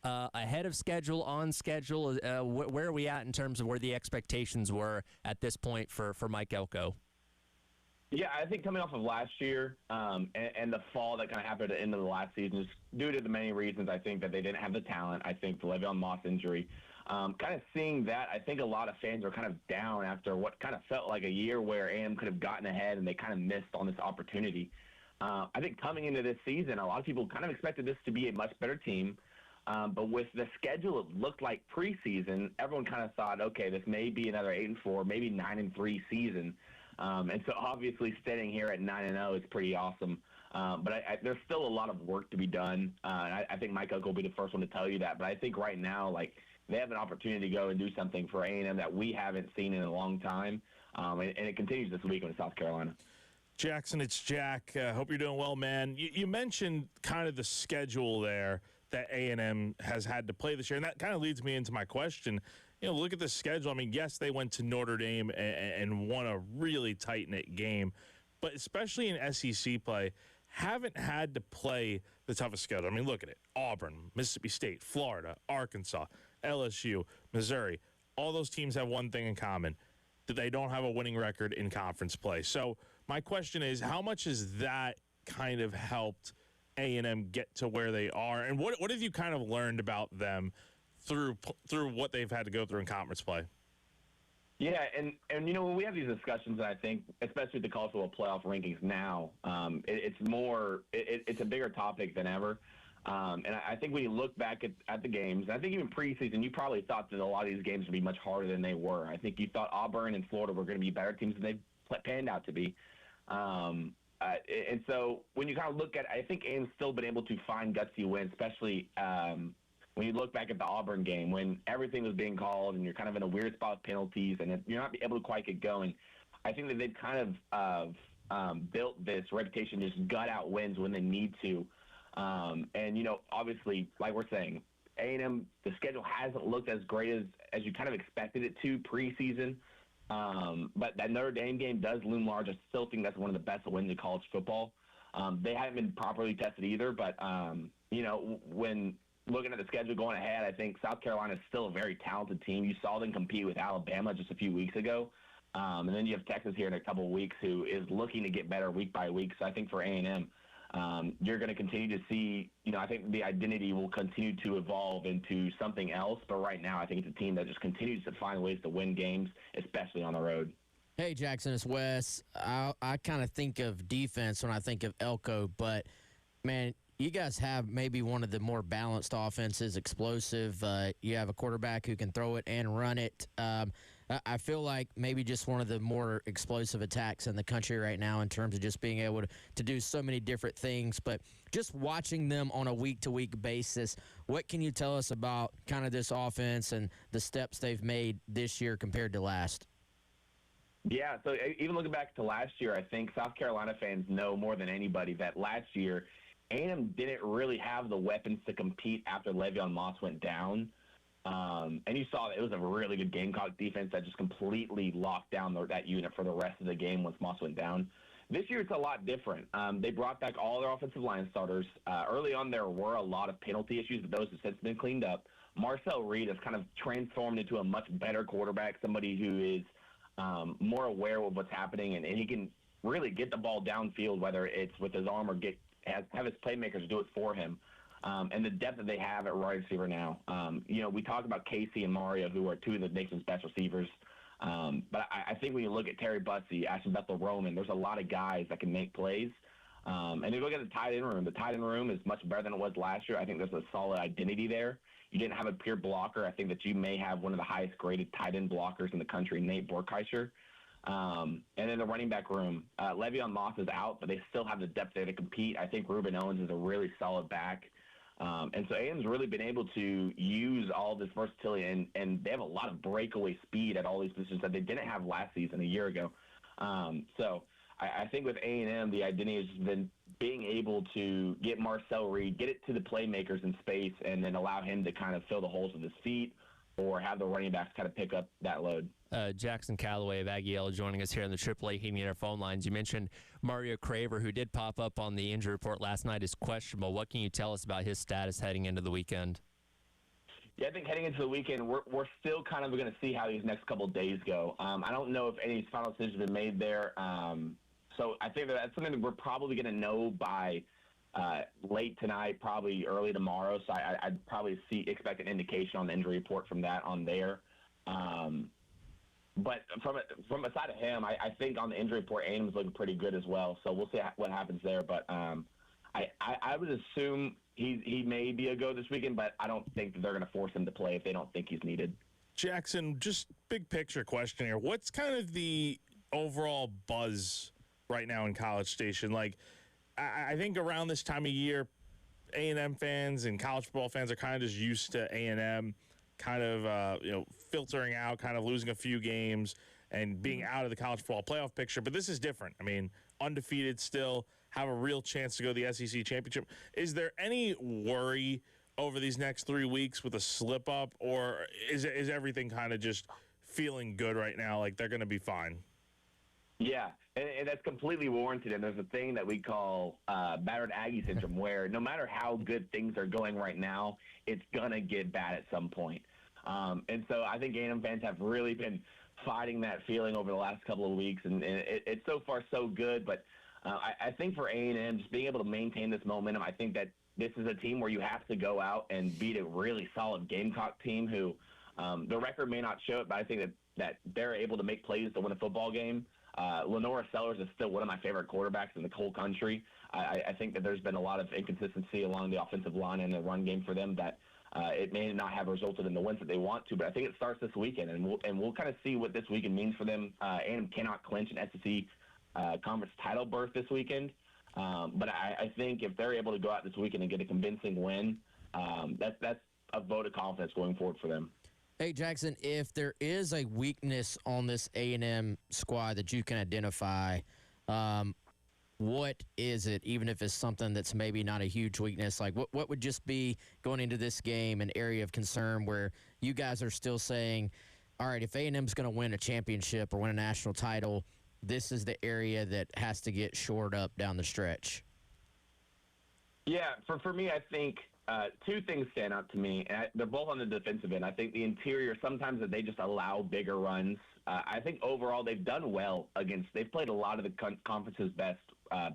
Ahead of schedule, on schedule, where are we at in terms of where the expectations were at this point for Mike Elko? Yeah, I think coming off of last year and the fall that kind of happened at the end of the last season, just due to the many reasons, I think that they didn't have the talent. I think the Le'Veon Moss injury, kind of seeing that, I think a lot of fans are kind of down after what kind of felt like a year where A&M could have gotten ahead and they kind of missed on this opportunity. I think coming into this season, a lot of people kind of expected this to be a much better team. But with the schedule, it looked like preseason, everyone kind of thought, okay, this may be another 8-4, maybe 9-3 season. And so obviously sitting here at 9-0 is pretty awesome. But there's still a lot of work to be done. I think Mike Elko will be the first one to tell you that. But I think right now, like, they have an opportunity to go and do something for A&M that we haven't seen in a long time. And it continues this week in South Carolina. Jackson, it's Jack. Hope you're doing well, man. You mentioned kind of the schedule there that A&M has had to play this year, and that kind of leads me into my question. You know, look at the schedule. I mean, yes, they went to Notre Dame and won a really tight-knit game, but especially in SEC play, haven't had to play the toughest schedule. I mean, look at it. Auburn, Mississippi State, Florida, Arkansas, LSU, Missouri. All those teams have one thing in common, that they don't have a winning record in conference play. So my question is, how much has that kind of helped A&M get to where they are? And what have you kind of learned about them through what they've had to go through in conference play? Yeah, and you know, when we have these discussions, and I think especially the college football playoff rankings now, it's a bigger topic than ever. And I think when you look back at the games, I think even preseason, you probably thought that a lot of these games would be much harder than they were. I think you thought Auburn and Florida were going to be better teams than they panned out to be. And so when you kind of look at, I think A&M's still been able to find gutsy wins, especially when you look back at the Auburn game, when everything was being called and you're kind of in a weird spot with penalties and you're not able to quite get going. I think that they've kind of built this reputation to just gut out wins when they need to. And, you know, obviously, like we're saying, A&M, the schedule hasn't looked as great as you kind of expected it to preseason. But that Notre Dame game does loom large. I still think that's one of the best wins in college football. They haven't been properly tested either, but, you know, when looking at the schedule going ahead, I think South Carolina is still a very talented team. You saw them compete with Alabama just a few weeks ago. And then you have Texas here in a couple of weeks who is looking to get better week by week. So I think for A&M, you're going to continue to see, you know, I think the identity will continue to evolve into something else. But right now, I think it's a team that just continues to find ways to win games, especially on the road. Hey, Jackson, it's Wes. I kind of think of defense when I think of Elko, but, man, you guys have maybe one of the more balanced offenses, explosive. You have a quarterback who can throw it and run it. I feel like maybe just one of the more explosive attacks in the country right now in terms of just being able to do so many different things. But just watching them on a week-to-week basis, what can you tell us about kind of this offense and the steps they've made this year compared to last? Yeah, so even looking back to last year, I think South Carolina fans know more than anybody that last year A&M didn't really have the weapons to compete after Le'Veon Moss went down. And you saw that it was a really good Gamecock defense that just completely locked down that unit for the rest of the game once Moss went down. This year it's a lot different. They brought back all their offensive line starters. Early on there were a lot of penalty issues, but those have since been cleaned up. Marcel Reed has kind of transformed into a much better quarterback, somebody who is more aware of what's happening, and he can really get the ball downfield, whether it's with his arm or have his playmakers do it for him. And the depth that they have at wide receiver now. You know, we talked about Casey and Mario, who are two of the nation's best receivers. But I think when you look at Terry Bussey, Ashton Bethel Roman, there's a lot of guys that can make plays. And if you look at the tight end room, the tight end room is much better than it was last year. I think there's a solid identity there. You didn't have a pure blocker. I think that you may have one of the highest graded tight end blockers in the country, Nate Borkheischer. And then the running back room, Le'Veon Moss is out, but they still have the depth there to compete. I think Reuben Owens is a really solid back. And so A&M's really been able to use all this versatility, and they have a lot of breakaway speed at all these positions that they didn't have last season, a year ago. So I think with A&M, the identity has just been being able to get Marcel Reed, get it to the playmakers in space, and then allow him to kind of fill the holes with his feet or have the running backs kind of pick up that load. Jackson Callaway of Aggie Yellow joining us here on the AAA Heating and Air phone lines. You mentioned Mario Craver, who did pop up on the injury report last night, is questionable. What can you tell us about his status heading into the weekend? Yeah, I think heading into the weekend, we're still kind of going to see how these next couple of days go. I don't know if any final decisions have been made there. So I think that's something that we're probably going to know by late tonight, probably early tomorrow. So I'd probably expect an indication on the injury report from that on there. But from a side of him, I think on the injury report, A&M's looking pretty good as well. So we'll see what happens there. But I would assume he may be a go this weekend, but I don't think that they're going to force him to play if they don't think he's needed. Jackson, just big picture question here. What's kind of the overall buzz right now in College Station? Like, I think around this time of year, A&M fans and college football fans are kind of just used to A&M kind of, filtering out, kind of losing a few games and being out of the college football playoff picture. But this is different. I mean, undefeated still, have a real chance to go to the SEC championship. Is there any worry over these next 3 weeks with a slip up, or is everything kind of just feeling good right now, like they're going to be fine? Yeah, and that's completely warranted. And there's a thing that we call battered Aggie syndrome, where no matter how good things are going right now, it's going to get bad at some point. And so I think A&M fans have really been fighting that feeling over the last couple of weeks, and it's so far so good. But I think for A&M, just being able to maintain this momentum, I think that this is a team where you have to go out and beat a really solid Gamecock team who the record may not show it, but I think that they're able to make plays to win a football game. Lenora Sellers is still one of my favorite quarterbacks in the whole country. I think that there's been a lot of inconsistency along the offensive line and the run game for them that it may not have resulted in the wins that they want to, but I think it starts this weekend, and we'll kind of see what this weekend means for them. A&M cannot clinch an SEC conference title berth this weekend, but I think if they're able to go out this weekend and get a convincing win, that's a vote of confidence going forward for them. Hey, Jackson, if there is a weakness on this A&M squad that you can identify, what is it, even if it's something that's maybe not a huge weakness? Like, what would just be going into this game an area of concern where you guys are still saying, all right, if A&M's going to win a championship or win a national title, this is the area that has to get shored up down the stretch? Yeah, for me, I think two things stand out to me, and they're both on the defensive end. I think the interior, sometimes that they just allow bigger runs. I think overall they've done well they've played a lot of the conference's best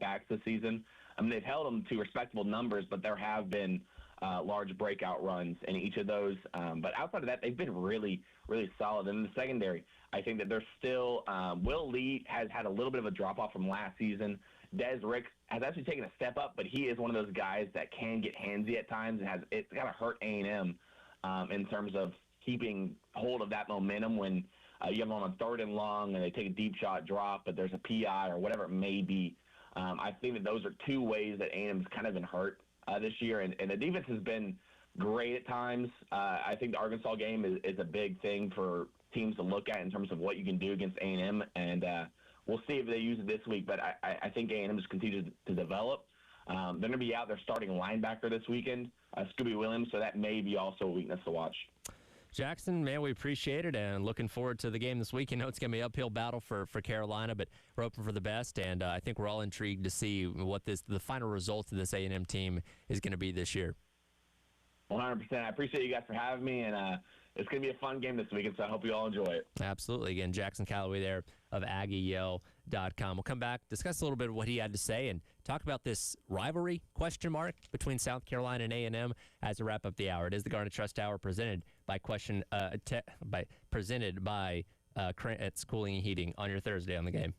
backs this season. I mean, they've held them to respectable numbers, but there have been large breakout runs in each of those. But outside of that, they've been really, really solid. And in the secondary, I think that they're still Will Lee has had a little bit of a drop-off from last season. Des Ricks has actually taken a step up, but he is one of those guys that can get handsy at times, and it's kind of hurt A&M in terms of keeping hold of that momentum when you have them on a 3rd and long and they take a deep shot drop, but there's a PI or whatever it may be. I think that those are two ways that A&M's kind of been hurt this year, and the defense has been great at times. I think the Arkansas game is a big thing for teams to look at in terms of what you can do against A&M, and we'll see if they use it this week, but I think A&M just continues to develop. They're going to be out their starting linebacker this weekend, Scooby Williams, so that may be also a weakness to watch. Jackson, man, we appreciate it, and looking forward to the game this week. You know it's going to be an uphill battle for Carolina, but we're hoping for the best, and I think we're all intrigued to see what the final result of this A&M team is going to be this year. 100%. I appreciate you guys for having me, and it's going to be a fun game this weekend, so I hope you all enjoy it. Absolutely. Again, Jackson Callaway there of AggieYell.com. We'll come back, discuss a little bit of what he had to say, and talk about this rivalry, between South Carolina and A&M as we wrap up the hour. It is the Garnet Trust Hour presented by Krantz Cooling and Heating on your Thursday on the Game.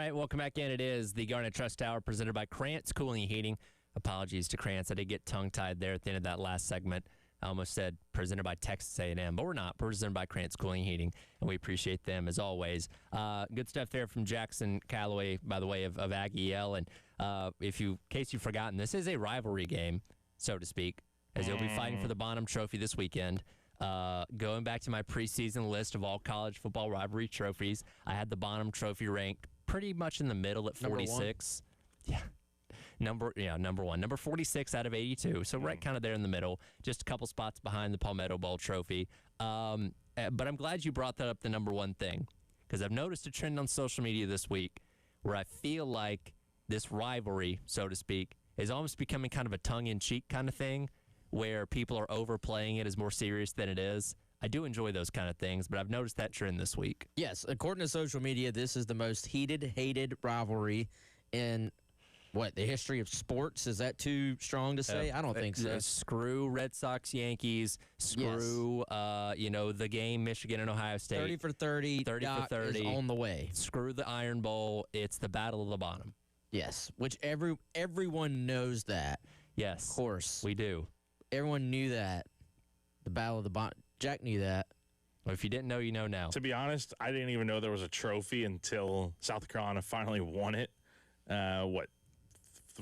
right, welcome back in. It is the Garnet Trust Hour presented by Krantz Cooling and Heating. Apologies to Krantz. I did get tongue-tied there at the end of that last segment. I almost said presented by Texas A&M, but we're not. We're presented by Krantz Cooling and Heating, and we appreciate them as always. Good stuff there from Jackson Calloway, by the way, of Aggie L. And in case you've forgotten, this is a rivalry game, so to speak, as you'll be fighting for the Bonham Trophy this weekend. Going back to my preseason list of all college football rivalry trophies, I had the Bonham Trophy ranked pretty much in the middle at 46. Number one. Number 46 out of 82. So right kind of there in the middle, just a couple spots behind the Palmetto Bowl trophy. But I'm glad you brought that up, the number one thing, because I've noticed a trend on social media this week where I feel like this rivalry, so to speak, is almost becoming kind of a tongue-in-cheek kind of thing where people are overplaying it as more serious than it is. I do enjoy those kind of things, but I've noticed that trend this week. Yes, according to social media, this is the most heated, hated rivalry in the history of sports? Is that too strong to say? I don't think so. Screw Red Sox, Yankees. Screw, the game Michigan and Ohio State. 30 for 30. 30 for 30 is on the way. Screw the Iron Bowl. It's the Battle of the Bottom. Yes, which everyone knows that. Yes, of course we do. Everyone knew that. The Battle of the Bottom. Jack knew that. Well, if you didn't know, you know now. To be honest, I didn't even know there was a trophy until South Carolina finally won it.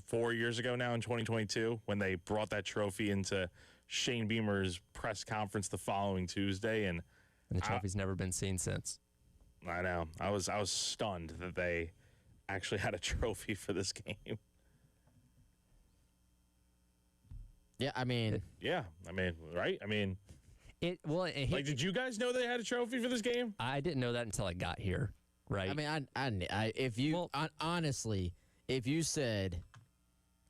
4 years ago now in 2022 when they brought that trophy into Shane Beamer's press conference the following Tuesday, and the trophy's never been seen since. I know. I was stunned that they actually had a trophy for this game. Yeah, I mean, right? I mean, did you guys know they had a trophy for this game? I didn't know that until I got here. Right. I mean, honestly, if you said,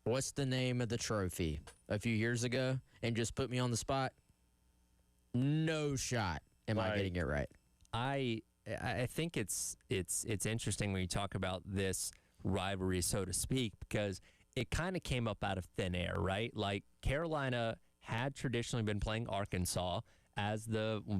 what's the name of the trophy a few years ago and just put me on the spot, no shot am I getting it right. I think it's interesting when you talk about this rivalry, so to speak, because it kind of came up out of thin air, right? Like Carolina had traditionally been playing Arkansas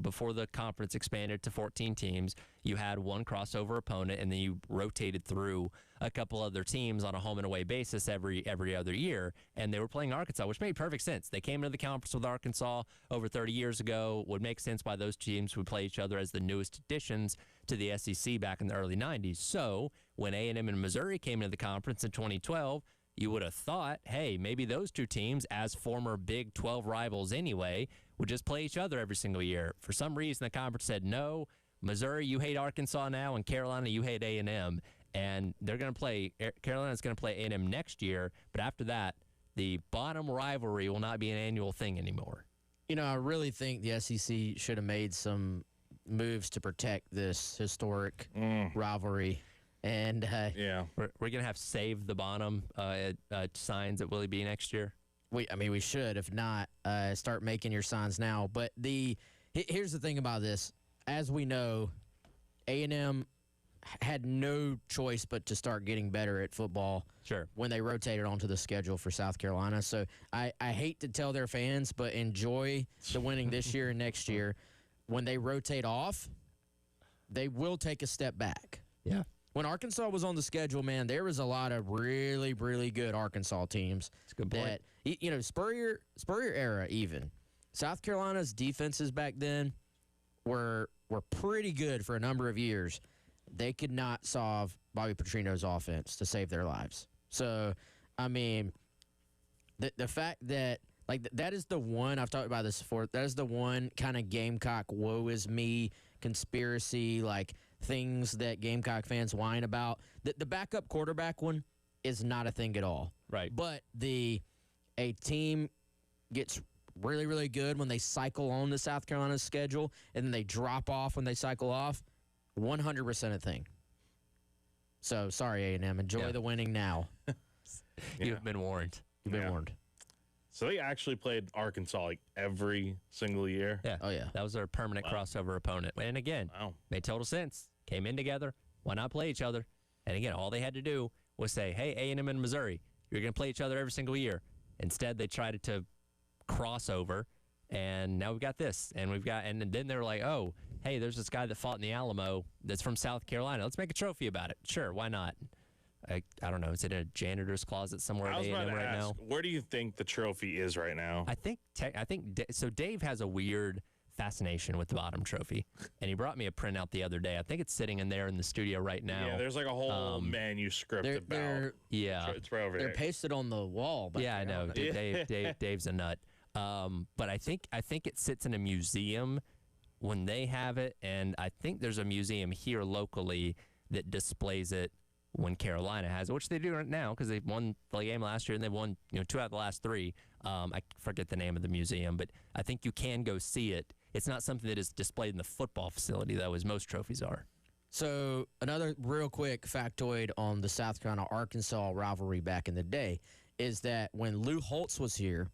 before the conference expanded to 14 teams. You had one crossover opponent, and then you rotated through a couple other teams on a home and away basis every other year, and they were playing Arkansas, which made perfect sense. They came into the conference with Arkansas over 30 years ago. Would make sense why those teams would play each other as the newest additions to the SEC back in the early 90s. So when A&M and Missouri came into the conference in 2012, you would have thought, hey, maybe those two teams, as former Big 12 rivals anyway, would just play each other every single year. For some reason, the conference said, no, Missouri, you hate Arkansas now, and Carolina, you hate A&M. And they're going to play, Carolina's going to play A&M next year, but after that, the bottom rivalry will not be an annual thing anymore. You know, I really think the SEC should have made some moves to protect this historic rivalry. And we're going to have Save the Bonham signs at Willie B next year. We should. If not, start making your signs now. But here's the thing about this. As we know, A&M had no choice but to start getting better at football. Sure. When they rotated onto the schedule for South Carolina. So I hate to tell their fans, but enjoy the winning this year and next year. When they rotate off, they will take a step back. Yeah. When Arkansas was on the schedule, man, there was a lot of really, really good Arkansas teams. That's a good point. That, Spurrier era even. South Carolina's defenses back then were pretty good for a number of years. They could not solve Bobby Petrino's offense to save their lives. So, I mean, the fact that, that is the one, I've talked about this before, that is the one kind of Gamecock woe is me conspiracy, things that Gamecock fans whine about. The backup quarterback one is not a thing at all. Right. But a team gets really, really good when they cycle on the South Carolina schedule, and then they drop off when they cycle off. 100% a thing. So, sorry, A&M. Enjoy the winning now. You've been warned. You've been warned. So they actually played Arkansas every single year? Yeah. Oh, yeah. That was their permanent crossover opponent. And again, made total sense. Came in together. Why not play each other? And again, all they had to do was say, hey, A&M and Missouri, you're going to play each other every single year. Instead, they tried to cross over, and now we've got this. And then they were like, oh, hey, there's this guy that fought in the Alamo that's from South Carolina. Let's make a trophy about it. Sure, why not? I don't know. Is it in a janitor's closet somewhere I at was about A&M to right ask, now? where do you think the trophy is right now? I think so. Dave has a weird fascination with the bottom trophy, and he brought me a printout the other day. I think it's sitting in there in the studio right now. Yeah, there's like a whole manuscript about. It's right over They're here. pasted on the wall. Yeah, I know. Dave's a nut. But I think it sits in a museum when they have it, and I think there's a museum here locally that displays it when Carolina has it, which they do right now because they won the game last year and they won 2 out of the last 3. I forget the name of the museum, but I think you can go see it. It's not something that is displayed in the football facility, though, as most trophies are. So another real quick factoid on the South Carolina-Arkansas rivalry back in the day is that when Lou Holtz was here,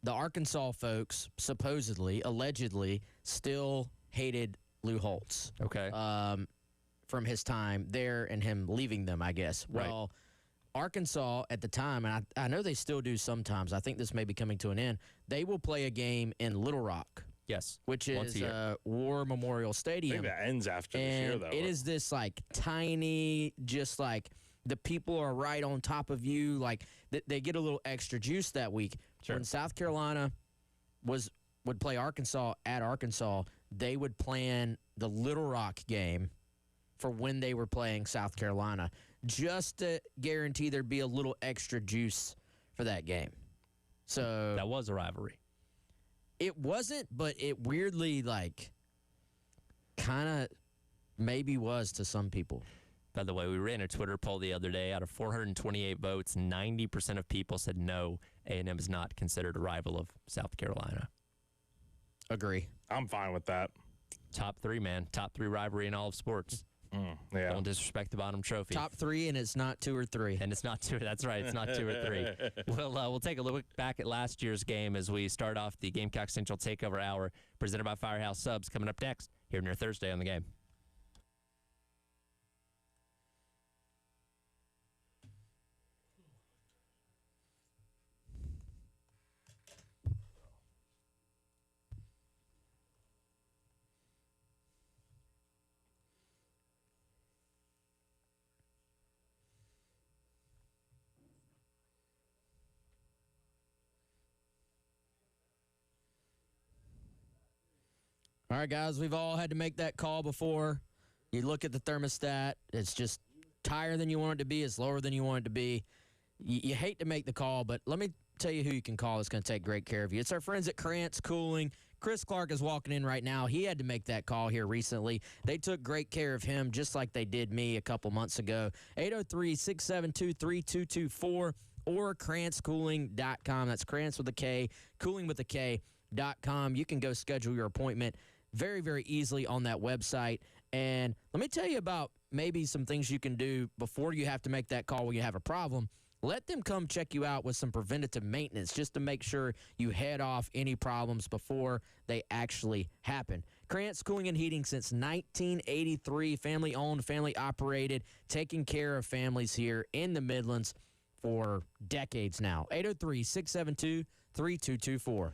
the Arkansas folks supposedly, allegedly, still hated Lou Holtz. Okay. From his time there and him leaving them, I guess. Right. Well, Arkansas at the time, and I know they still do sometimes, I think this may be coming to an end, they will play a game in Little Rock. Yes. Which Once is a year. War Memorial I Stadium. think that ends after this year, And though. it is this like tiny, just like the people are right on top of you. Like they get a little extra juice that week. Sure. When South Carolina would play Arkansas at Arkansas, they would plan the Little Rock game for when they were playing South Carolina, just to guarantee there'd be a little extra juice for that game. So That was a rivalry. it wasn't, but it weirdly like kind of maybe was to some people. By the way, we ran a Twitter poll the other day. Out of 428 votes, 90% of people said no, A&M is not considered a rival of South Carolina. Agree. I'm fine with that. Top 3, man. Top 3 rivalry in all of sports. Yeah. Don't disrespect the bottom trophy. Top 3, and it's not 2 or 3. And it's not 2. That's right. It's not 2 or 3. We'll take a look back at last year's game as we start off the Gamecock Central Takeover Hour presented by Firehouse Subs coming up next here near Thursday on the game. All right, guys, we've all had to make that call before. You look at the thermostat, it's just higher than you want it to be, it's lower than you want it to be. You hate to make the call, but let me tell you who you can call that's going to take great care of you. It's our friends at Krantz Cooling. Chris Clark is walking in right now. He had to make that call here recently. They took great care of him just like they did me a couple months ago. 803-672-3224 or KrantzCooling.com. That's Krantz with a K, cooling with a K.com. You can go schedule your appointment very, very easily on that website. And let me tell you about maybe some things you can do before you have to make that call when you have a problem. Let them come check you out with some preventative maintenance just to make sure you head off any problems before they actually happen. Krantz Cooling and Heating since 1983, family-owned, family-operated, taking care of families here in the Midlands for decades now. 803-672-3224.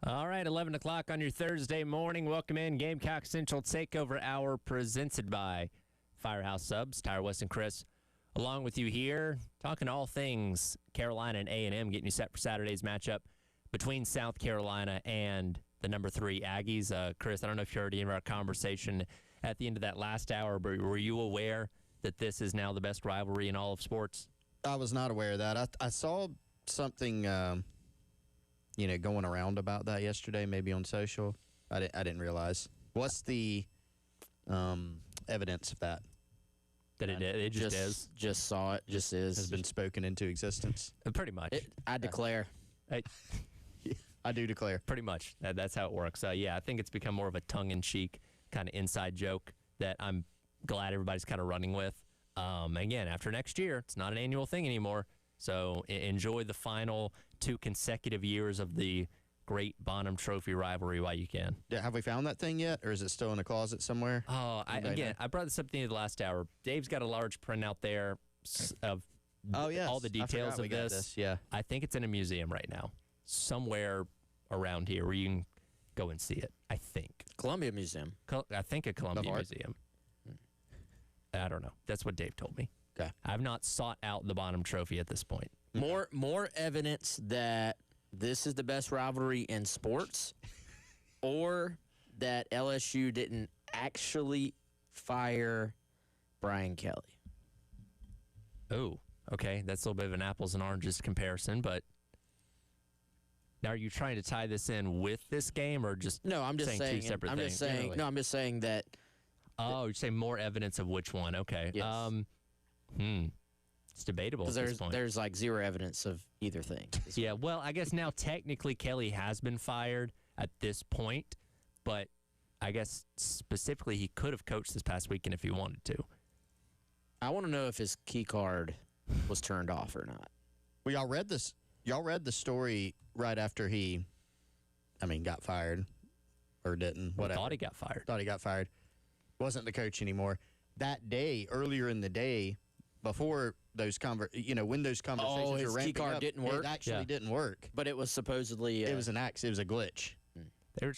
All right, 11 o'clock on your Thursday morning. Welcome in Gamecock Central Takeover Hour presented by Firehouse Subs. Tyler West and Chris along with you here, talking all things Carolina and A&M, getting you set for Saturday's matchup between South Carolina and the number 3 Aggies. Chris, I don't know if you heard any of our conversation at the end of that last hour, but were you aware that this is now the best rivalry in all of sports? I was not aware of that. I saw something, going around about that yesterday, maybe on social. I didn't realize. What's the evidence of that? That it just is? Just saw it. Just is. Has been spoken into existence. Pretty much. I declare. I do declare. Pretty much. That's how it works. Yeah, I think it's become more of a tongue-in-cheek kind of inside joke that I'm glad everybody's kind of running with. Again, after next year, it's not an annual thing anymore. So enjoy the final 2 consecutive years of the great Bonham Trophy rivalry while you can. Yeah, have we found that thing yet, or is it still in a closet somewhere? Oh, I brought this up at the end of the last hour. Dave's got a large printout there of all the details of this. Yeah, I think it's in a museum right now, somewhere around here where you can go and see it. I think Columbia Museum. I think a Columbia Museum. I don't know. That's what Dave told me. Okay, I've not sought out the Bonham Trophy at this point. More evidence that this is the best rivalry in sports, or that LSU didn't actually fire Brian Kelly. Oh, okay. That's a little bit of an apples and oranges comparison, but now are you trying to tie this in with this game, or just no? I'm just saying 2 separate I'm things? just saying. No, I'm just saying that. Oh, you're saying more evidence of which one? Okay. Yes. It's debatable at this point. There's like zero evidence of either thing. Yeah, well, I guess now technically Kelly has been fired at this point, but I guess specifically he could have coached this past weekend if he wanted to. I want to know if his key card was turned off or not. Well, y'all read this. Y'all read the story right after he, got fired, or didn't? Whatever. Thought he got fired. Thought he got fired. Wasn't the coach anymore. That day, earlier in the day, before those when those conversations his were ramping key card up, didn't work? It actually didn't work. But it was supposedly it was an accident. It was a glitch. They were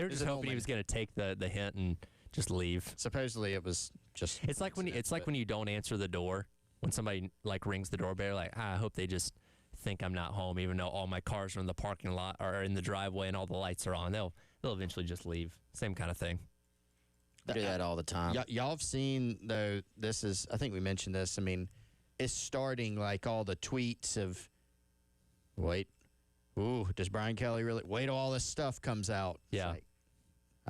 just hoping he was going to take the hint and just leave. Supposedly it was just. It's like when you don't answer the door when somebody rings the doorbell. Like, I hope they just think I'm not home, even though all my cars are in the parking lot or in the driveway and all the lights are on. They'll eventually just leave. Same kind of thing. I do that all the time. Y'all have seen, though, this is, I think we mentioned this, it's starting all the tweets of, does Brian Kelly really, wait till all this stuff comes out. Yeah.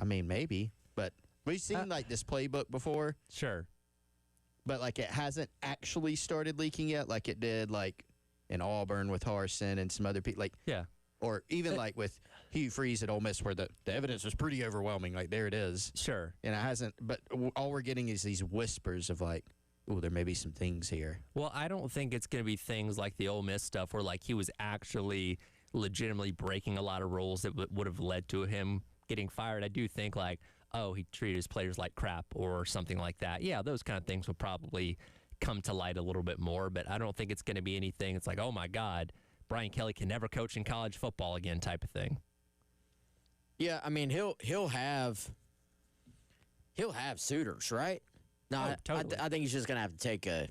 Maybe, but we've seen this playbook before. Sure. But it hasn't actually started leaking yet like it did in Auburn with Harsin and some other people. Yeah. Or even with Hugh Freeze at Ole Miss, where the evidence was pretty overwhelming. There it is. Sure. And it hasn't. But all we're getting is these whispers of there may be some things here. Well, I don't think it's going to be things like the Ole Miss stuff where he was actually legitimately breaking a lot of rules that would have led to him getting fired. I do think he treated his players like crap or something like that. Yeah, those kind of things will probably come to light a little bit more. But I don't think it's going to be anything. It's oh my God, Brian Kelly can never coach in college football again type of thing. Yeah, he'll have suitors, right? No, totally. I think he's just gonna have to take a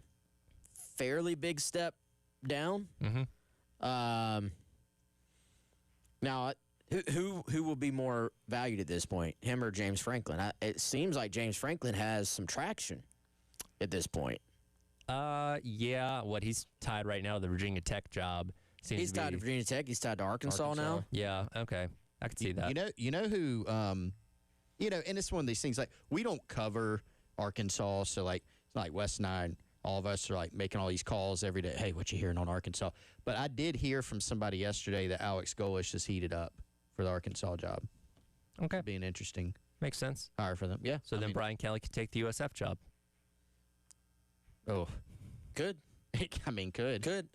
fairly big step down. Mm-hmm. Now, who will be more valued at this point, him or James Franklin? It seems like James Franklin has some traction at this point. Yeah. He's tied right now to the Virginia Tech job. He's tied to Virginia Tech. He's tied to Arkansas now. Yeah. Okay. I can see that. You know who, and it's one of these things we don't cover Arkansas, so it's not West 9. All of us are making all these calls every day. Hey, what you hearing on Arkansas? But I did hear from somebody yesterday that Alex Golesh is heated up for the Arkansas job. Okay. Being interesting. Makes sense. Hire for them. Yeah. So then Brian Kelly could take the USF job. Oh. Could. Could. Could.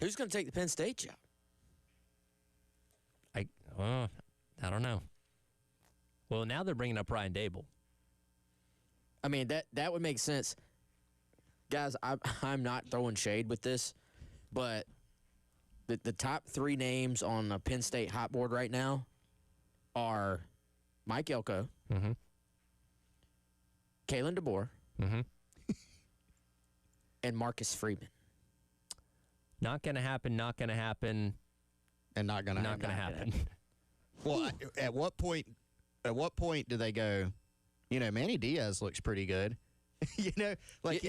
Who's going to take the Penn State job? I don't know. Well, now they're bringing up Ryan Dable. That would make sense. Guys, I'm not throwing shade with this, but the top 3 names on the Penn State hot board right now are Mike Elko, Mm-hmm. Kalen DeBoer, Mm-hmm. and Marcus Freeman. Not going to happen, not going to happen, And not going to not going to happen. Well, at what point do they go, Manny Diaz looks pretty good? Like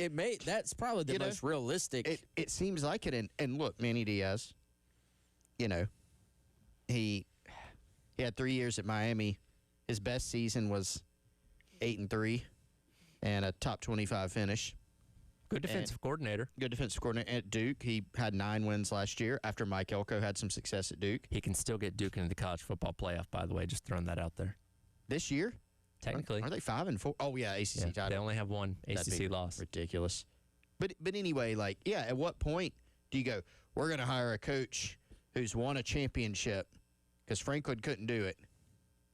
that's probably the most realistic. It seems like it. And look, Manny Diaz, he had 3 years at Miami. His best season was 8-3 and a top 25 finish. Good defensive coordinator. Good defensive coordinator at Duke. He had 9 wins last year after Mike Elko had some success at Duke. He can still get Duke into the college football playoff, by the way. Just throwing that out there. This year? Technically. Are they 5-4? Oh, yeah, ACC title. They only have one That'd ACC be loss. Ridiculous. But anyway, at what point do you go, we're going to hire a coach who's won a championship because Franklin couldn't do it?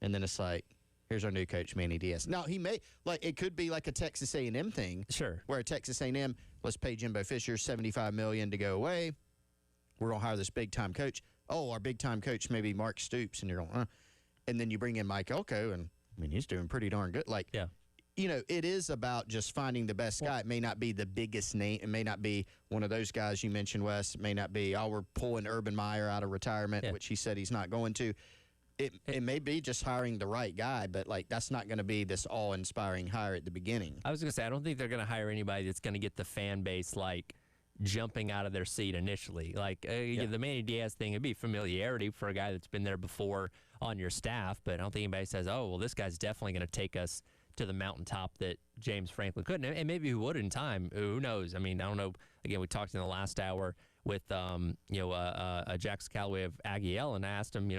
And then it's like, here's our new coach, Manny Diaz. Now, he may, it could be like a Texas A&M thing. Sure. Where Texas A&M, let's pay Jimbo Fisher $75 million to go away. We're going to hire this big-time coach. Oh, our big-time coach may be Mark Stoops. And you're going, And then you bring in Mike Elko, and, he's doing pretty darn good. It is about just finding the best guy. It may not be the biggest name. It may not be one of those guys you mentioned, Wes. It may not be, we're pulling Urban Meyer out of retirement, which he said he's not going to. It may be just hiring the right guy, but that's not going to be this all-inspiring hire at the beginning. I was going to say, I don't think they're going to hire anybody that's going to get the fan base jumping out of their seat initially. The Manny Diaz thing, it'd be familiarity for a guy that's been there before on your staff, but I don't think anybody says, oh, well, this guy's definitely going to take us to the mountaintop that James Franklin couldn't. And maybe he would in time. Who knows? I don't know. Again, we talked in the last hour with Jackson Callaway of Aggie L, and I asked him,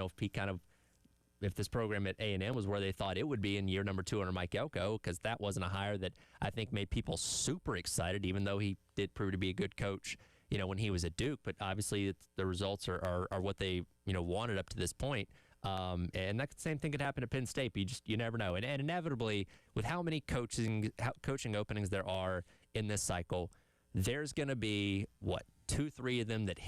if this program at A&M was where they thought it would be in year number 2 under Mike Elko, because that wasn't a hire that I think made people super excited, even though he did prove to be a good coach, when he was at Duke. But obviously the results are what they, wanted up to this point. And that same thing could happen at Penn State, but you never know. And inevitably, with how many coaching openings there are in this cycle, there's going to be, 2-3 of them that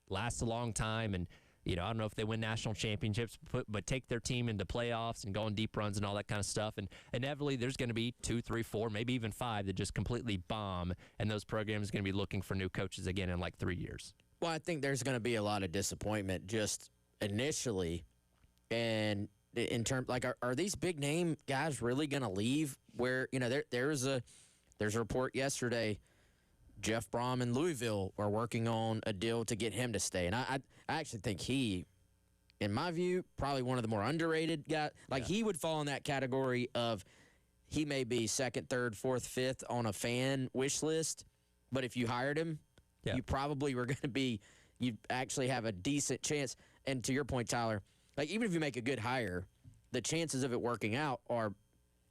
last a long time, and I don't know if they win national championships, but take their team into playoffs and go on deep runs and all that kind of stuff. And inevitably, there's going to be 2, 3, 4, maybe even 5 that just completely bomb, and those programs are going to be looking for new coaches again in 3 years. Well, I think there's going to be a lot of disappointment just initially. And in terms, are these big name guys really going to leave? Where there's a report yesterday. Jeff Brom and Louisville are working on a deal to get him to stay, and I actually think he, in my view, probably one of the more underrated guys. He would fall in that category of he may be 2nd, 3rd, 4th, 5th on a fan wish list, but if you hired him, you probably were going to be. You actually have a decent chance. And to your point, Tyler. Even if you make a good hire, the chances of it working out are,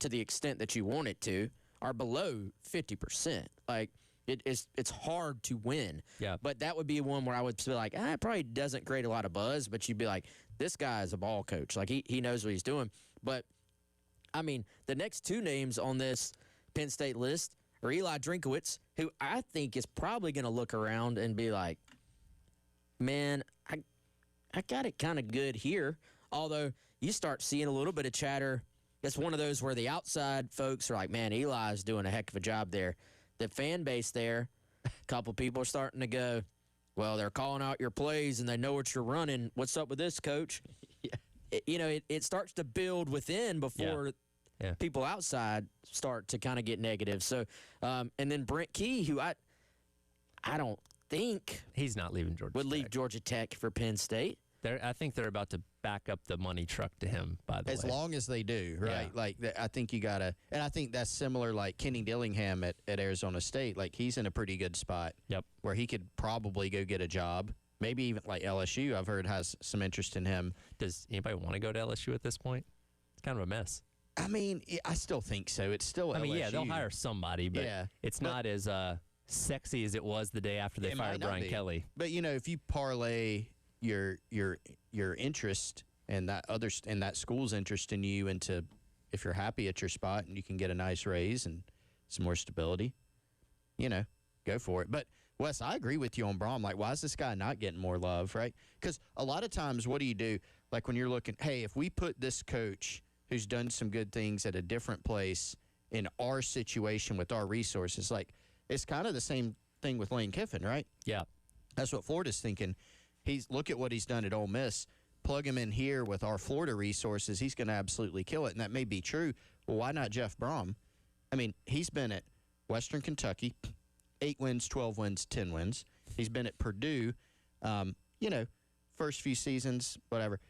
to the extent that you want it to, are below 50%. It's hard to win. Yeah. But that would be one where I would be like, it probably doesn't create a lot of buzz, but you'd be like, this guy is a ball coach. He knows what he's doing. But, the next 2 names on this Penn State list are Eli Drinkowitz, who I think is probably going to look around and be like, man, I got it kind of good here. Although you start seeing a little bit of chatter. It's one of those where the outside folks are like, man, Eli's doing a heck of a job there. The fan base there, a couple people are starting to go, well, they're calling out your plays and they know what you're running. What's up with this, coach? It starts to build within before people outside start to kind of get negative. So, and then Brent Key, who I don't think he's not leaving Georgia would Tech. leave Georgia Tech for Penn State. I think they're about to back up the money truck to him, by the way. As long as they do, right? Yeah. I think you got to, and I think that's similar Kenny Dillingham at Arizona State. He's in a pretty good spot. Yep. Where he could probably go get a job. Maybe even LSU, I've heard, has some interest in him. Does anybody want to go to LSU at this point? It's kind of a mess. I still think so. It's still LSU. Yeah, they'll hire somebody, but it's not as sexy as it was the day after they fired Brian Kelly. But, if you parlay your interest and that school's interest in you into, if you're happy at your spot and you can get a nice raise and some more stability, go for it. But, Wes, I agree with you on Braum. Like, why is this guy not getting more love, right? Because a lot of times, what do? Like, when you're looking, hey, if we put this coach who's done some good things at a different place in our situation with our resources, like, it's kind of the same thing with Lane Kiffin, right? Yeah. That's what Florida's thinking. Look at what he's done at Ole Miss. Plug him in here with our Florida resources, he's going to absolutely kill it. And that may be true. Well, why not Jeff Braum? I mean, he's been at Western Kentucky, 8 wins, 12 wins, 10 wins. He's been at Purdue, first few seasons, whatever,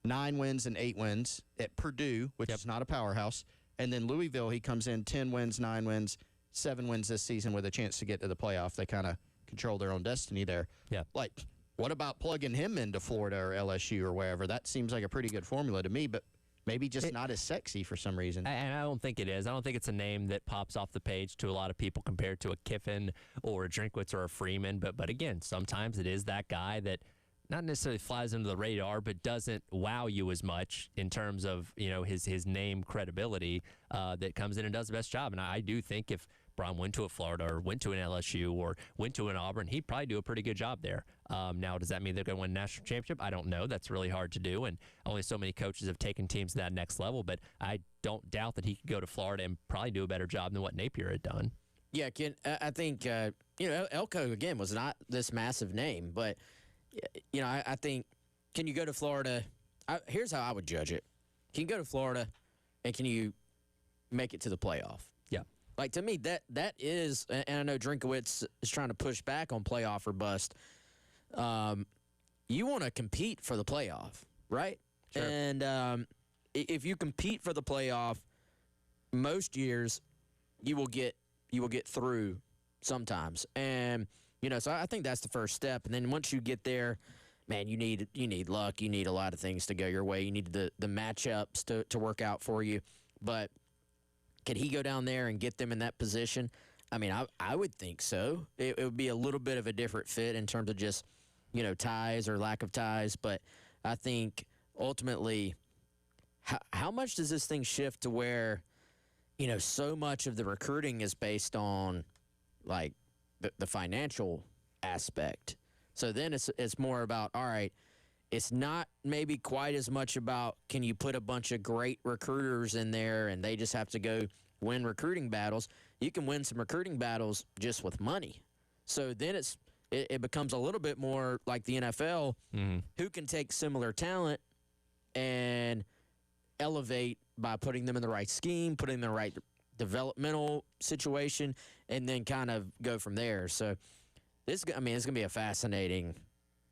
9 wins and 8 wins at Purdue, which is not a powerhouse. And then Louisville, he comes in 10 wins, 9 wins, 7 wins this season with a chance to get to the playoff. They kind of control their own destiny there. Yeah. Like, what about plugging him into Florida or LSU or wherever? That seems like a pretty good formula to me, but maybe just not as sexy for some reason. And I don't think it is. I don't think it's a name that pops off the page to a lot of people compared to a Kiffin or a Drinkwitz or a Freeman. But again, sometimes it is that guy that not necessarily flies under the radar, but doesn't wow you as much in terms of his name credibility that comes in and does the best job. And I do think if Braum went to a Florida or went to an LSU or went to an Auburn, he'd probably do a pretty good job there. Now, does that mean they're going to win a national championship? I don't know. That's really hard to do, and only so many coaches have taken teams to that next level. But I don't doubt that he could go to Florida and probably do a better job than what Napier had done. Yeah, Ken, I think, Elko, again, was not this massive name, but, I think, can you go to Florida? Here's how I would judge it. Can you go to Florida, and can you make it to the playoff? Yeah. Like, to me, that is, and I know Drinkowitz is trying to push back on playoff or bust. You want to compete for the playoff, right? Sure. And if you compete for the playoff, most years you will get through sometimes. And so I think that's the first step. And then once you get there, man, you need luck. You need a lot of things to go your way. You need the matchups to work out for you. But could he go down there and get them in that position? I mean, I would think so. It would be a little bit of a different fit in terms of just, ties or lack of ties. But I think ultimately, how much does this thing shift to where, so much of the recruiting is based on, like, the financial aspect. So then it's more about, all right, it's not maybe quite as much about can you put a bunch of great recruiters in there and they just have to go win recruiting battles. You can win some recruiting battles just with money. So then it becomes a little bit more like the NFL, who can take similar talent and elevate by putting them in the right scheme, putting them in the right developmental situation, and then kind of go from there. So it's going to be a fascinating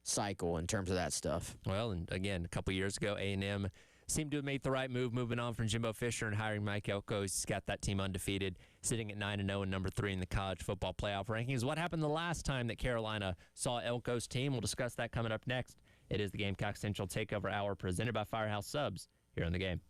cycle in terms of that stuff. Well, and again, a couple years ago, A&M seemed to have made the right move, moving on from Jimbo Fisher and hiring Mike Elko. He's got that team undefeated, sitting at 9-0 and number 3 in the college football playoff rankings. What happened the last time that Carolina saw Elko's team? We'll discuss that coming up next. It is the Gamecock Central Takeover Hour presented by Firehouse Subs here on The Game.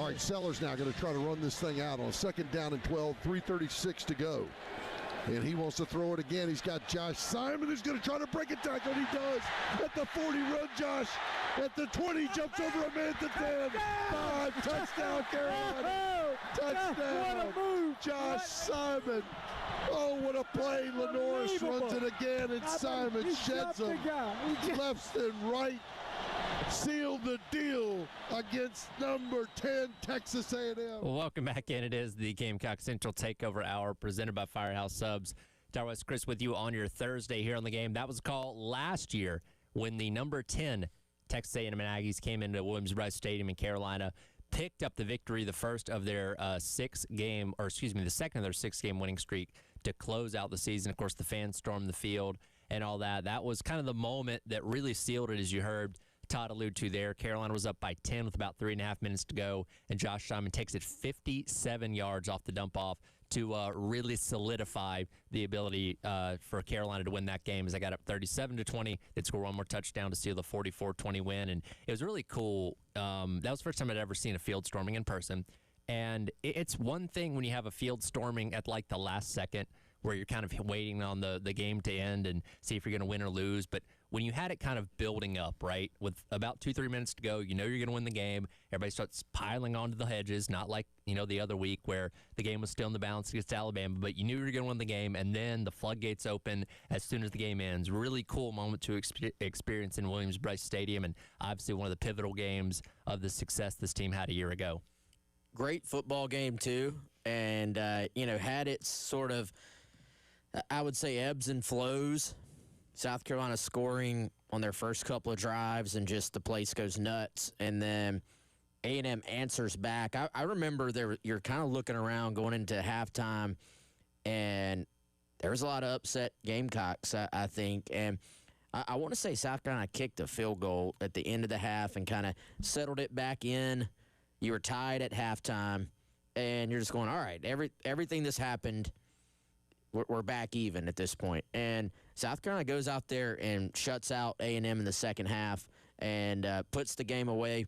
All right, Sellers now going to try to run this thing out on 2nd down and 12, 3:36 to go. And he wants to throw it again. He's got Josh Simon who's going to try to break a tackle. And he does. At the 40, run Josh. At the 20, jumps over a man to 10. 5, touchdown, Carolina. Touchdown. What a move. Josh Simon. Oh, what a play. Lenoris runs it again, and Simon sheds him. Left and right. Sealed the deal against number 10 Texas A&M. Well, welcome back in. It is the Gamecock Central Takeover Hour presented by Firehouse Subs. Tyler West, Chris with you on your Thursday here on the game. That was a call last year when the number 10 Texas A&M Aggies came into Williams-Brice Stadium in Carolina, picked up the victory, the second of their 6-game winning streak to close out the season. Of course, the fans stormed the field and all that. That was kind of the moment that really sealed it, as you heard Todd allude to there. Carolina was up by 10 with about 3.5 minutes to go, and Josh Simon takes it 57 yards off the dump-off to really solidify the ability for Carolina to win that game as they got up 37-20. They'd score one more touchdown to seal the 44-20 win, and it was really cool. That was the first time I'd ever seen a field storming in person, and it's one thing when you have a field storming at like the last second where you're kind of waiting on the game to end and see if you're going to win or lose, but when you had it kind of building up, right, with about 2-3 minutes to go, you know you're going to win the game. Everybody starts piling onto the hedges, not like, the other week where the game was still in the balance against Alabama, but you knew you were going to win the game, and then the floodgates open as soon as the game ends. Really cool moment to experience in Williams-Brice Stadium, and obviously one of the pivotal games of the success this team had a year ago. Great football game, too, and, had its sort of, I would say, ebbs and flows. South Carolina scoring on their first couple of drives, and just the place goes nuts. And then A&M answers back. I remember you're kind of looking around going into halftime, and there was a lot of upset Gamecocks, I think. And I want to say South Carolina kicked a field goal at the end of the half and kind of settled it back in. You were tied at halftime, and you're just going, all right, everything that's happened, we're back even at this point. And South Carolina goes out there and shuts out A&M in the second half and puts the game away.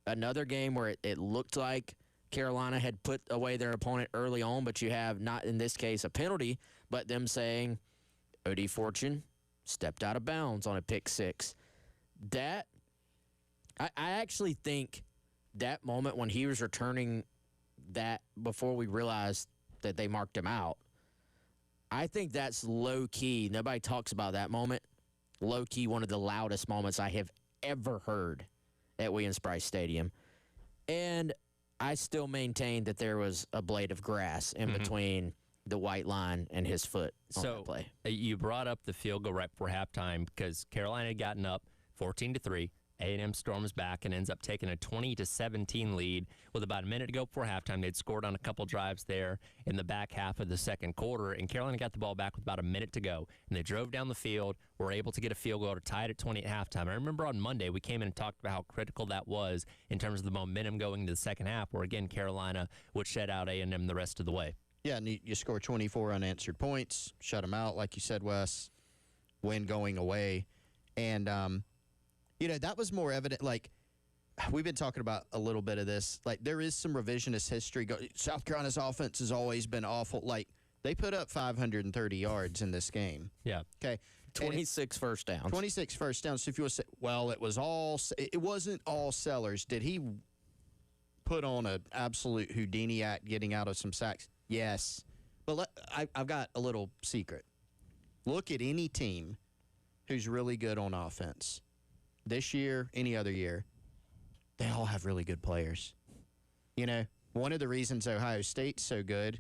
Another game where it looked like Carolina had put away their opponent early on, but you have, not in this case, a penalty, but them saying O.D. Fortune stepped out of bounds on a pick six. I actually think that moment when he was returning that before we realized that they marked him out, I think that's low-key. Nobody talks about that moment. Low-key, one of the loudest moments I have ever heard at Williams-Brice Stadium. And I still maintain that there was a blade of grass in between the white line and his foot on that play. You brought up the field goal right before halftime because Carolina had gotten up 14-3. A&M storms back and ends up taking a 20-17 lead with about a minute to go before halftime. They'd scored on a couple drives there in the back half of the second quarter, and Carolina got the ball back with about a minute to go. And they drove down the field, were able to get a field goal to tie it at 20 at halftime. I remember on Monday we came in and talked about how critical that was in terms of the momentum going into the second half, where, again, Carolina would shut out A&M the rest of the way. Yeah, and you score 24 unanswered points, shut them out, like you said, Wes, win going away. And, that was more evident. Like, we've been talking about a little bit of this. Like, there is some revisionist history. South Carolina's offense has always been awful. Like, they put up 530 yards in this game. Yeah. Okay. 26 first downs. 26 first downs. So if you want to say, well, it wasn't all Sellers. Did he put on an absolute Houdini act getting out of some sacks? Yes. But I've got a little secret. Look at any team who's really good on offense. This year, any other year, they all have really good players. One of the reasons Ohio State's so good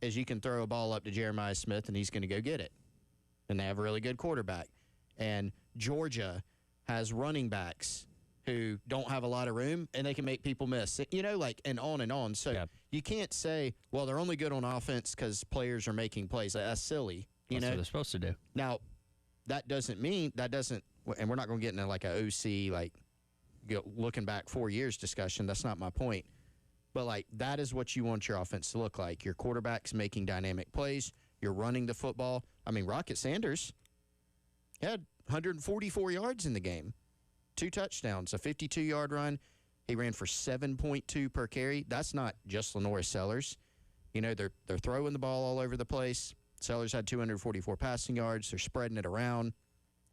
is you can throw a ball up to Jeremiah Smith and he's going to go get it. And they have a really good quarterback. And Georgia has running backs who don't have a lot of room and they can make people miss. And on and on. So you can't say, well, they're only good on offense because players are making plays. That's silly. That's what they're supposed to do. Now, that doesn't, and we're not going to get into like a OC, looking back 4 years discussion. That's not my point. But, that is what you want your offense to look like. Your quarterback's making dynamic plays. You're running the football. I mean, Rocket Sanders had 144 yards in the game, 2 touchdowns, a 52-yard run. He ran for 7.2 per carry. That's not just Lenora Sellers. You know, they're throwing the ball all over the place. Sellers had 244 passing yards. They're spreading it around.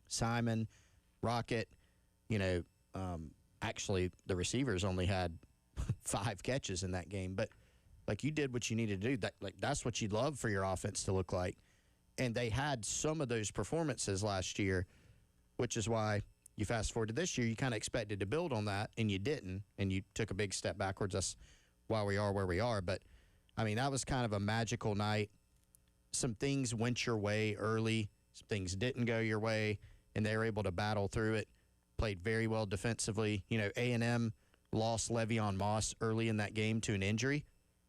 Simon, Rocket, you know, actually the receivers only had 5 catches in that game. But, like, you did what you needed to do. That's what you'd love for your offense to look like. And they had some of those performances last year, which is why you fast forward to this year, you kind of expected to build on that, and you didn't, and you took a big step backwards. That's why we are where we are. But, I mean, that was kind of a magical night. Some things went your way early. Some things didn't go your way, and they were able to battle through it. Played very well defensively. You know, A&M lost Le'Veon Moss early in that game to an injury.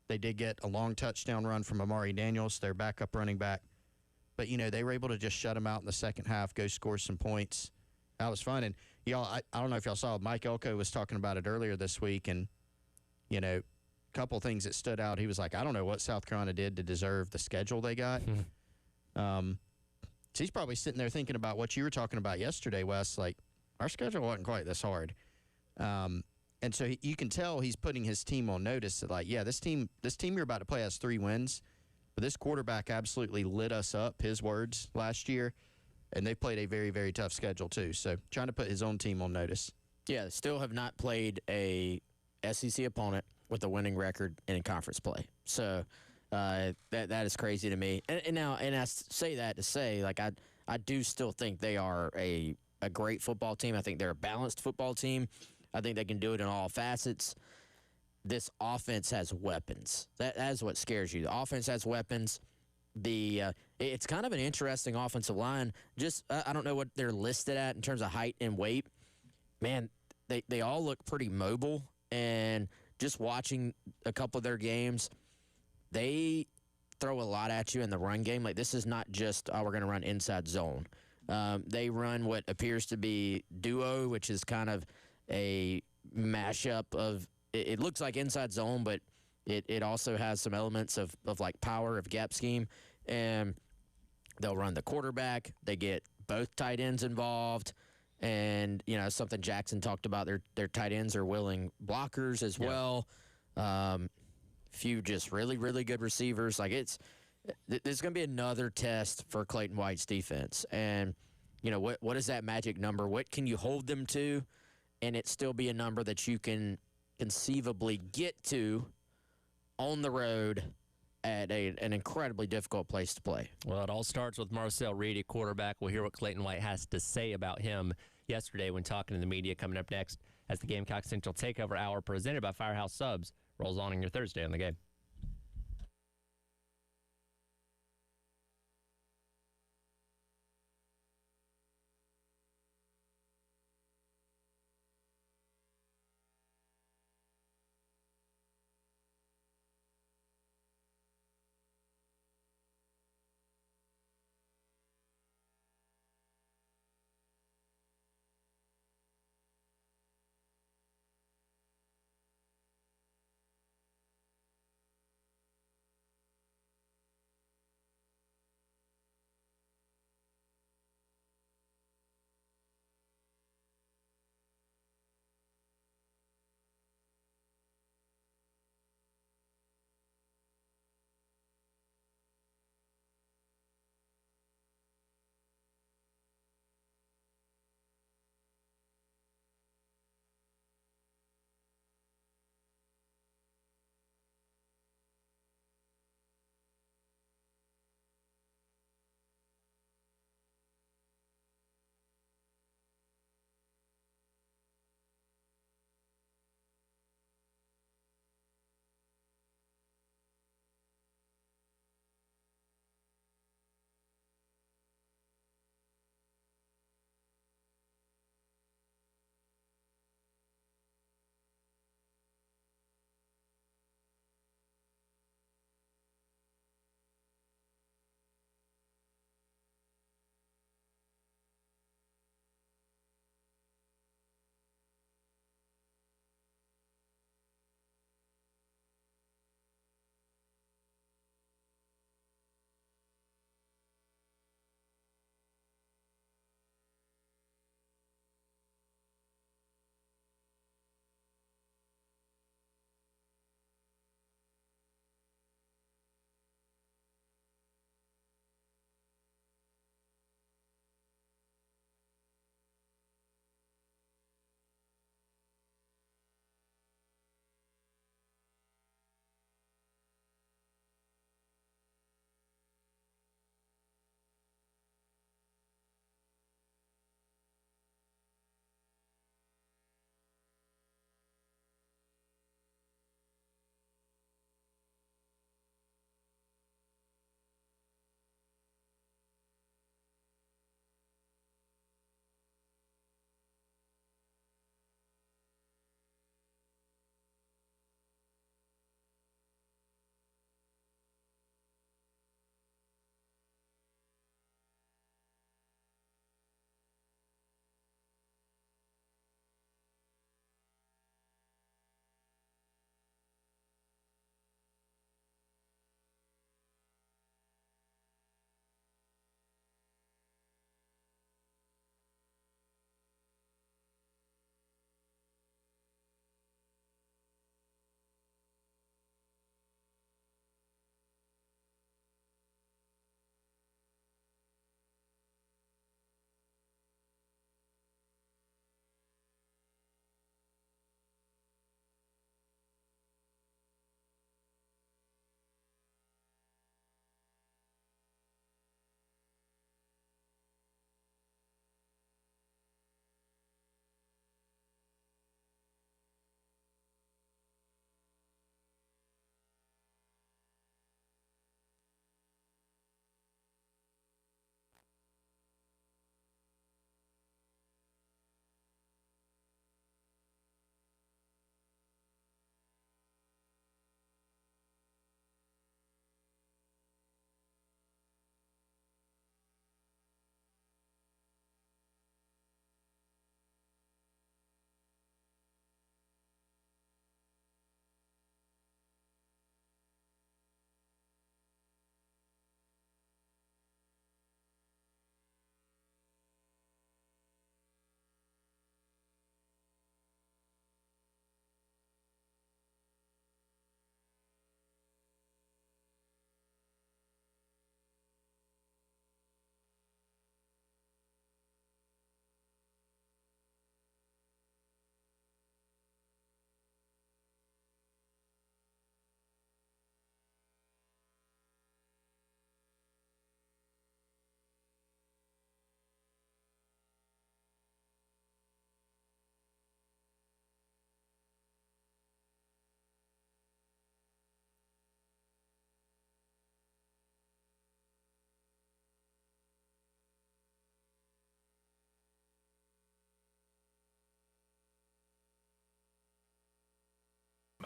They did get a long touchdown run from Amari Daniels, their backup running back. But, you know, they were able to just shut him out in the second half, go score some points. That was fun. And, y'all, I don't know if y'all saw, Mike Elko was talking about it earlier this week, and, you know, a couple things that stood out. He was like, I don't know what South Carolina did to deserve the schedule they got. So he's probably sitting there thinking about what you were talking about yesterday, Wes. Like, our schedule wasn't quite this hard. And so you can tell he's putting his team on notice that, like, yeah, this team you're about to play has 3 wins, but this quarterback absolutely lit us up, his words, last year, and they played a very, very tough schedule too. So trying to put his own team on notice. Yeah, they still have not played a SEC opponent with a winning record in conference play. So that is crazy to me. And I say that to say, like, I do still think they are a great football team. I think they're a balanced football team. I think they can do it in all facets. This offense has weapons. That is what scares you. The offense has weapons. It's kind of an interesting offensive line. Just I don't know what they're listed at in terms of height and weight. Man, they all look pretty mobile. And just watching a couple of their games, they throw a lot at you in the run game. Like, this is not just, we're going to run inside zone. They run what appears to be duo, which is kind of a mashup of, it looks like inside zone, but it also has some elements of like power, of gap scheme. And they'll run the quarterback. They get both tight ends involved. And, you know, something Jackson talked about, their tight ends are willing blockers as well. Few just really, really good receivers. Like, there's going to be another test for Clayton White's defense. And, you know, what is that magic number? What can you hold them to and it still be a number that you can conceivably get to on the road at an incredibly difficult place to play? Well, it all starts with Marcel Reed, quarterback. We'll hear what Clayton White has to say about him yesterday when talking to the media, coming up next as the Gamecock Central Takeover Hour presented by Firehouse Subs rolls on your Thursday on the game.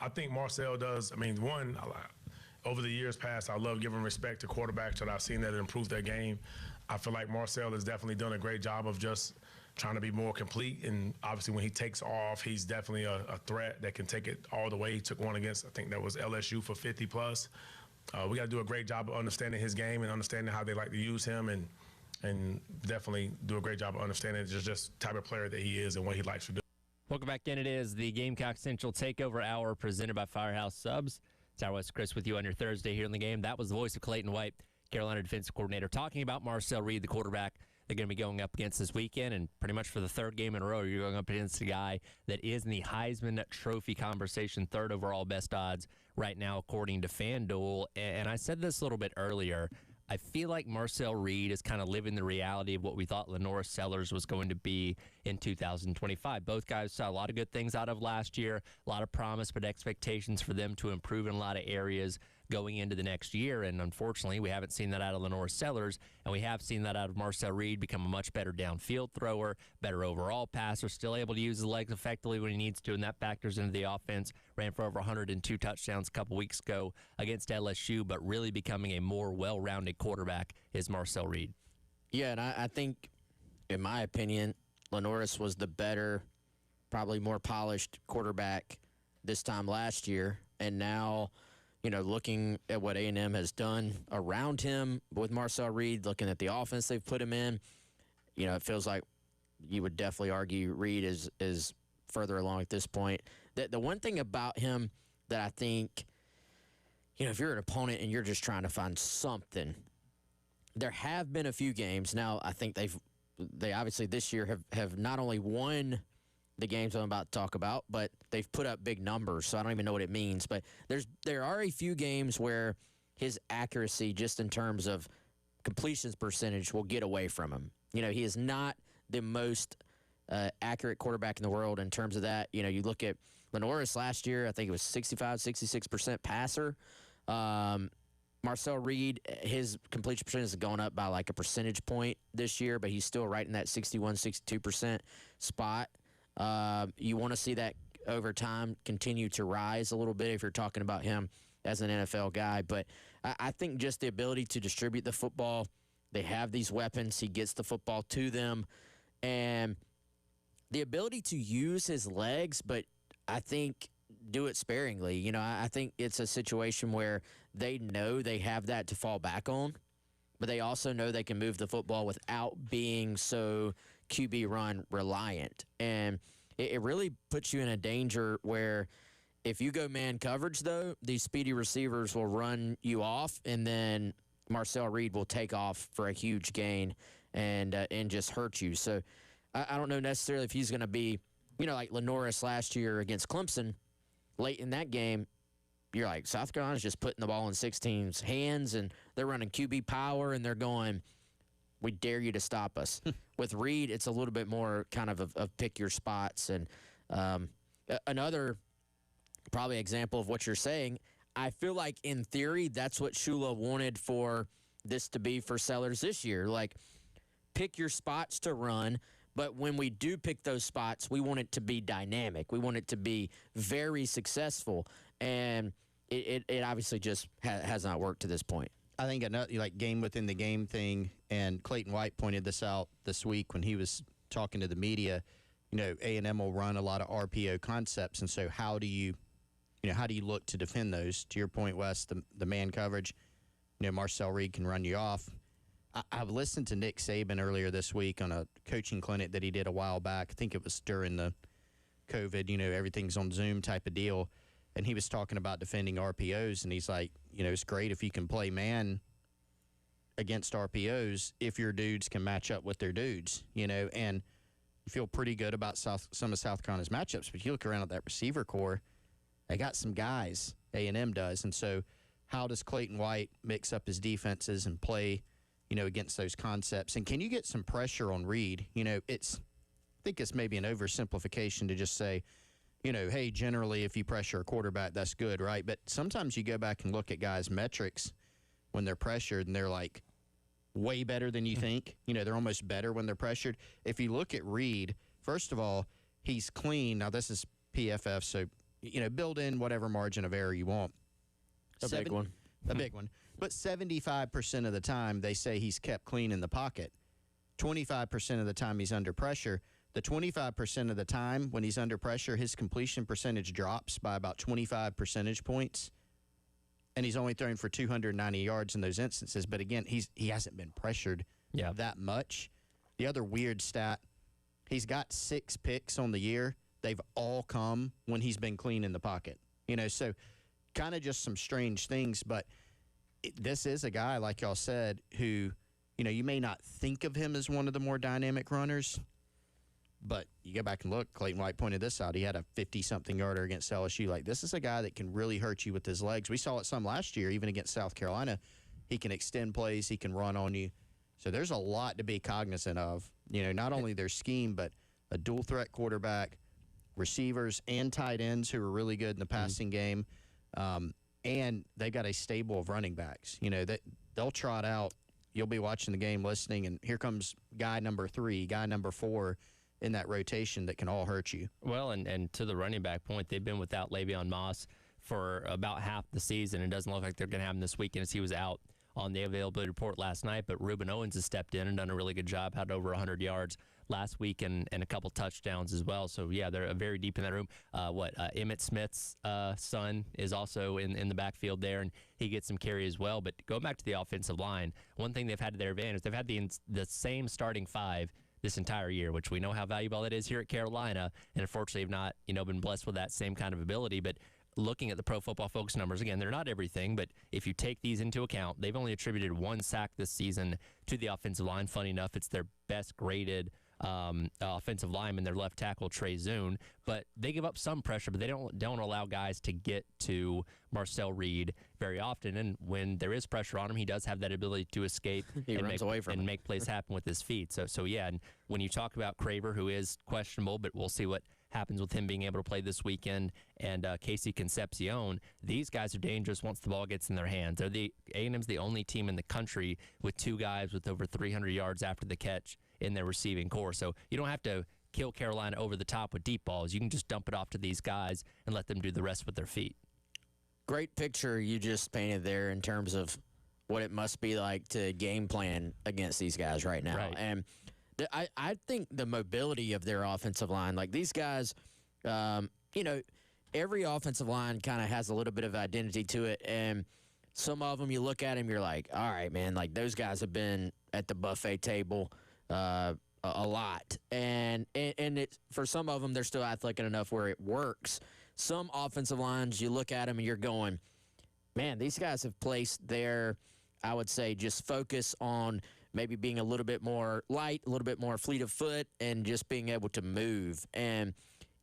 I think Marcel does. I mean, over the years past, I love giving respect to quarterbacks that I've seen that improve their game. I feel like Marcel has definitely done a great job of just trying to be more complete. And obviously when he takes off, he's definitely a threat that can take it all the way. He took one against, I think that was LSU for 50 plus. We got to do a great job of understanding his game and understanding how they like to use him, and definitely do a great job of understanding just type of player that he is and what he likes to do. Welcome back in. It is the Gamecock Central Takeover Hour presented by Firehouse Subs. Tyler West Chris with you on your Thursday here in the game. That was the voice of Clayton White, Carolina defensive coordinator, talking about Marcel Reed, the quarterback they're going to be going up against this weekend. And pretty much for the third game in a row, you're going up against a guy that is in the Heisman Trophy conversation, third overall best odds right now, according to FanDuel. And I said this a little bit earlier. I feel like Marcel Reed is kind of living the reality of what we thought LaNorris Sellers was going to be in 2025. Both guys saw a lot of good things out of last year, a lot of promise, but expectations for them to improve in a lot of areas going into the next year. And unfortunately, we haven't seen that out of LaNorris Sellers, and we have seen that out of Marcel Reed become a much better downfield thrower, better overall passer, still able to use his legs effectively when he needs to, and that factors into the offense. Ran for over 102 touchdowns a couple weeks ago against LSU, but really becoming a more well-rounded quarterback is Marcel Reed. Yeah, and I think, in my opinion, LaNorris was the better, probably more polished quarterback this time last year, and now, you know, looking at what A&M has done around him with Marcel Reed, looking at the offense they've put him in, you know, it feels like you would definitely argue Reed is further along at this point. The one thing about him that I think, you know, if you're an opponent and you're just trying to find something, there have been a few games. Now, I think they obviously this year have not only won the games I'm about to talk about, but they've put up big numbers, so I don't even know what it means. But there are a few games where his accuracy, just in terms of completions percentage, will get away from him. You know, he is not the most accurate quarterback in the world in terms of that. You know, you look at LaNorris last year, I think it was 65-66% passer. Marcel Reed, his completion percentage is going up by like a percentage point this year, but he's still right in that 61-62% spot. You want to see that over time continue to rise a little bit if you're talking about him as an NFL guy. But I think just the ability to distribute the football, they have these weapons. He gets the football to them. And the ability to use his legs, but I think do it sparingly. You know, I think it's a situation where they know they have that to fall back on, but they also know they can move the football without being so QB run reliant. And it really puts you in a danger where if you go man coverage, though, these speedy receivers will run you off, and then Marcel Reed will take off for a huge gain and just hurt you. So I don't know necessarily if he's going to be, you know, like LaNorris last year against Clemson. Late in that game, you're like, South Carolina's just putting the ball in 16's hands, and they're running QB power, and they're going, we dare you to stop us. With Reed, it's a little bit more kind of pick your spots. And another probably example of what you're saying, I feel like in theory that's what Shula wanted for this to be for Sellers this year. Like, pick your spots to run, but when we do pick those spots, we want it to be dynamic. We want it to be very successful. And it obviously just has not worked to this point. I think another like game within the game thing, and Clayton White pointed this out this week when he was talking to the media. You know, A&M will run a lot of RPO concepts, and so how do you look to defend those? To your point, Wes, the man coverage. You know, Marcel Reed can run you off. I've listened to Nick Saban earlier this week on a coaching clinic that he did a while back. I think it was during the COVID. You know, everything's on Zoom type of deal. And he was talking about defending RPOs, and he's like, you know, it's great if you can play man against RPOs if your dudes can match up with their dudes, you know, and you feel pretty good about some of South Carolina's matchups. But you look around at that receiver core, they got some guys, A&M does. And so how does Clayton White mix up his defenses and play, you know, against those concepts? And can you get some pressure on Reed? You know, I think it's maybe an oversimplification to just say, you know, hey, generally if you pressure a quarterback, that's good, right? But sometimes you go back and look at guys' metrics when they're pressured, and they're like way better than you think. You know, they're almost better when they're pressured. If you look at Reed, first of all, he's clean. Now, this is PFF, so build in whatever margin of error you want. A big one. A big one. But 75% of the time, they say he's kept clean in the pocket. 25% of the time he's under pressure. The 25% of the time when he's under pressure, his completion percentage drops by about 25 percentage points. And he's only thrown for 290 yards in those instances. But again, he hasn't been pressured that much. The other weird stat, he's got 6 picks on the year. They've all come when he's been clean in the pocket. So kind of just some strange things. But this is a guy, like y'all said, who, you may not think of him as one of the more dynamic runners. But you go back and look, Clayton White pointed this out. He had a 50-something yarder against LSU. Like, this is a guy that can really hurt you with his legs. We saw it some last year, even against South Carolina. He can extend plays. He can run on you. So there's a lot to be cognizant of. Not only their scheme, but a dual-threat quarterback, receivers, and tight ends who are really good in the passing game. And they've got a stable of running backs. They'll trot out. You'll be watching the game, listening, and here comes guy number 3, guy number 4, in that rotation that can all hurt you. Well, and to the running back point, they've been without Le'Veon Moss for about half the season. It doesn't look like they're going to have him this weekend, as he was out on the availability report last night. But Reuben Owens has stepped in and done a really good job, had over 100 yards last week and a couple touchdowns as well. So, yeah, they're very deep in that room. Emmitt Smith's son is also in the backfield there, and he gets some carry as well. But going back to the offensive line, one thing they've had to their advantage, they've had the same starting 5 this entire year, which we know how valuable it is here at Carolina, and unfortunately have not, been blessed with that same kind of ability. But looking at the Pro Football Focus numbers, again, they're not everything, but if you take these into account, they've only attributed 1 sack this season to the offensive line. Funny enough, it's their best graded offensive lineman, their left tackle, Trey Zune. But they give up some pressure, but they don't allow guys to get to Marcel Reed very often. And when there is pressure on him, he does have that ability to escape and make plays happen with his feet. So yeah, and when you talk about Craver, who is questionable, but we'll see what happens with him being able to play this weekend, and Casey Concepcion, these guys are dangerous once the ball gets in their hands. A&M's the only team in the country with 2 guys with over 300 yards after the catch in their receiving core. So you don't have to kill Carolina over the top with deep balls. You can just dump it off to these guys and let them do the rest with their feet. Great picture you just painted there in terms of what it must be like to game plan against these guys right now. Right. And I think the mobility of their offensive line, like these guys, every offensive line kind of has a little bit of identity to it. And some of them, you look at them, you're like, all right, man, like those guys have been at the buffet table a lot. And it, for some of them, they're still athletic enough where it works. Some offensive lines, you look at them and you're going, man, these guys have placed their, I would say, just focus on maybe being a little bit more light, a little bit more fleet of foot, and just being able to move. And,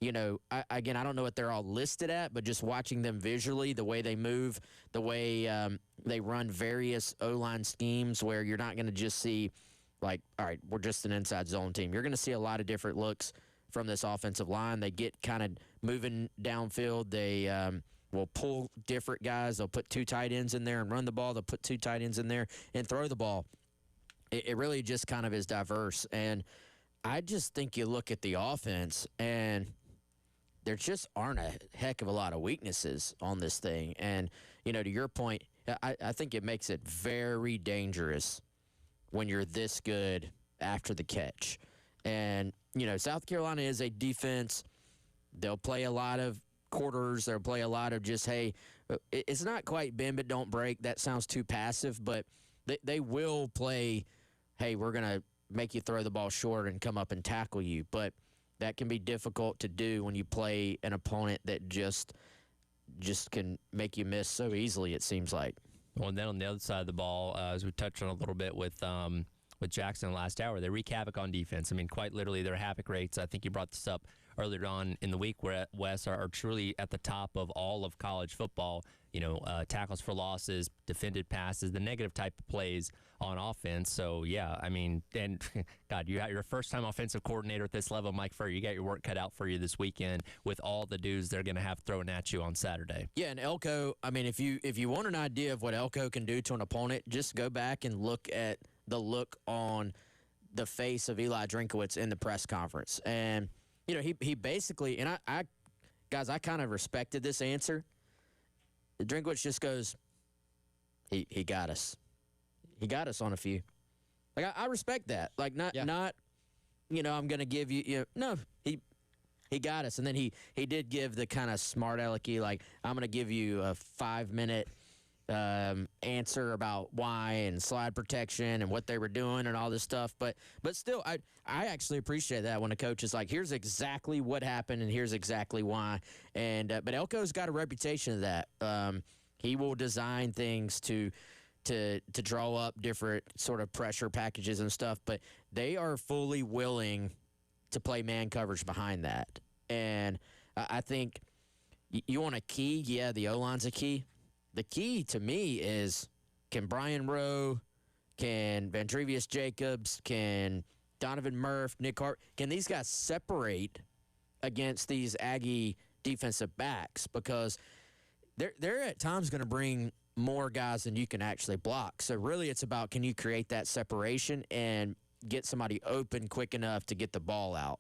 I don't know what they're all listed at, but just watching them visually, the way they move, the way they run various O-line schemes where you're not going to just see, like, all right, we're just an inside zone team. You're going to see a lot of different looks from this offensive line. They get kind of moving downfield. They will pull different guys. They'll put 2 tight ends in there and run the ball. They'll put 2 tight ends in there and throw the ball. It really just kind of is diverse. And I just think you look at the offense, and there just aren't a heck of a lot of weaknesses on this thing. And, to your point, I think it makes it very dangerous when you're this good after the catch. And, South Carolina is a defense. They'll play a lot of quarters. They'll play a lot of just, hey, it's not quite bend but don't break. That sounds too passive, but they will play, hey, we're going to make you throw the ball short and come up and tackle you. But that can be difficult to do when you play an opponent that just can make you miss so easily, it seems like. Well, and then on the other side of the ball, as we touched on a little bit with Jackson last hour, they wreak havoc on defense. I mean, quite literally, their havoc rates, I think you brought this up earlier on in the week, where Wes are truly at the top of all of college football. Tackles for losses, defended passes, the negative type of plays on offense. So, yeah, I mean, and God, you got your first-time offensive coordinator at this level, Mike Furr. You got your work cut out for you this weekend with all the dudes they're going to have thrown at you on Saturday. Yeah, and Elko, I mean, if you want an idea of what Elko can do to an opponent, just go back and look at the look on the face of Eli Drinkowitz in the press conference. And, he basically, and I guys, I kind of respected this answer. Drinkwitz just goes, he got us. He got us on a few. Like, I respect that. Like, not I'm going to give you, no, he got us. And then he did give the kind of smart alecky, like, I'm going to give you a 5-minute answer about why and slide protection and what they were doing and all this stuff. But still, I actually appreciate that when a coach is like, here's exactly what happened and here's exactly why. And but Elko's got a reputation of that. He will design things to draw up different sort of pressure packages and stuff, but they are fully willing to play man coverage behind that. And I think you want a key. Yeah, the O-line's a key. The key to me is, can Brian Rowe, can Vandrevius Jacobs, can Donovan Murph, Nick Hart, can these guys separate against these Aggie defensive backs? Because they're at times going to bring more guys than you can actually block. So really it's about, can you create that separation and get somebody open quick enough to get the ball out?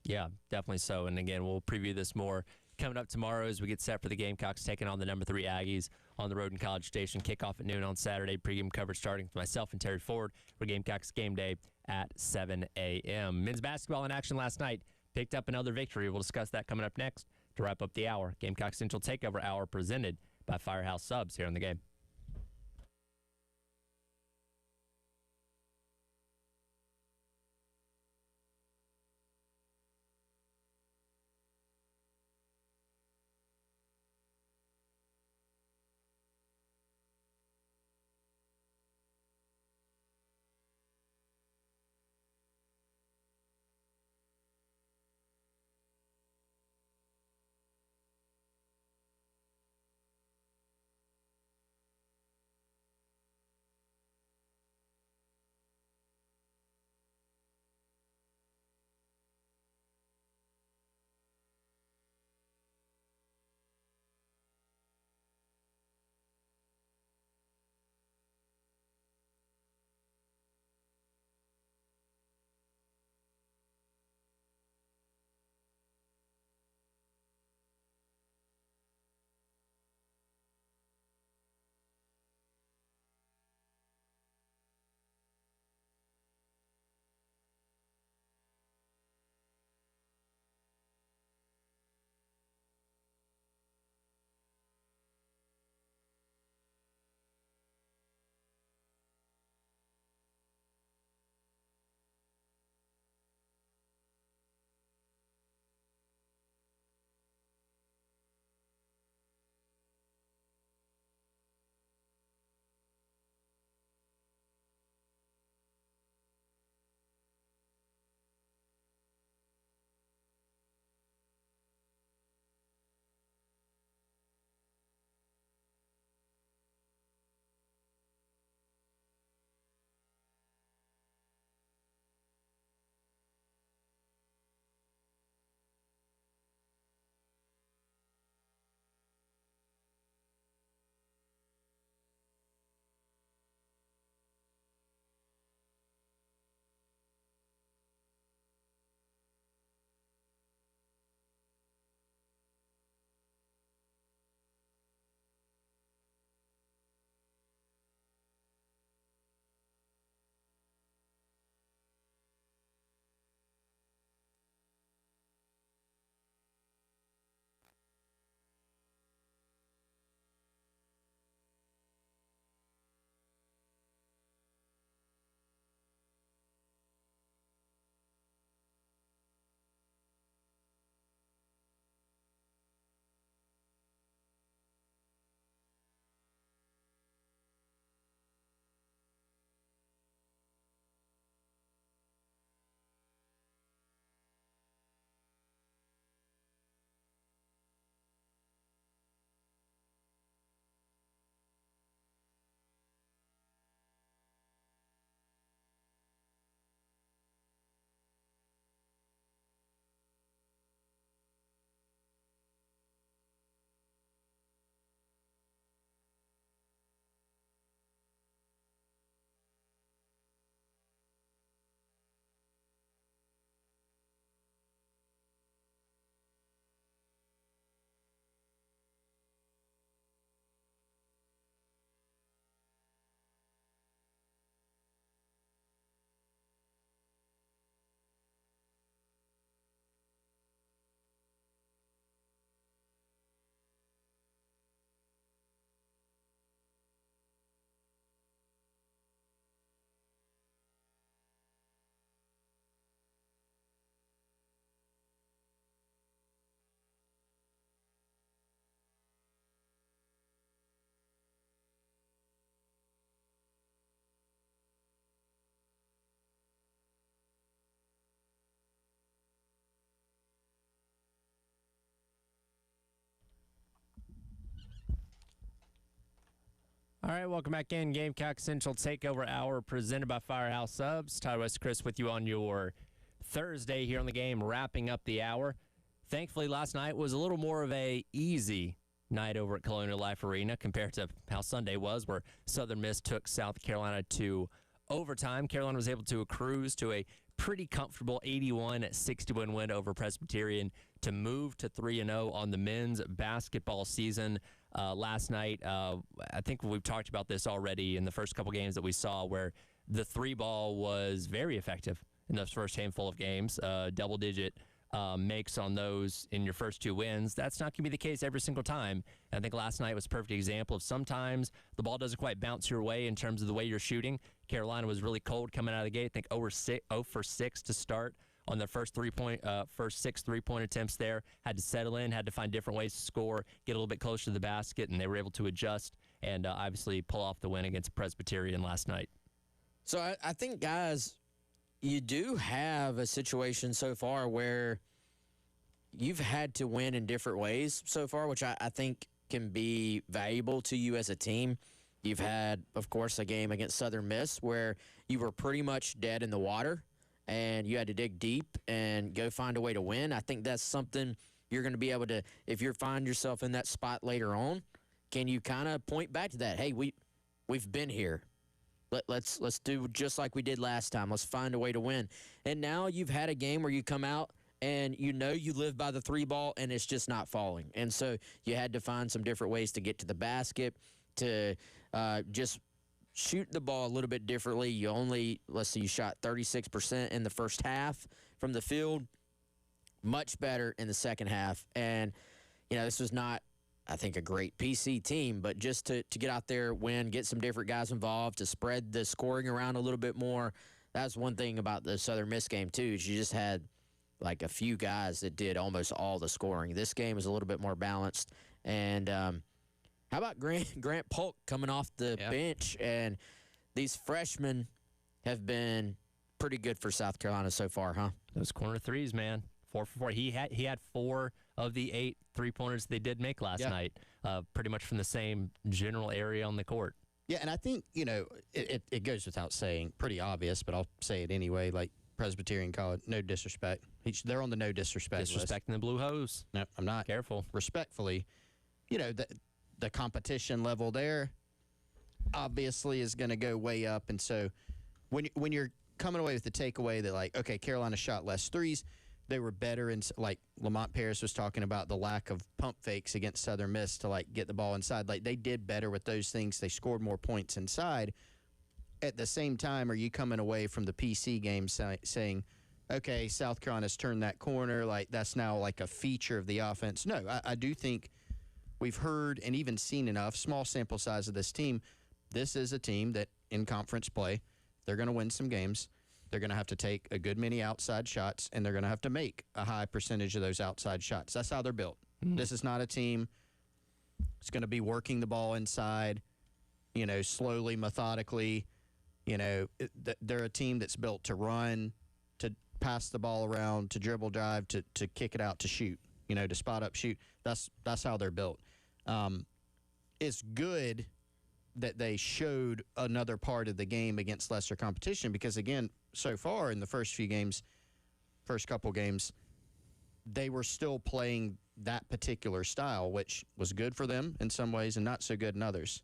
Yeah, definitely so. And again, we'll preview this more coming up tomorrow as we get set for the Gamecocks taking on the number 3 Aggies on the road in College Station. Kickoff at noon on Saturday. Pregame coverage starting with myself and Terry Ford for Gamecocks game day at 7 a.m. Men's basketball in action last night picked up another victory. We'll discuss that coming up next to wrap up the hour. Gamecock Central Takeover Hour presented by Firehouse Subs here on the game. All right, welcome back in. Gamecock Central Takeover Hour presented by Firehouse Subs. Ty West Chris with you on your Thursday here on the game, wrapping up the hour. Thankfully, last night was a little more of a easy night over at Colonial Life Arena compared to how Sunday was, where Southern Miss took South Carolina to overtime. Carolina was able to cruise to a pretty comfortable 81-61 win over Presbyterian to move to 3-0 on the men's basketball season. Last night, I think we've talked about this already in the first couple games that we saw, where the three ball was very effective in those first handful of games, double-digit makes on those in your first two wins. That's not going to be the case every single time. And I think last night was a perfect example of sometimes the ball doesn't quite bounce your way in terms of the way you're shooting. Carolina was really cold coming out of the gate. I think 0 for 6 to start on their first six three-point attempts there. Had to settle in, had to find different ways to score, get a little bit closer to the basket, and they were able to adjust and obviously pull off the win against Presbyterian last night. So I think, guys, you do have a situation so far where you've had to win in different ways so far, which I think can be valuable to you as a team. You've had, of course, a game against Southern Miss where you were pretty much dead in the water and you had to dig deep and go find a way to win. I think that's something you're going to be able to, if you find yourself in that spot later on, can you kind of point back to that? Hey, we've been here. Let's do just like we did last time. Let's find a way to win. And now you've had a game where you come out and you know you live by the three ball and it's just not falling. And so you had to find some different ways to get to the basket, to just shoot the ball a little bit differently. You only, let's see, you shot 36% in the first half from the field. Much better in the second half. And, this was not, I think, a great PC team, but just to get out there, win, get some different guys involved, to spread the scoring around a little bit more. That's one thing about the Southern Miss game, too, is you just had like a few guys that did almost all the scoring. This game was a little bit more balanced. And how about Grant Polk coming off the bench? And these freshmen have been pretty good for South Carolina so far, huh? Those corner threes, man. 4 for 4. He had 4 of the 8 three-pointers they did make last night, pretty much from the same general area on the court. Yeah, and I think, it goes without saying, pretty obvious, but I'll say it anyway, like Presbyterian College, no disrespect. They're on the no disrespect list. Disrespecting the Blue Hose. No, I'm not. Careful. Respectfully, the competition level there obviously is going to go way up. And so when you're coming away with the takeaway that, like, okay, Carolina shot less threes, they were better in, like Lamont Paris was talking about, the lack of pump fakes against Southern Miss to, like, get the ball inside. Like, they did better with those things. They scored more points inside. At the same time, are you coming away from the PC game saying, okay, South Carolina's turned that corner, like that's now like a feature of the offense? No, I do think we've heard and even seen enough, small sample size of this team. This is a team that in conference play, they're going to win some games. They're going to have to take a good many outside shots, and they're going to have to make a high percentage of those outside shots. That's how they're built. This is not a team that's going to be working the ball inside, slowly, methodically. They're a team that's built to run, to pass the ball around, to dribble drive, to kick it out, to shoot, to spot up, shoot. That's how they're built. It's good that they showed another part of the game against lesser competition because, again, so far in the first couple games, they were still playing that particular style, which was good for them in some ways and not so good in others.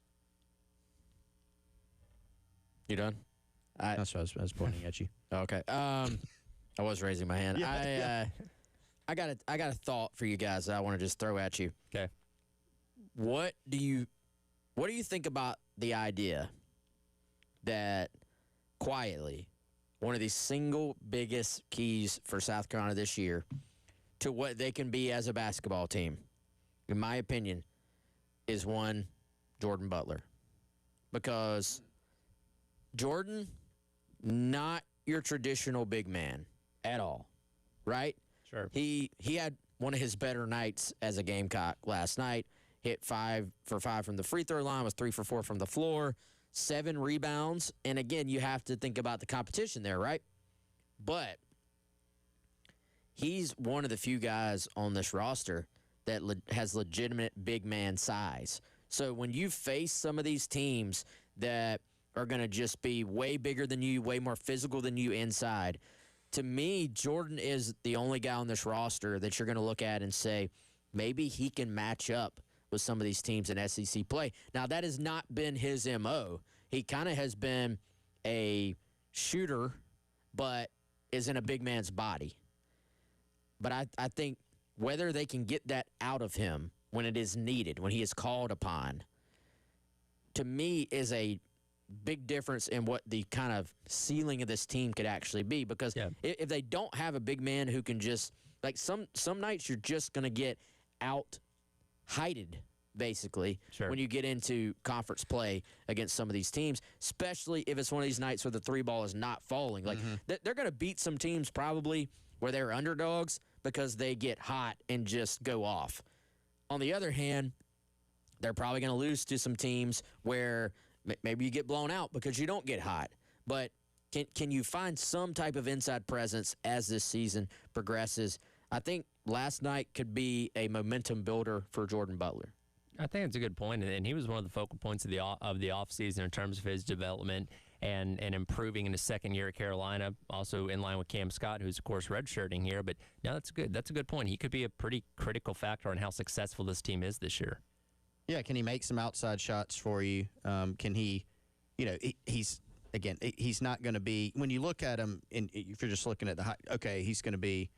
You done? That's what I was pointing at you. Okay. I was raising my hand. I got a thought for you guys that I want to just throw at you. Okay. What do you think about the idea that quietly one of the single biggest keys for South Carolina this year to what they can be as a basketball team, in my opinion, is one Jordan Butler? Because Jordan, not your traditional big man at all, right? Sure. He had one of his better nights as a Gamecock last night. Hit 5 for 5 from the free throw line, was 3 for 4 from the floor, 7 rebounds. And again, you have to think about the competition there, right? But he's one of the few guys on this roster that has legitimate big man size So when you face some of these teams that are going to just be way bigger than you, way more physical than you inside, to me, Jordan is the only guy on this roster that you're going to look at and say, maybe he can match up with some of these teams in SEC play. Now, that has not been his MO. He kind of has been a shooter, but is in a big man's body. But I think whether they can get that out of him when it is needed, when he is called upon, to me is a big difference in what the kind of ceiling of this team could actually be. Because if they don't have a big man who can just, like some nights you're just going to get out-heighted, basically, when you get into conference play against some of these teams, especially if it's one of these nights where the three ball is not falling. Like they're going to beat some teams probably where they're underdogs because they get hot and just go off. On the other hand, they're probably going to lose to some teams where maybe you get blown out because you don't get hot. But can you find some type of inside presence as this season progresses? I think last night could be a momentum builder for Jordan Butler. I think it's a good point, and he was one of the focal points of the offseason in terms of his development and improving in his second year at Carolina, also in line with Cam Scott, who's, of course, redshirting here. But no, that's good. That's a good point. He could be a pretty critical factor on how successful this team is this year. Yeah, can he make some outside shots for you? Can he, he's not going to be, when you look at him, if you're just looking at the high, okay, he's going to be,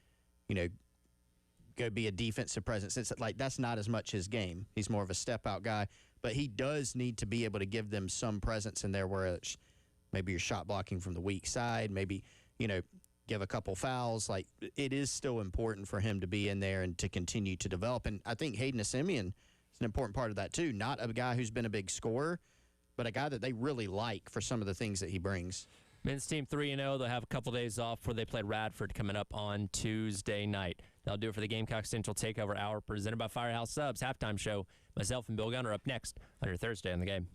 go be a defensive presence. It's like that's not as much his game. He's more of a step-out guy. But he does need to be able to give them some presence in there where it's maybe you're shot blocking from the weak side, maybe, give a couple fouls. Like, it is still important for him to be in there and to continue to develop. And I think Hayden Simeon is an important part of that, too. Not a guy who's been a big scorer, but a guy that they really like for some of the things that he brings. Men's team 3-0. They'll have a couple days off before they play Radford coming up on Tuesday night. That'll do it for the Gamecock Central Takeover Hour presented by Firehouse Subs. Halftime show. Myself and Bill Gunner up next on your Thursday on the Game.